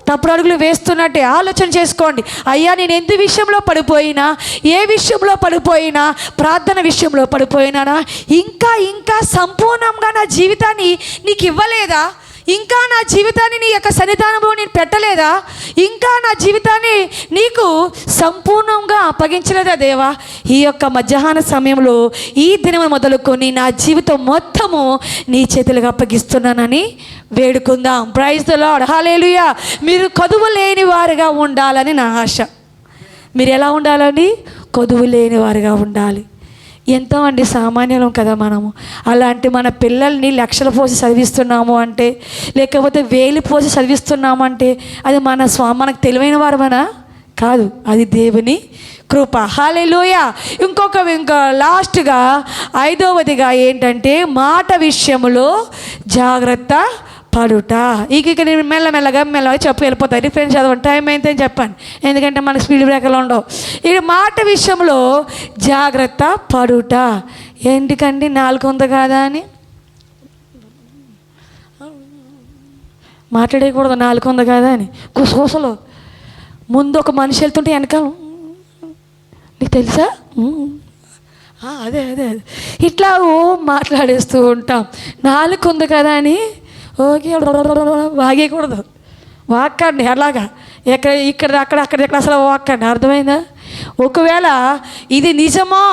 తప్పుడు అడుగులు వేస్తున్నట్టే. ఆలోచన చేసుకోండి. అయ్యా, నేను ఎందు విషయంలో పడిపోయినా, ఏ విషయంలో పడిపోయినా, ప్రార్థన విషయంలో పడిపోయినానా, ఇంకా సంపూర్ణంగా నా జీవితాన్ని నీకు ఇవ్వలేదా, ఇంకా నా జీవితాన్ని నీ యొక్క సన్నిధానంలో నేను పెట్టలేదా, ఇంకా నా జీవితాన్ని నీకు సంపూర్ణంగా అప్పగించలేదా దేవా? ఈ యొక్క మధ్యాహ్న సమయంలో ఈ దినం మొదలుకొని నా జీవితం మొత్తము నీ చేతులకు అప్పగిస్తున్నానని వేడుకుందాం. ప్రైజ్ ద లార్డ్, హల్లెలూయా. మీరు కొదువు లేని వారుగా ఉండాలని నా ఆశ. మీరు ఎలా ఉండాలండి? కొదువు లేని వారుగా ఉండాలి. ఎంతో అండి సామాన్యులం కదా మనము. అలాంటి మన పిల్లల్ని లక్షలు పోసి చదివిస్తున్నాము అంటే, లేకపోతే వేలు పోసి చదివిస్తున్నాము అంటే అది మనకు తెలివైన వారమనా? కాదు, అది దేవుని కృప. హల్లెలూయా. ఇంకా లాస్ట్గా 5వదిగా ఏంటంటే మాట విషయంలో జాగ్రత్త పడుట. ఇక నేను మెల్లగా చెప్పి వెళ్ళిపోతాను. రిఫరెన్స్ చదవండి, టైం అయితే చెప్పండి, ఎందుకంటే మనకు స్పీడ్ బ్రేకర్లు ఉండవు. ఈ మాట విషయంలో జాగ్రత్త పడుట. ఎందుకండి? నాలుగు ఉంది కాదా అని మాట్లాడకూడదు, నాలుగు ఉంది కాదా అని. గుసగుసలు ముందు ఒక మనిషి వెళ్తుంటే వెనకాల నీకు తెలుసా, అదే ఇట్లా మాట్లాడేస్తూ ఉంటాం. నాలుగు ఉంది కదా అని ఓకే వాగేయకూడదు. వాక్కండి అలాగా, ఇక్కడ అక్కడ అసలు వాక్కండి. అర్థమైందా? ఒకవేళ ఇది నిజమో,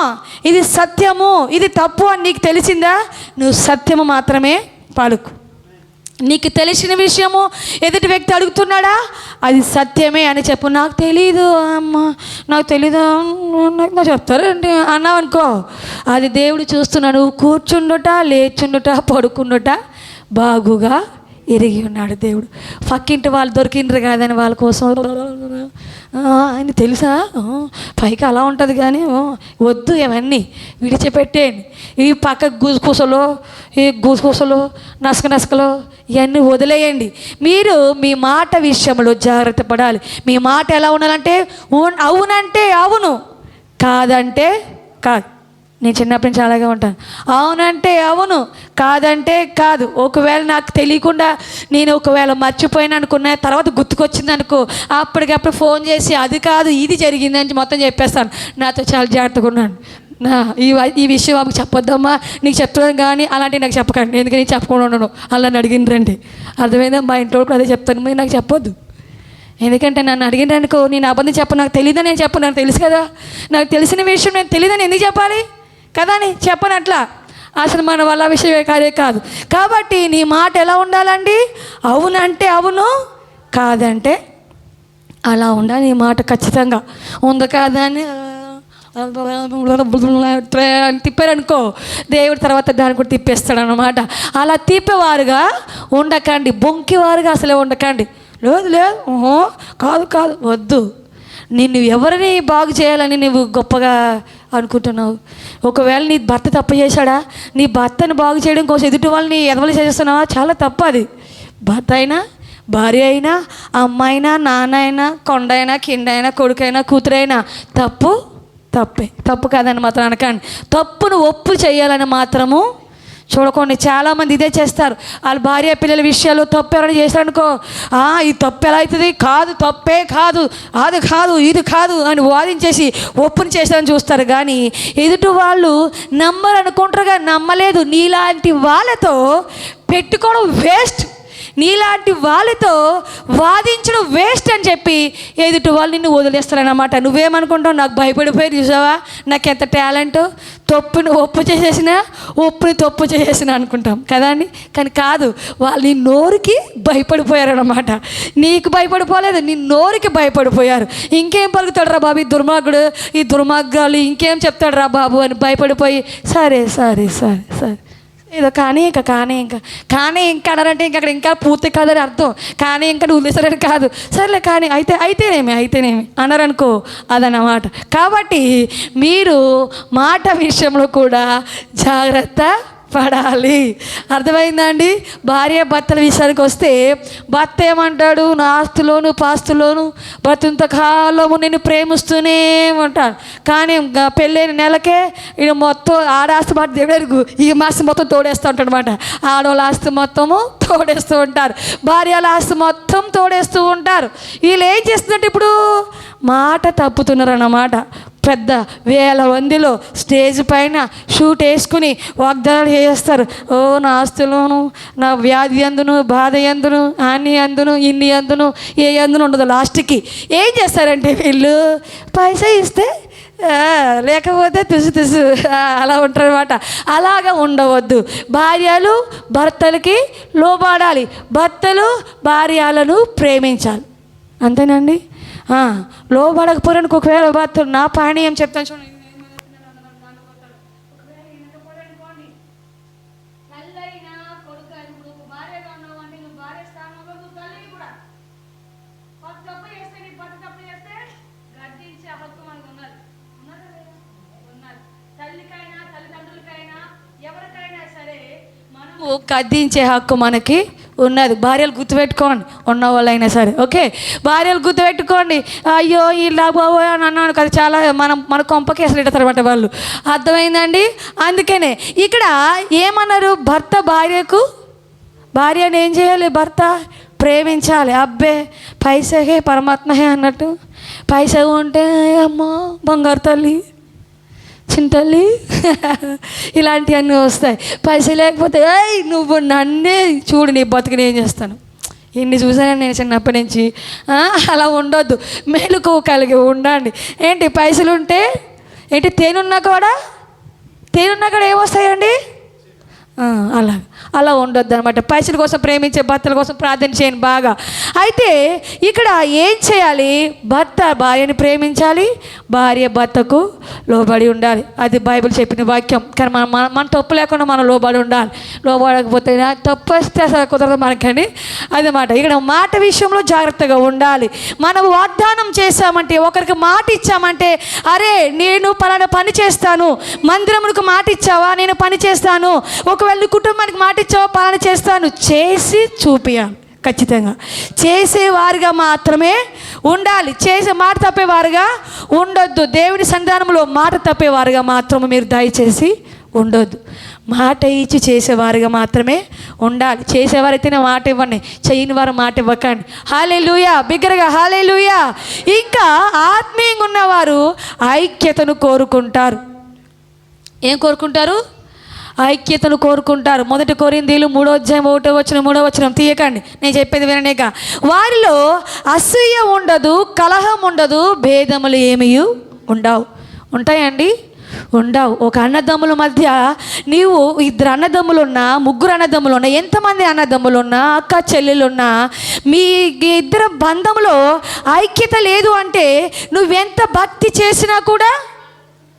ఇది సత్యము, ఇది తప్పు అని నీకు తెలిసిందా, నువ్వు సత్యము మాత్రమే పలుకు. నీకు తెలిసిన విషయము ఎదుటి వ్యక్తి అడుగుతున్నాడా, అది సత్యమే అని చెప్పు. నాకు తెలీదు అమ్మ, నాకు తెలీదు, నాకు చెప్తారండి అన్నావు అనుకో, అది దేవుడు చూస్తున్నాడు. నువ్వు కూర్చుండుట, లేచుండుట, పడుకుండుట బాగుగా ఎరిగి ఉన్నాడు దేవుడు. పక్కింటి వాళ్ళు దొరికిండ్రు కాదని వాళ్ళ కోసం ఆయన తెలుసా, పైకి అలా ఉంటుంది కానీ వద్దు, ఇవన్నీ విడిచిపెట్టేయండి. ఈ పక్క గూసుకూసలు నసకలు ఇవన్నీ వదిలేయండి. మీరు మీ మాట విషయంలో జాగ్రత్త పడాలి. మీ మాట ఎలా ఉండాలంటే అవునంటే అవును, కాదంటే కాదు. నేను చిన్నప్పటి నుంచి అలాగే ఉంటాను. అవునంటే అవును, కాదంటే కాదు. ఒకవేళ నాకు తెలియకుండా నేను ఒకవేళ మర్చిపోయినా అనుకున్నా, తర్వాత గుర్తుకొచ్చింది అనుకో, అప్పటికప్పుడు ఫోన్ చేసి అది కాదు ఇది జరిగిందని మొత్తం చెప్పేస్తాను. నాతో చాలా జాగ్రత్తగా ఉన్నాను. ఈ విషయం మాకు చెప్పొద్దమ్మా, నీకు చెప్తున్నాను కానీ అలాంటివి నాకు చెప్పకండి, ఎందుకంటే నేను చెప్పకుండా ఉన్నాను అలా అడిగినరండి. అర్థమైందా? మా ఇంట్లో కూడా అదే చెప్తాను, మీరు నాకు చెప్పొద్దు. ఎందుకంటే నన్ను అడిగిననుకో, నేను అబద్ధం చెప్పను, నాకు తెలియదని నేను చెప్పను. నాకు తెలుసు కదా, నాకు తెలిసిన విషయం నేను తెలియదని ఎందుకు చెప్పాలి కదా అని చెప్పనట్లా. అసలు మన వల్ల విషయమే కాదే కాదు. కాబట్టి నీ మాట ఎలా ఉండాలండి? అవునంటే అవును, కాదంటే అలా ఉండాలి. నీ మాట ఖచ్చితంగా ఉంది కాదని తిప్పారనుకో, దేవుడి తర్వాత దాన్ని కూడా తిప్పేస్తాడు అన్నమాట. అలా తిప్పేవారుగా ఉండకండి, బొంకివారుగా అసలే ఉండకండి. లేదు కాదు వద్దు. నిన్ను ఎవరిని బాగు చేయాలని నువ్వు గొప్పగా అనుకుంటున్నావు? ఒకవేళ నీ భర్త తప్పు చేశాడా, నీ భర్తను బాగు చేయడం కోసం ఎదుటి వాళ్ళని ఎదవలు చేస్తున్నావా? చాలా తప్పు అది. భర్త అయినా, భార్య అయినా, అమ్మ అయినా, నాన్న అయినా, కొండ అయినా, కింద అయినా, కొడుకైనా, కూతురైనా తప్పే. తప్పు కాదని మాత్రం అనకండి. తప్పును ఒప్పు చేయాలని మాత్రము చూడకండి. చాలామంది ఇదే చేస్తారు. వాళ్ళ భార్య పిల్లల విషయాలు తప్పు ఎవరైనా చేశారనుకో, ఈ తప్పు ఎలా అవుతుంది, కాదు తప్పే కాదు, అది కాదు ఇది కాదు అని వాదించేసి ఒప్పుని చేశారని చూస్తారు. కానీ ఎదుటి వాళ్ళు నమ్మరు అనుకుంటారు, కానీ నమ్మలేదు. నీలాంటి వాళ్ళతో పెట్టుకోవడం వేస్ట్. నీలాంటి వాళ్ళతో వాదించడం వేస్ట్ అని చెప్పి ఎదుటి వాళ్ళు నిన్ను వదిలేస్తారన్నమాట. నువ్వేమనుకుంటావు, నాకు భయపడిపోయి చూసావా, నాకు ఎంత టాలెంట్, తప్పుని ఒప్పు చేసేసిన ఒప్పుని తప్పు చేసేసిన అనుకుంటాం కదా అండి. కానీ కాదు, వాళ్ళు నీ నోరుకి భయపడిపోయారన్నమాట. నీకు భయపడిపోలేదు, నీ నోరుకి భయపడిపోయారు. ఇంకేం పలుకుతాడు రా బాబు ఈ దుర్మార్గుడు, ఈ దుర్మార్గాలు ఇంకేం చెప్తాడు రా బాబు అని భయపడిపోయి సరే సరే సరే సరే ఏదో కానీ ఇంకా అన్నారంటే ఇంకా అక్కడ ఇంకా పూర్తి కాదని అర్థం. కానీ ఇంకా నువ్వు వదిలేసారని కాదు. సరేలే కానీ అయితేనేమి అన్నారనుకో, అదన్నమాట. కాబట్టి మీరు మాట విషయంలో కూడా జాగ్రత్త పడాలి. అర్థమైందా అండి? భార్య భర్తల విషయానికి వస్తే భర్త ఏమంటాడు, నా ఆస్తులోను పాస్తులోను బ్రతింత కాలము నేను ప్రేమిస్తూనే ఉంటాను. కానీ పెళ్ళైన నెలకే ఈయన మొత్తం ఆడాస్తి మాట దేవుడు ఈ మాసం మొత్తం తోడేస్తూ ఉంటాడు అనమాట. ఆడవాళ్ళ ఆస్తి మొత్తము తోడేస్తూ ఉంటారు, భార్యల ఆస్తి మొత్తం తోడేస్తూ ఉంటారు. వీళ్ళు ఏం చేస్తుందంటే ఇప్పుడు మాట తప్పుతున్నారు అన్నమాట. పెద్ద వేల మందిలో స్టేజ్ పైన షూట్ వేసుకుని వాగ్దానాలు చేస్తారు. ఓ నా ఆస్తులోను, నా వ్యాధి అందును, బాధ ఎందును, అన్ని అందును, ఇన్ని అందును, ఏ అందును ఉండదు. లాస్ట్కి ఏం చేస్తారంటే వీళ్ళు పైసా ఇస్తే లేకపోతే తుసు అలా ఉంటారనమాట. అలాగా ఉండవద్దు. భార్యలు భర్తలకి లోబడాలి, భర్తలు భార్యలను ప్రేమించాలి. అంతేనండి. లోబడకపోవడానికి ఒకవేళ భర్త నా పాణి ఏం చెప్తాను చూడండి. గద్దించే హక్కు మనకి ఉన్నది. భార్యలు గుర్తుపెట్టుకోండి, ఉన్న వాళ్ళైనా సరే. ఓకే, భార్యలు గుర్తుపెట్టుకోండి. అయ్యో ఇలా బాబో అని అన్నాను కదా, చాలా మన కొంపకేసలు ఇడతారన్నమాట వాళ్ళు. అర్థమైందండి? అందుకనే ఇక్కడ ఏమన్నారు, భర్త భార్యను ఏం చేయాలి, భర్త ప్రేమించాలి. అబ్బే పైసే పరమాత్మహే అన్నట్టు, పైసా ఉంటే అమ్మో బంగారు తల్లి చింతల్లి ఇలాంటివన్నీ వస్తాయి. పైసలు లేకపోతే నువ్వు నన్నే చూడు, నీ బతుకుని ఏం చేస్తాను, ఇన్ని చూసాను నేను చిన్నప్పటి నుంచి. అలా ఉండొద్దు, మేలుకో కలిగి ఉండండి. ఏంటి పైసలు ఉంటే ఏంటి, తేనున్నా కూడా ఏమొస్తాయండి, అలా ఉండొద్దు అనమాట. పైసల కోసం ప్రేమించే భర్తల కోసం ప్రార్థన చేయండి బాగా. అయితే ఇక్కడ ఏం చేయాలి, భర్త భార్యని ప్రేమించాలి, భార్య భర్తకు లోబడి ఉండాలి. అది బైబిల్ చెప్పిన వాక్యం. కానీ మన తప్పు లేకుండా మనం లోబడి ఉండాలి. లోబడకపోతే తప్పు వస్తే అసలు కుదరదు మనకని అదన్నమాట. ఇక్కడ మాట విషయంలో జాగ్రత్తగా ఉండాలి. మనం వాగ్దానం చేశామంటే, ఒకరికి మాట ఇచ్చామంటే, అరే నేను పలానా పని చేస్తాను, మందిరములకు మాట ఇచ్చావా, నేను పని చేస్తాను, ఒకవేళ కుటుంబానికి మాట ఇచ్చావా, పలానా చేస్తాను, చేసి చూపియాలి. ఖచ్చితంగా చేసేవారుగా మాత్రమే ఉండాలి. చేసే మాట తప్పేవారుగా ఉండొద్దు. దేవుని సన్నిధానంలో మాట తప్పేవారుగా మాత్రమే మీరు దయచేసి ఉండొద్దు. మాట ఇచ్చి చేసేవారుగా మాత్రమే ఉండాలి. చేసేవారైతేనే మాట ఇవ్వండి, చేయని వారు మాట ఇవ్వకండి. హల్లెలూయా, బిగ్గరగా హల్లెలూయా. ఇంకా ఆత్మీయంగా ఉన్నవారు ఐక్యతను కోరుకుంటారు. ఏం కోరుకుంటారు? ఐక్యతను కోరుకుంటారు. 1 కొరింథీయులు 3:1 తీయకండి, నేను చెప్పేది విననేక. వారిలో అసూయ ఉండదు, కలహం ఉండదు, భేదములు ఏమీ ఉండవు. ఉంటాయండి? ఉండవు. ఒక అన్నదమ్ముల మధ్య నీవు 2 అన్నదమ్ములున్నా, 3 అన్నదమ్ములున్నా, ఎంతమంది అన్నదమ్ములున్నా, అక్క చెల్లెలున్నా, మీ ఇద్దరు బంధంలో ఐక్యత లేదు అంటే నువ్వెంత భక్తి చేసినా కూడా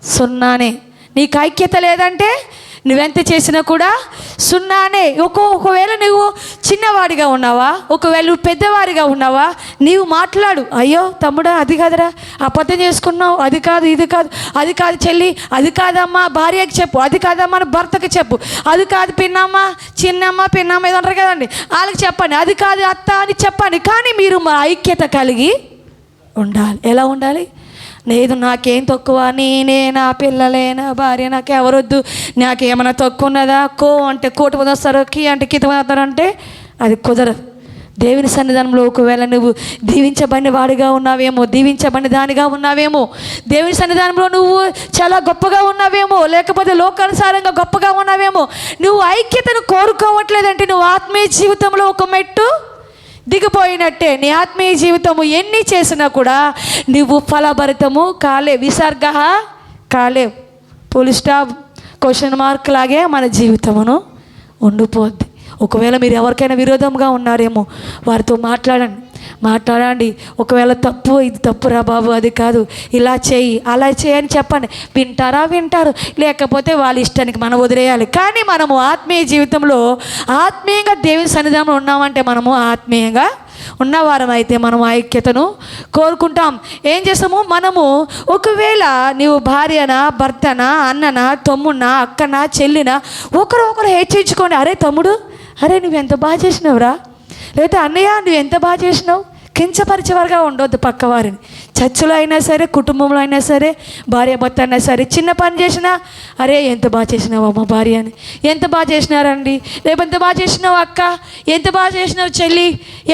సున్నానే. నీకు ఐక్యత లేదంటే నువ్వెంత చేసినా కూడా సున్నానే. ఒకవేళ నువ్వు చిన్నవాడిగా ఉన్నావా, ఒకవేళ నువ్వు పెద్దవాడిగా ఉన్నావా, నీవు మాట్లాడు, అయ్యో తమ్ముడా అది కాదురా, అబద్ధం చేసుకున్నావు, అది కాదు, ఇది కాదు, అది కాదు చెల్లి, అది కాదమ్మా భార్యకి చెప్పు, అది కాదమ్మా భర్తకి చెప్పు, అది కాదు పిన్నమ్మ, చిన్నమ్మ, పిన్నమ్మ ఏదో అంటారు కదండి, వాళ్ళకి చెప్పండి, అది కాదు అత్త అని చెప్పండి. కానీ మీరు మా ఐక్యత కలిగి ఉండాలి. ఎలా ఉండాలి? లేదు నాకేం తక్కువ, నేనే, నా పిల్లలే, నా భార్య, నాకు ఎవరొద్దు, నాకేమైనా తక్కువ ఉన్నదా, అంటే కోటి మంది వస్తారు, కీ అంటే కిత వస్తారంటే అది కుదరదు. దేవుని సన్నిధానంలో ఒకవేళ నువ్వు దీవించబడిన వాడిగా ఉన్నావేమో, దీవించబడిన దానిగా ఉన్నావేమో, దేవుని సన్నిధానంలో నువ్వు చాలా గొప్పగా ఉన్నావేమో, లేకపోతే లోకానుసారంగా గొప్పగా ఉన్నావేమో, నువ్వు ఐక్యతను కోరుకోవట్లేదంటే నువ్వు ఆత్మీయ జీవితంలో ఒక మెట్టు దిగిపోయినట్టే. నీ ఆత్మీయ జీవితము ఎన్ని చేసినా కూడా నువ్వు ఫలభరితము కాలే, విసర్గ కాలే. ఫుల్ స్టాప్, క్వశ్చన్ మార్క్ లాగే మన జీవితమును ఉండిపోద్ది. ఒకవేళ మీరు ఎవరికైనా విరోధంగా ఉన్నారేమో వారితో మాట్లాడండి. ఒకవేళ తప్పు, ఇది తప్పురా బాబు, అది కాదు, ఇలా చేయి, అలా చేయి అని చెప్పండి. వింటారు, లేకపోతే వాళ్ళ ఇష్టానికి మనం వదిలేయాలి. కానీ మనము ఆత్మీయ జీవితంలో ఆత్మీయంగా దేవుని సన్నిధానంలో ఉన్నామంటే మనము ఆత్మీయంగా ఉన్నవారం అయితే మనం ఐక్యతను కోరుకుంటాం. ఏం చేస్తాము మనము? ఒకవేళ నీవు భార్యనా, భర్తనా, అన్ననా, తమ్ముడినా, అక్కనా, చెల్లినా ఒకరు హెచ్చించుకోండి. అరే తమ్ముడు, అరే నువ్వు ఎంత బాగా చేసినావురా, లేకపోతే అన్నయ్య నువ్వు ఎంత బాగా చేసినావు. కించపరిచేవారుగా ఉండొద్దు పక్కవారిని. చర్చలో అయినా సరే, కుటుంబంలో అయినా సరే, భార్య భర్త అయినా సరే, చిన్న పని చేసినా అరే ఎంత బాగా చేసినావు అమ్మ భార్య అని, ఎంత బాగా చేసినారండి, లేకపోతే ఎంత బాగా చేసినావు అక్క, ఎంత బాగా చేసినావు చెల్లి,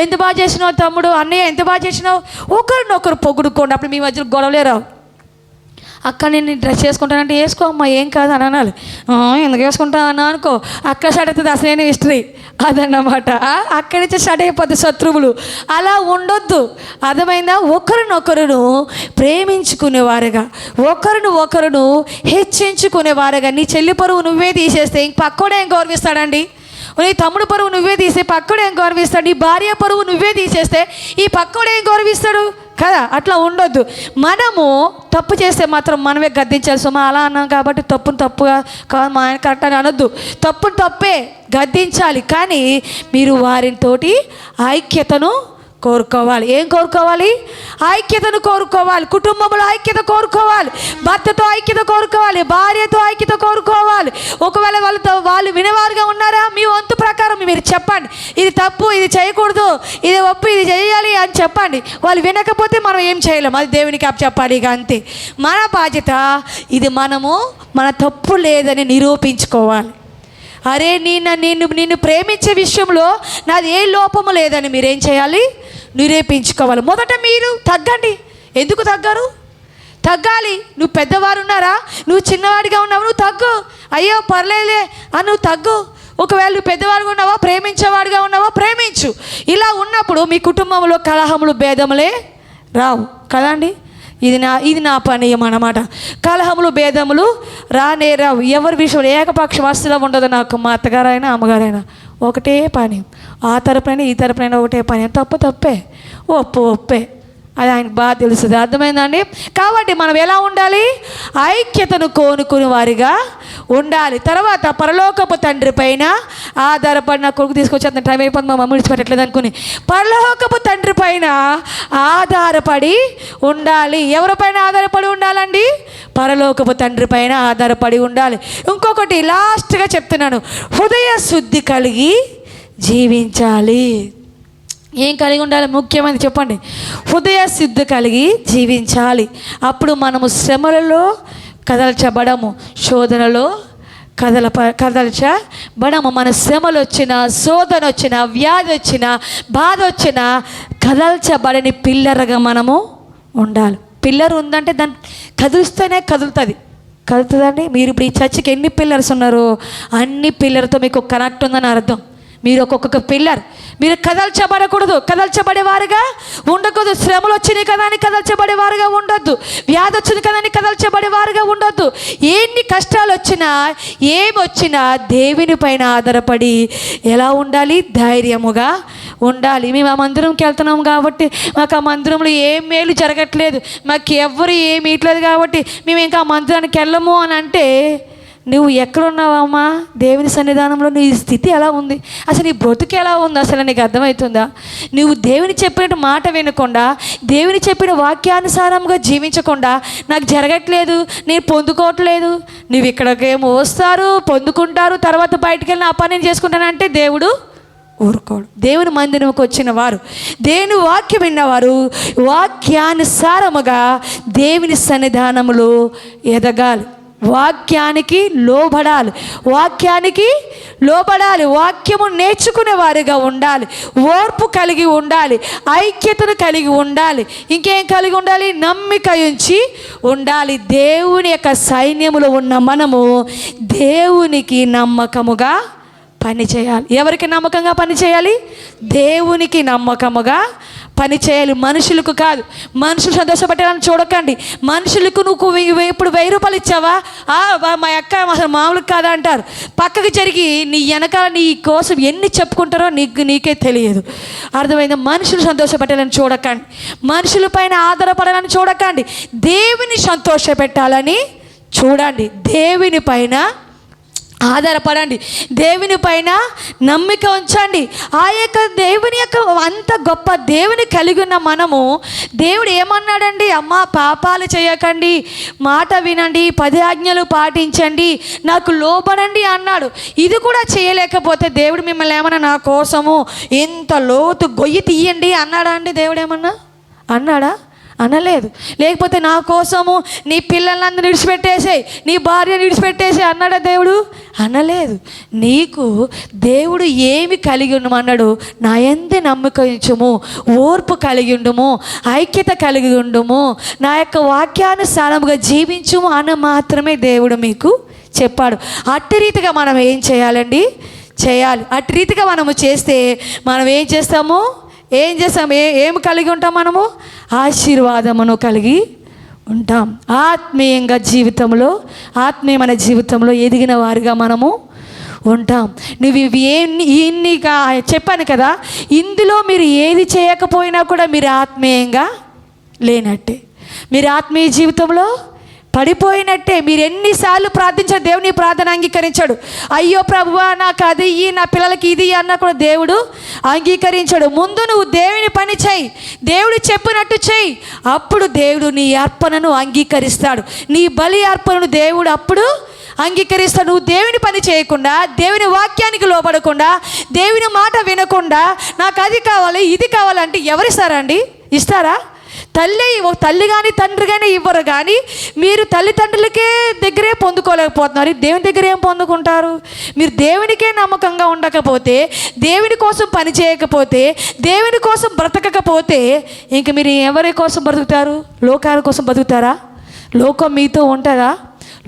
ఎంత బాగా చేసినావు తమ్ముడు, అన్నయ్య ఎంత బాగా చేసినావు. ఒకరినొకరు పొగుడుకోండి. అప్పుడు మీ మధ్యలో గొడవలే రావు. అక్క నేను డ్రెస్ వేసుకుంటానంటే వేసుకో అమ్మా, ఏం కాదు అని అనాలి. ఎందుకు వేసుకుంటాను అన్నా అనుకో, అక్కడ స్టార్ట్ అవుతుంది అసలైన హిస్టరీ అదన్నమాట. అక్కడి నుంచి స్టార్ట్ అయిపోతుంది శత్రువులు. అలా ఉండొద్దు, అర్థమైందా? ఒకరినొకరును ప్రేమించుకునేవారుగా, ఒకరును హెచ్చించుకునేవారుగా. నీ చెల్లి పరువు నువ్వే తీసేస్తే ఇంక పక్కోడే ఏం గౌరవిస్తాడండి? నీ తమ్ముడు పరువు నువ్వే తీస్తే పక్కడు ఏం గౌరవిస్తాడు? నీ భార్య పరువు నువ్వే తీసేస్తే ఈ పక్కడు ఏం గౌరవిస్తాడు కదా? అట్లా ఉండొద్దు. మనము తప్పు చేస్తే మాత్రం మనమే గద్దించాలి. సుమా అలా అన్నాం కాబట్టి తప్పును తప్పుగా కాదు, మా ఆయన కరెక్ట్ అని అనొద్దు. తప్పును తప్పే గద్దించాలి. కానీ మీరు వారితోటి ఐక్యతను కోరుకోవాలి. ఏం కోరుకోవాలి? ఐక్యతను కోరుకోవాలి. కుటుంబంలో ఐక్యత కోరుకోవాలి, భర్తతో ఐక్యత కోరుకోవాలి, భార్యతో ఐక్యత కోరుకోవాలి. ఒకవేళ వాళ్ళు వినేవారుగా ఉన్నారా, మీ వంతు ప్రకారం మీరు చెప్పండి. ఇది తప్పు, ఇది చేయకూడదు, ఇది ఒప్పు, ఇది చేయాలి అని చెప్పండి. వాళ్ళు వినకపోతే మనం ఏం చేయలేం, అది దేవునికి చెప్పాలి. ఇక అంతే మన బాధ్యత. ఇది మనము మన తప్పు లేదని నిరూపించుకోవాలి. అరే నిన్ను ప్రేమించే విషయంలో నాది ఏ లోపము లేదని మీరేం చేయాలి? నిరూపించుకోవాలి. మొదట మీరు తగ్గండి. ఎందుకు తగ్గరు? తగ్గాలి. నువ్వు పెద్దవారు ఉన్నారా, నువ్వు చిన్నవాడిగా ఉన్నావు, నువ్వు తగ్గు. అయ్యో పర్లేదులే అని నువ్వు తగ్గు. ఒకవేళ నువ్వు పెద్దవాడిగా ఉన్నావా, ప్రేమించేవాడిగా ఉన్నావా, ప్రేమించు. ఇలా ఉన్నప్పుడు మీ కుటుంబంలో కలహములు, భేదములే రావు కదండి. ఇది నా పనీయం అన్నమాట. కలహములు, భేదములు రానే రావు. ఎవరి విషయంలో ఏకపక్షం అస్సలు ఉండదు. నాకు మా అత్తగారైనా అమ్మగారైనా ఒకటే పని, ఆ తరపునైనా ఈ తరపునైనా ఒకటే పని. తప్పు తప్పే, ఒప్పు ఒప్పే. అది ఆయనకు బాగా తెలుస్తుంది. అర్థమైందండి? కాబట్టి మనం ఎలా ఉండాలి? ఐక్యతను కోనుకుని వారిగా ఉండాలి. తర్వాత పరలోకపు తండ్రి పైన ఆధారపడిన కొడుకు తీసుకొచ్చి అతను టైం అయిపోతుంది, మా మమ్మీ విడిచిపెట్టట్లేదు అనుకుని పరలోకపు తండ్రి పైన ఆధారపడి ఉండాలి. ఎవరిపైన ఆధారపడి ఉండాలండి? పరలోకపు తండ్రి పైన ఆధారపడి ఉండాలి. ఇంకొకటి లాస్ట్గా చెప్తున్నాను, హృదయ శుద్ధి కలిగి జీవించాలి. ఏం కలిగి ఉండాలి? ముఖ్యమైనది చెప్పండి. హృదయ శుద్ధి కలిగి జీవించాలి. అప్పుడు మనము శ్రమలలో కదల్చబడము, శోధనలో కదల్చబడము. మన శ్రమలు వచ్చినా, శోధన వచ్చినా, వ్యాధి వచ్చినా, బాధ వచ్చినా కదల్చబడని పిల్లరగా మనము ఉండాలి. పిల్లర్ ఉందంటే దాన్ని కదులుస్తూనే కదులుతుందండి. మీరు ఇప్పుడు ఈ చర్చికి ఎన్ని పిల్లర్స్ ఉన్నారో అన్ని పిల్లర్తో మీకు కనెక్ట్ ఉందని అర్థం. మీరు ఒక్కొక్క పిల్లర్. మీరు కదల్చబడకూడదు, కదల్చబడేవారుగా ఉండకూడదు. శ్రమలు వచ్చినాయి కదా అని కదల్చబడేవారుగా ఉండొద్దు. వ్యాధి వచ్చింది కదా అని కదల్చబడేవారుగా ఉండొద్దు. ఎన్ని కష్టాలు వచ్చినా, ఏమొచ్చినా దేవుని పైన ఆధారపడి ఎలా ఉండాలి? ధైర్యముగా ఉండాలి. మేము ఆ మందిరంకి వెళ్తున్నాం కాబట్టి మాకు ఆ మందిరంలో ఏం మేలు జరగట్లేదు, మాకు ఎవ్వరు ఏమి ఇట్లేదు కాబట్టి మేము ఇంకా ఆ మందిరానికి వెళ్ళము అని అంటే నువ్వు ఎక్కడున్నావమ్మా? దేవుని సన్నిధానంలో నీ స్థితి ఎలా ఉంది? అసలు నీ బ్రతుకు ఎలా ఉంది? అసలు నీకు అర్థమవుతుందా? నువ్వు దేవుని చెప్పినట్టు మాట వినకుండా, దేవుని చెప్పిన వాక్యానుసారంగా జీవించకుండా నాకు జరగట్లేదు, నేను పొందుకోవట్లేదు, నువ్వు ఇక్కడికేమో వస్తారు, పొందుకుంటారు, తర్వాత బయటికి వెళ్ళిన ఆ పని చేసుకుంటానంటే దేవుడు ఊరుకోడు. దేవుని మందిరంకి వచ్చిన వారు, దేవుని వాక్యం విన్నవారు వాక్యానుసారముగా దేవుని సన్నిధానములో ఎదగాలి. వాక్యానికి లోబడాలి, వాక్యానికి లోబడాలి, వాక్యము నేర్చుకునే వారిగా ఉండాలి, ఓర్పు కలిగి ఉండాలి, ఐక్యతను కలిగి ఉండాలి, ఇంకేం కలిగి ఉండాలి, నమ్మిక ఉంచి ఉండాలి. దేవుని యొక్క సైన్యములో ఉన్న మనము దేవునికి నమ్మకముగా పని చేయాలి. ఎవరికి నమ్మకంగా పని చేయాలి? దేవునికి నమ్మకముగా పని చేయాలి, మనుషులకు కాదు. మనుషులు సంతోషపెట్టాలని చూడకండి. మనుషులకు నువ్వు ఇప్పుడు 1000 రూపాయలు ఇచ్చావా, మా అక్క అసలు మామూలు కాదా అంటారు. పక్కకి జరిగి నీ వెనకాల నీ కోసం ఎన్ని చెప్పుకుంటారో నీకే తెలియదు. అర్థమైంది? మనుషులు సంతోషపెట్టాలని చూడకండి, మనుషుల పైన ఆధారపడాలని చూడకండి, దేవుని సంతోషపెట్టాలని చూడండి. దేవుని పైన ఆధారపడండి, దేవుని పైన నమ్మిక ఉంచండి. ఆ యొక్క దేవుని యొక్క అంత గొప్ప దేవుని కలిగి ఉన్న మనము, దేవుడు ఏమన్నాడండి? అమ్మ పాపాలు చేయకండి, మాట వినండి, 10 ఆజ్ఞలు పాటించండి, నాకు లోబడండి అన్నాడు. ఇది కూడా చేయలేకపోతే దేవుడు మిమ్మల్ని ఏమన్నా నా కోసము ఇంత లోతు గొయ్యి తీయండి అన్నాడా అండి? దేవుడు ఏమన్నా అన్నాడా? అనలేదు. లేకపోతే నా కోసము నీ పిల్లలందరూ విడిచిపెట్టేసేయి, నీ భార్యను విడిచిపెట్టేసి అన్నాడా దేవుడు? అనలేదు. నీకు దేవుడు ఏమి కలిగి ఉండమన్నాడు? నా యందే నమ్మిక ఉంచుము, ఓర్పు కలిగి ఉండుము, ఐక్యత కలిగి ఉండుము, నా యొక్క వాక్యానుసారముగా జీవించుము అని మాత్రమే దేవుడు మీకు చెప్పాడు. అట్టి రీతిగా మనం ఏం చేయాలండి? చేయాలి. అట్టి రీతిగా మనము చేస్తే మనం ఏం చేస్తాము? ఏం కలిగి ఉంటాం? మనము ఆశీర్వాదమును కలిగి ఉంటాం. ఆత్మీయంగా జీవితంలో, ఆత్మీయమైన జీవితంలో ఎదిగిన వారిగా మనము ఉంటాం. నువ్వు ఇన్నిగా చెప్పాను కదా, ఇందులో మీరు ఏది చేయకపోయినా కూడా మీరు ఆత్మీయంగా లేనట్టే, మీరు ఆత్మీయ జీవితంలో పడిపోయినట్టే. మీరు ఎన్నిసార్లు ప్రార్థించిన దేవుని ప్రార్థన అంగీకరించాడు. అయ్యో ప్రభువా నాకు అది ఇయ్యి, నా పిల్లలకి ఇది అన్నా కూడా దేవుడు అంగీకరించాడు. ముందు నువ్వు దేవుని పని చేయి, దేవుడు చెప్పినట్టు చేయి, అప్పుడు దేవుడు నీ అర్పణను అంగీకరిస్తాడు. నీ బలి అర్పణను దేవుడు అప్పుడు అంగీకరిస్తాడు. నువ్వు దేవుని పని చేయకుండా, దేవుని వాక్యానికి లోబడకుండా, దేవుని మాట వినకుండా నాకు అది కావాలి ఇది కావాలంటే ఎవరిస్తారండి? ఇస్తారా? తల్లి కానీ తండ్రి కానీ ఇవ్వరు. కానీ మీరు తల్లిదండ్రులకే దగ్గరే పొందుకోలేకపోతున్నారు, దేవుని దగ్గర ఏం పొందుకుంటారు? మీరు దేవునికే నమ్మకంగా ఉండకపోతే, దేవుని కోసం పని చేయకపోతే, దేవుని కోసం బ్రతకకపోతే ఇంక మీరు ఎవరి కోసం బ్రతుకుతారు? లోకాల కోసం బతుకుతారా? లోకం మీతో ఉంటుందా?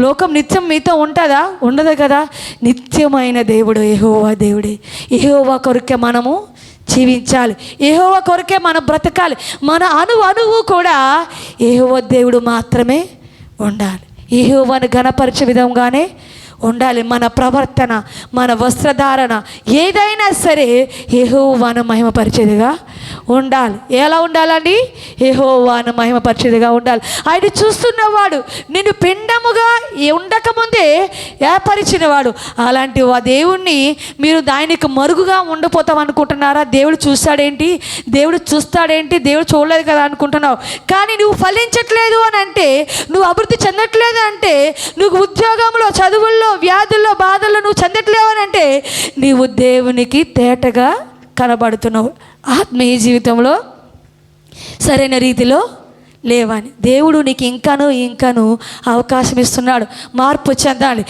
లోకం నిత్యం మీతో ఉంటుందా? ఉండదు కదా. నిత్యమైన దేవుడు యెహోవా దేవుడే. యెహోవా కొరకే మనము జీవించాలి, యెహోవా కొరకే మనం బ్రతకాలి. మన అణువు కూడా యెహోవా దేవుడు మాత్రమే ఉండాలి. యెహోవాను ఘనపరిచే విధంగానే ఉండాలి. మన ప్రవర్తన, మన వస్త్రధారణ ఏదైనా సరే యెహోవాను మహిమపరిచేదిగా ఉండాలి. ఎలా ఉండాలండి? యెహోవాను మహిమపరిచేదిగా ఉండాలి. ఆయన చూస్తున్నవాడు, నిన్ను పిండముగా ఉండకముందే ఏర్పరిచినవాడు. అలాంటి ఆ దేవుణ్ణి మీరు దానికి మరుగుగా ఉండిపోతాం అనుకుంటున్నారా? దేవుడు చూస్తాడేంటి, దేవుడు చూస్తాడేంటి, దేవుడు చూడలేదు కదా అనుకుంటున్నావు. కానీ నువ్వు ఫలించట్లేదు అని అంటే, నువ్వు అభివృద్ధి చెందట్లేదు అంటే, నువ్వు ఉద్యోగంలో, చదువుల్లో, వ్యాధుల్లో, బాధల్లో నువ్వు చెందట్లేవు అని అంటే నీవు దేవునికి తేటగా కనబడుతున్నావు. ఆత్మీయ జీవితంలో సరైన రీతిలో లేవని దేవుడు నీకు ఇంకాను అవకాశం ఇస్తున్నాడు. మార్పు చెందాలి.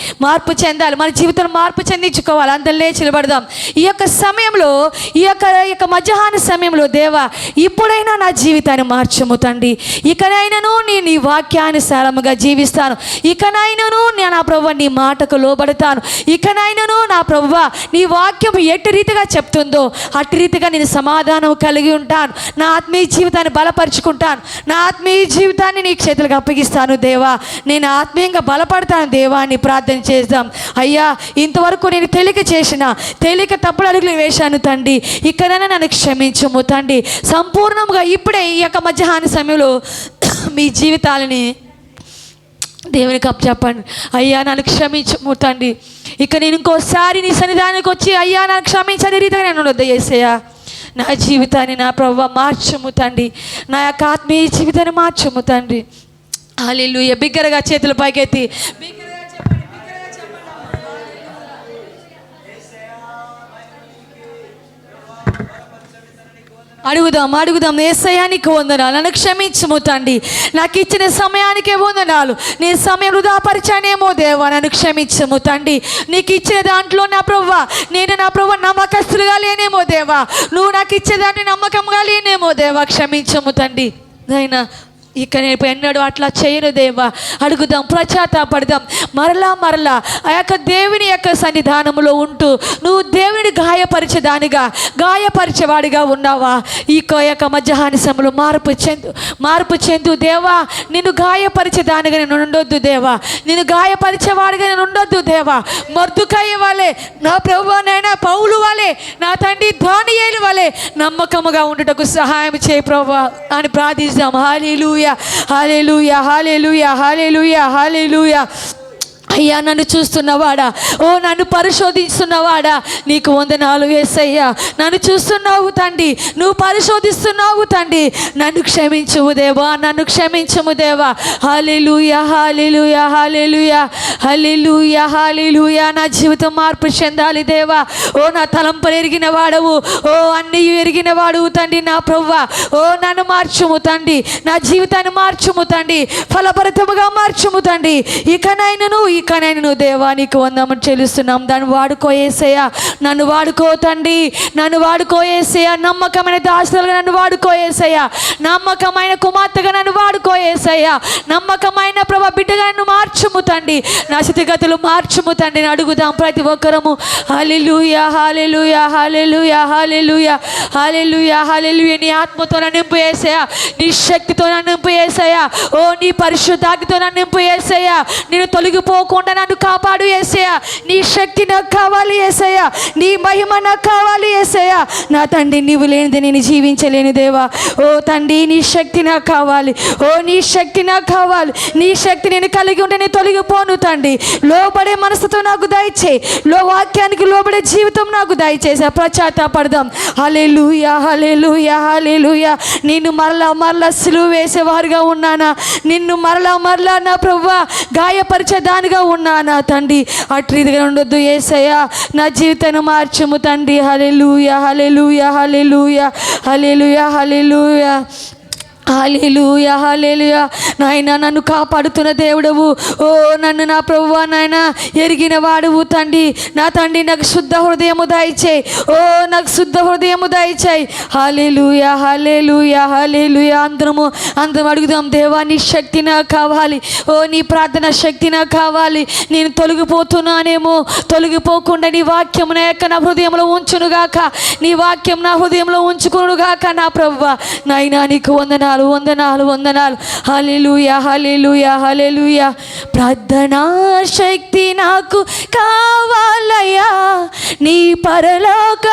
మన జీవితంలో మార్పు చెందించుకోవాలి. అందరం లేచి నిలబడదాం. ఈ యొక్క సమయంలో, ఈ యొక్క మధ్యాహ్న సమయంలో, దేవా ఇప్పుడైనా నా జీవితాన్ని మార్చము తండ్రి. ఇకనైనాను నీ వాక్యానుసారముగా జీవిస్తాను. ఇకనైనాను నా ప్రభువా నీ మాటకు లోబడతాను. ఇకనైనాను నా ప్రభువా నీ వాక్యం ఎట్టి రీతిగా చెప్తుందో అట్టి రీతిగా నేను సమాధానం కలిగి ఉంటాను. నా ఆత్మీయ జీవితాన్ని బలపరుచుకుంటాను. నా మీ జీవితాన్ని నీ చేతులకు అప్పగిస్తాను దేవా. నేను ఆత్మీయంగా బలపడతాను దేవా అని ప్రార్థన చేద్దాం. అయ్యా ఇంతవరకు నేను తెలియక తప్పుడు అడుగులు వేశాను తండ్రి, ఇక్కడైనా నన్ను క్షమించము తండ్రి. సంపూర్ణంగా ఇప్పుడే ఈ యొక్క మధ్యాహ్న సమయంలో మీ జీవితాలని దేవునికి అప్పచెప్పండి. అయ్యా నన్ను క్షమించము తండ్రి. ఇక నేను ఇంకోసారి నీ సన్నిధానానికి వచ్చి అయ్యా నన్ను క్షమించని రీతిగా నేను వద్ద చేసేయా. నా జీవితాన్ని నా ప్రభువా మార్చము తండ్రి. నా యొక్క ఆత్మీయ జీవితాన్ని మార్చము తండ్రి. హల్లెలూయా. బిగ్గరగా చేతులు పైకెత్తి అడుగుదాం. యేసయ్యానికి వందనాలు, నన్ను క్షమించుము తండ్రి, నాకు ఇచ్చిన సమయానికే వందనాలు. నీ సమయం వృధాపరిచానేమో దేవా, నన్ను క్షమించుము తండ్రి. నీకు ఇచ్చిన దాంట్లో నా ప్రభువా, నేను నా ప్రభువా నమ్మకస్తులుగా లేనేమో దేవా, నువ్వు నాకు ఇచ్చేదాన్ని నమ్మకంగా లేనేమో దేవా, క్షమించుము తండ్రి. నాయనా ఇక నేను ఎన్నడూ అట్లా చేయను దేవా. అడుగుదాం, పశ్చాత్తాపడదాం. మరలా ఆ యొక్క దేవుని యొక్క సన్నిధానంలో ఉంటూ నువ్వు దేవుని గాయపరిచేవాడిగా ఉన్నావా? ఈ యొక్క మధ్యాహ్న సమయంలో మార్పు చెందు దేవా. నిన్ను గాయపరిచేదానిగా నేను ఉండొద్దు దేవా, నిన్ను గాయపరిచేవాడిగా నేను ఉండొద్దు దేవా. మొర్దుకాయ వలె నా ప్రభువానైనా, పౌలు వలె నా తండ్రి దానియేలు వలె నమ్మకముగా ఉండుటకు సహాయం చేయి ప్రభువా అని ప్రార్థిస్తాం. హల్లెలూయా, హల్లెలూయా, హల్లెలూయా, హల్లెలూయా, హల్లెలూయా. అయ్యా, నన్ను చూస్తున్నవాడా, నన్ను పరిశోధిస్తున్నవాడా, నీకు వందనాలు యేసయ్యా. నన్ను చూస్తున్నావు తండ్రి, నువ్వు పరిశోధిస్తున్నావు తండ్రి, నన్ను క్షమించుము దేవా, నన్ను క్షమించుము దేవా. హల్లెలూయా, హల్లెలూయా, హల్లెలూయా, హల్లెలూయా, హల్లెలూయా. నా జీవితం మార్పు చెందాలి దేవా. నా తలంపులు ఎరిగిన వాడవు, అన్నీ ఎరిగిన వాడవు తండ్రి నా ప్రభువా. నన్ను మార్చుము తండ్రి, నా జీవితాన్ని మార్చుము తండ్రి, ఫలభరితముగా మార్చుము తండ్రి. ఇకనైనా దేవా నీకు వందమని చెల్లిస్తున్నాం. దాన్ని వాడుకో యేసయ్యా, నన్ను వాడుకో తండ్రి, నన్ను వాడుకో యేసయ్యా. నమ్మకమైన దాసులుగా నన్ను వాడుకో యేసయ్యా, నమ్మకమైన కుమార్తెగా నన్ను వాడుకో యేసయ్యా, నమ్మకమైన ప్రభు బిడ్డగా నన్ను మార్చుము తండ్రి, నా స్థితిగతులు మార్చుము తండ్రి. అడుగుదాం ప్రతి ఒక్కరము. హల్లెలూయా, హల్లెలూయా, హల్లెలూయా, హల్లెలూయా, హల్లెలూయా, హల్లెలూయా. నీ ఆత్మతో నన్ను నింపు యేసయ్యా, నీ శక్తితో నన్ను నింపు యేసయ్యా, నీ పరిశుద్ధాత్మతో నన్ను నింపు యేసయ్యా. నేను తొలగిపోకుండా నన్ను కాపాడు యేసయ్యా. నీ శక్తి నాకు కావాలి యేసయ్యా, నీ మహిమ నాకు కావాలి యేసయ్యా. నా తండ్రి, నీవు లేనిది నేను జీవించలేను దేవా. తండ్రి, నీ శక్తి నాకు కావాలి, నీ శక్తి నాకు కావాలి. నీ శక్తి నేను కలిగి ఉంటే నేను తొలగిపోను తండ్రి. లోబడే మనసుతో నాకు దయచేయి, వాక్యానికి లోబడే జీవితం నాకు దయచేసా. పశ్చాత్తాపడదాం. హల్లెలూయా, హల్లెలూయా, హల్లెలూయా. నిన్ను మరలా సిలువ వేసేవారుగా ఉన్నానా? నిన్ను మరలా నా ప్రభువా గాయపరిచేదానిగా ఉన్నానా తండ్రి? అటు రీతిగా ఉండొద్దు యేసయ్యా, నా జీవితాన్ని మార్చుము తండ్రి. హల్లెలూయా, హల్లెలూయా, హల్లెలూయా, హల్లెలూయా, హల్లెలూయా, హల్లెలూయా, హల్లెలూయా. నాయన, నన్ను కాపాడుతున్న దేవుడవు, నన్ను నా ప్రభువా నాయన ఎరిగిన వాడువు తండ్రి. నా తండ్రి, నాకు శుద్ధ హృదయము దయచేయి, నాకు శుద్ధ హృదయము దయచేయి. హల్లెలూయా, హల్లెలూయా, హల్లెలూయా. అందరం అడుగుదాం. దేవా, నీ శక్తి నాకు కావాలి, నీ ప్రార్థన శక్తి నాకు కావాలి. నేను తొలగిపోతున్నానేమో, తొలగిపోకుండా నీ వాక్యం నా యొక్క నా హృదయంలో ఉంచునుగాక, నీ వాక్యం నా హృదయంలో ఉంచుకునుగాక నా ప్రభువా నాయనా. నీకు వందనాలు, వందనాలు, వందనాలు. హల్లెలూయా, హల్లెలూయా, హల్లెలూయా. ప్రార్థనా శక్తి నాకు కావాలయ్యా, నీ పరలోక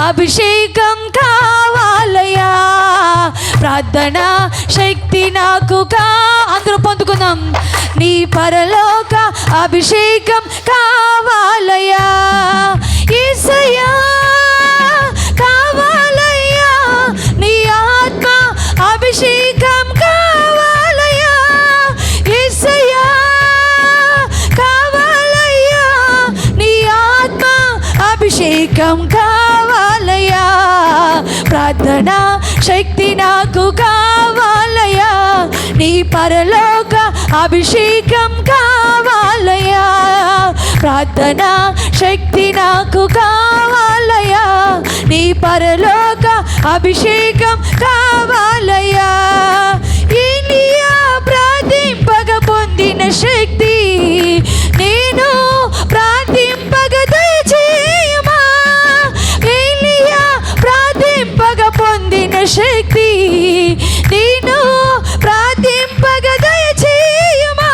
అభిషేకం కావాలయ్యా. ప్రార్థనా శక్తి నాకు అందరూ పొందుకుందాం. నీ పరలోక అభిషేకం కావాలయ్యా యేసయ్యా, కావాలయ్యా. నీ ఆత్మ అభిషేకం కావాలయ్యా యేసయ్యా, కావాలయ్యా. నీ ఆత్మ అభిషేకం కావాలయ్యా. ప్రార్థనా శక్తి నాకు కావాలయ్యా, నీ పరలోక అభిషేకం కావాలయ్యా. ప్రార్థనా శక్తి నాకు కావాలయ్యా, నీ పరలోక అభిషేకం కావాలయ్యా. ఏలియా ప్రార్థింపగ పొందిన శక్తి నేను ప్రార్థింపగ దయచేయమా. ఏలియా ప్రార్థింపగ పొందిన శక్తి నేను ప్రార్థింపగ దయచేయమా.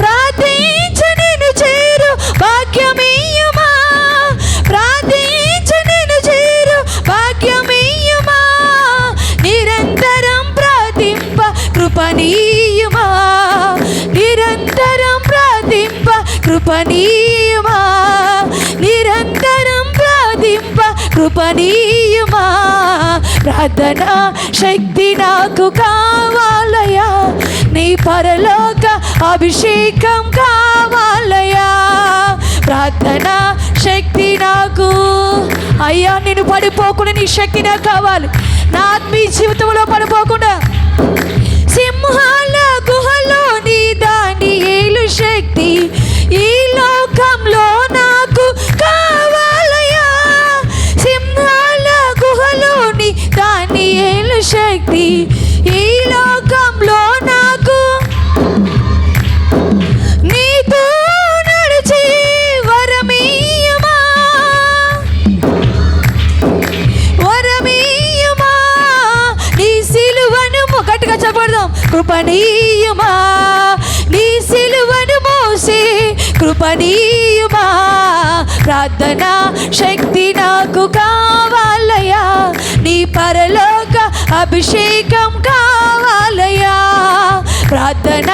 ప్రార్థించ నేను చేరు భాగ్యమేయమా, ప్రార్థించ నేను చేరు భాగ్యమేయమా. నిరంతరం ప్రార్థింప కృపణీయమా, నిరంతరం ప్రార్థింప కృపణీయమా, నిరంతరం ప్రార్థింప కృపణీయమా. ప్రార్థనా శక్తి నాకు కావాలయ్యా, నీ పరలోక అభిషేకం కావాలయ్యా. ప్రార్థనా శక్తి నాకు అయ్యా నేను పడిపోకుండా నీ శక్తి నాకు కావాలి. నా ఆత్మీయ జీవితంలో పడిపోకుండా సింహాల గుహలో నీ దానియేలు శక్తి ఈ లోకంలో నాకు కావాలయ్యా. సింహాల గుహలో నీ దానియేలు శక్తి ఈ లోకంలో నాకు నీతో నడిచి వరమీయమా వరమీయమా నీ సిలువను గట్టిగా చెప్పడదాం. కృపణీయమా నీ సిలువను మోసి కృపణీయమా. ప్రార్థన శక్తి నాకు కావాలయ్యా. నీ పరలోక అభిషేకం కావాలయ్యా. ప్రార్థన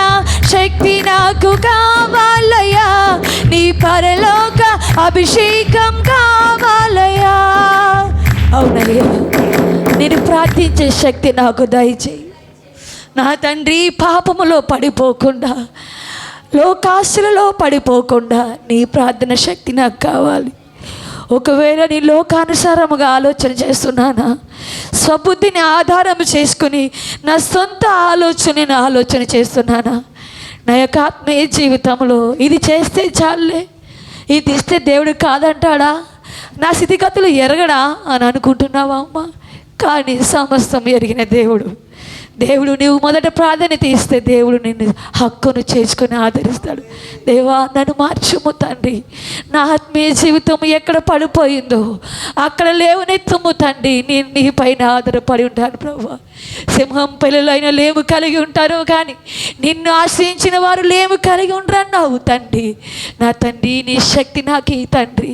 శక్తి నాకు కావాలయ్యా. నీ పరలోక అభిషేకం కావాలయ్యా. అవునయ్యా, నేను ప్రార్థించే శక్తి నాకు దయచేయి నా తండ్రి. పాపములో పడిపోకుండా లోకాశలలో పడిపోకుండా నీ ప్రార్థన శక్తి నాకు కావాలి. ఒకవేళ నీ లోకానుసారముగా ఆలోచన చేస్తున్నానా, స్వబుద్ధిని ఆధారం చేసుకుని నా సొంత ఆలోచన చేస్తున్నానా, నా యొక్క ఆత్మీయ జీవితంలో ఇది చేస్తే చాలే, ఇది ఇస్తే దేవుడు కాదంటాడా, నా స్థితిగతులు ఎరగడా అని అనుకుంటున్నావా అమ్మా? కానీ సమస్తం ఎరిగిన దేవుడు నీవు మొదట ప్రాధాన్యత ఇస్తే దేవుడు నిన్ను హక్కును చేసుకొని ఆదరిస్తాడు. దేవా నన్ను మార్చుము తండ్రి. నా ఆత్మీయ జీవితం ఎక్కడ పడిపోయిందో అక్కడ లేవనెత్తుము తండ్రి. నేను నీ పైన ఆధారపడి ఉంటాను ప్రభువా. సింహం పిల్లలైన లేము కలిగి ఉంటారు కానీ నిన్ను ఆశ్రయించిన వారు లేము కలిగి ఉండరన్నావు తండ్రి. నా తండ్రి నీ శక్తి నాకు ఈ తండ్రి.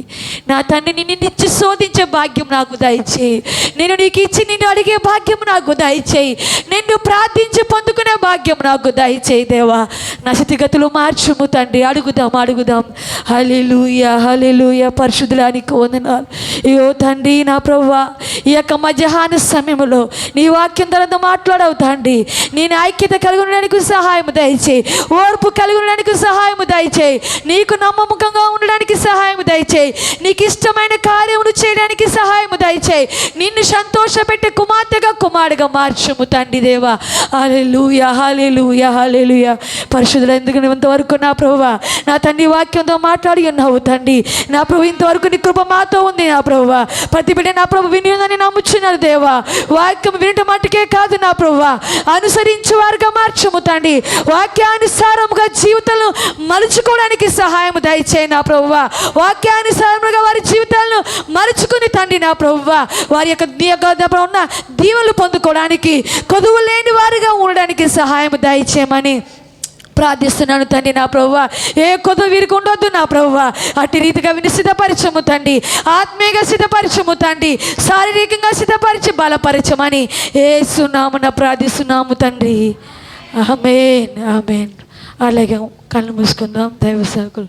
నా తండ్రి నిన్నిచ్చి శోధించే భాగ్యం నాకు దయచేయి. నేను నీకు ఇచ్చి నిన్ను అడిగే భాగ్యం నాకు దయచేయి. నిన్ను ప్రార్థించి పొందుకునే భాగ్యం నాకు దయచేయి దేవా. నా స్థితిగతులు మార్చుము తండ్రి. అడుగుదాం. హల్లెలూయా హల్లెలూయా. పరిశుద్ధులానికి వందనాలు. అయ్యో తండ్రి నా ప్రభువా, ఈ యొక్క మధ్యాహ్న సమయంలో నీ వాక్యం తర్వాత మాట్లాడవు తండ్రి. నేను ఐక్యత కలిగి ఉండడానికి సహాయం దయచేయి. ఓర్పు కలిగి ఉండడానికి సహాయం దయచేయి. నీకు నమ్మకంగా ఉండడానికి సహాయం దయచేయి. నీకు ఇష్టమైన కార్యములు చేయడానికి సహాయం దయచేయి. నిన్ను సంతోషపెట్టే కుమార్తెగా కుమారుడుగా మార్చుము తండ్రి దేవా. హల్లెలూయా హల్లెలూయా హల్లెలూయా. పరిశుద్ధులు ఎందుకు ఇంతవరకు నా ప్రభువా నా తండ్రి వాక్యంతో మాట్లాడి ఉన్నావు తండ్రి. నా ప్రభు ఇంతవరకు నీ కృప మాతో ఉంది నా ప్రభువా. ప్రతి బిడ్డ నా ప్రభు వినియోగాన్ని నమ్ముచున్నారు దేవా. వాక్యం వినటం మట్టుకే కాదు నా ప్రభువా, అనుసరించే వారుగా మార్చుము తండ్రి. వాక్యానుసారముగా జీవితాలను మలుచుకోవడానికి సహాయం దయచేయి నా ప్రభువా. వాక్యానుసారముగా వారి జీవితాలను మలుచుకుని తండ్రి నా ప్రభువా వారి యొక్క ఉన్న దీవెనలు పొందుకోవడానికి కొదువు లేని వారిగా ఉండడానికి సహాయం దయచేయమని ప్రార్థిస్తున్నాను తండ్రి నా ప్రభువా. ఏ కొద్దు వీరికి ఉండొద్దు నా ప్రభువా. అట్టి రీతిగా విని సిద్ధపరచము తండ్రి. ఆత్మీయంగా సిద్ధపరచము తండ్రి. శారీరకంగా సిద్ధపరిచి బలపరచమని యేసు నామమున ప్రార్థిస్తున్నాము తండ్రి. ఆమేన్ ఆమేన్. అలాగే కళ్ళు మూసుకుందాం దైవ సేవకులు.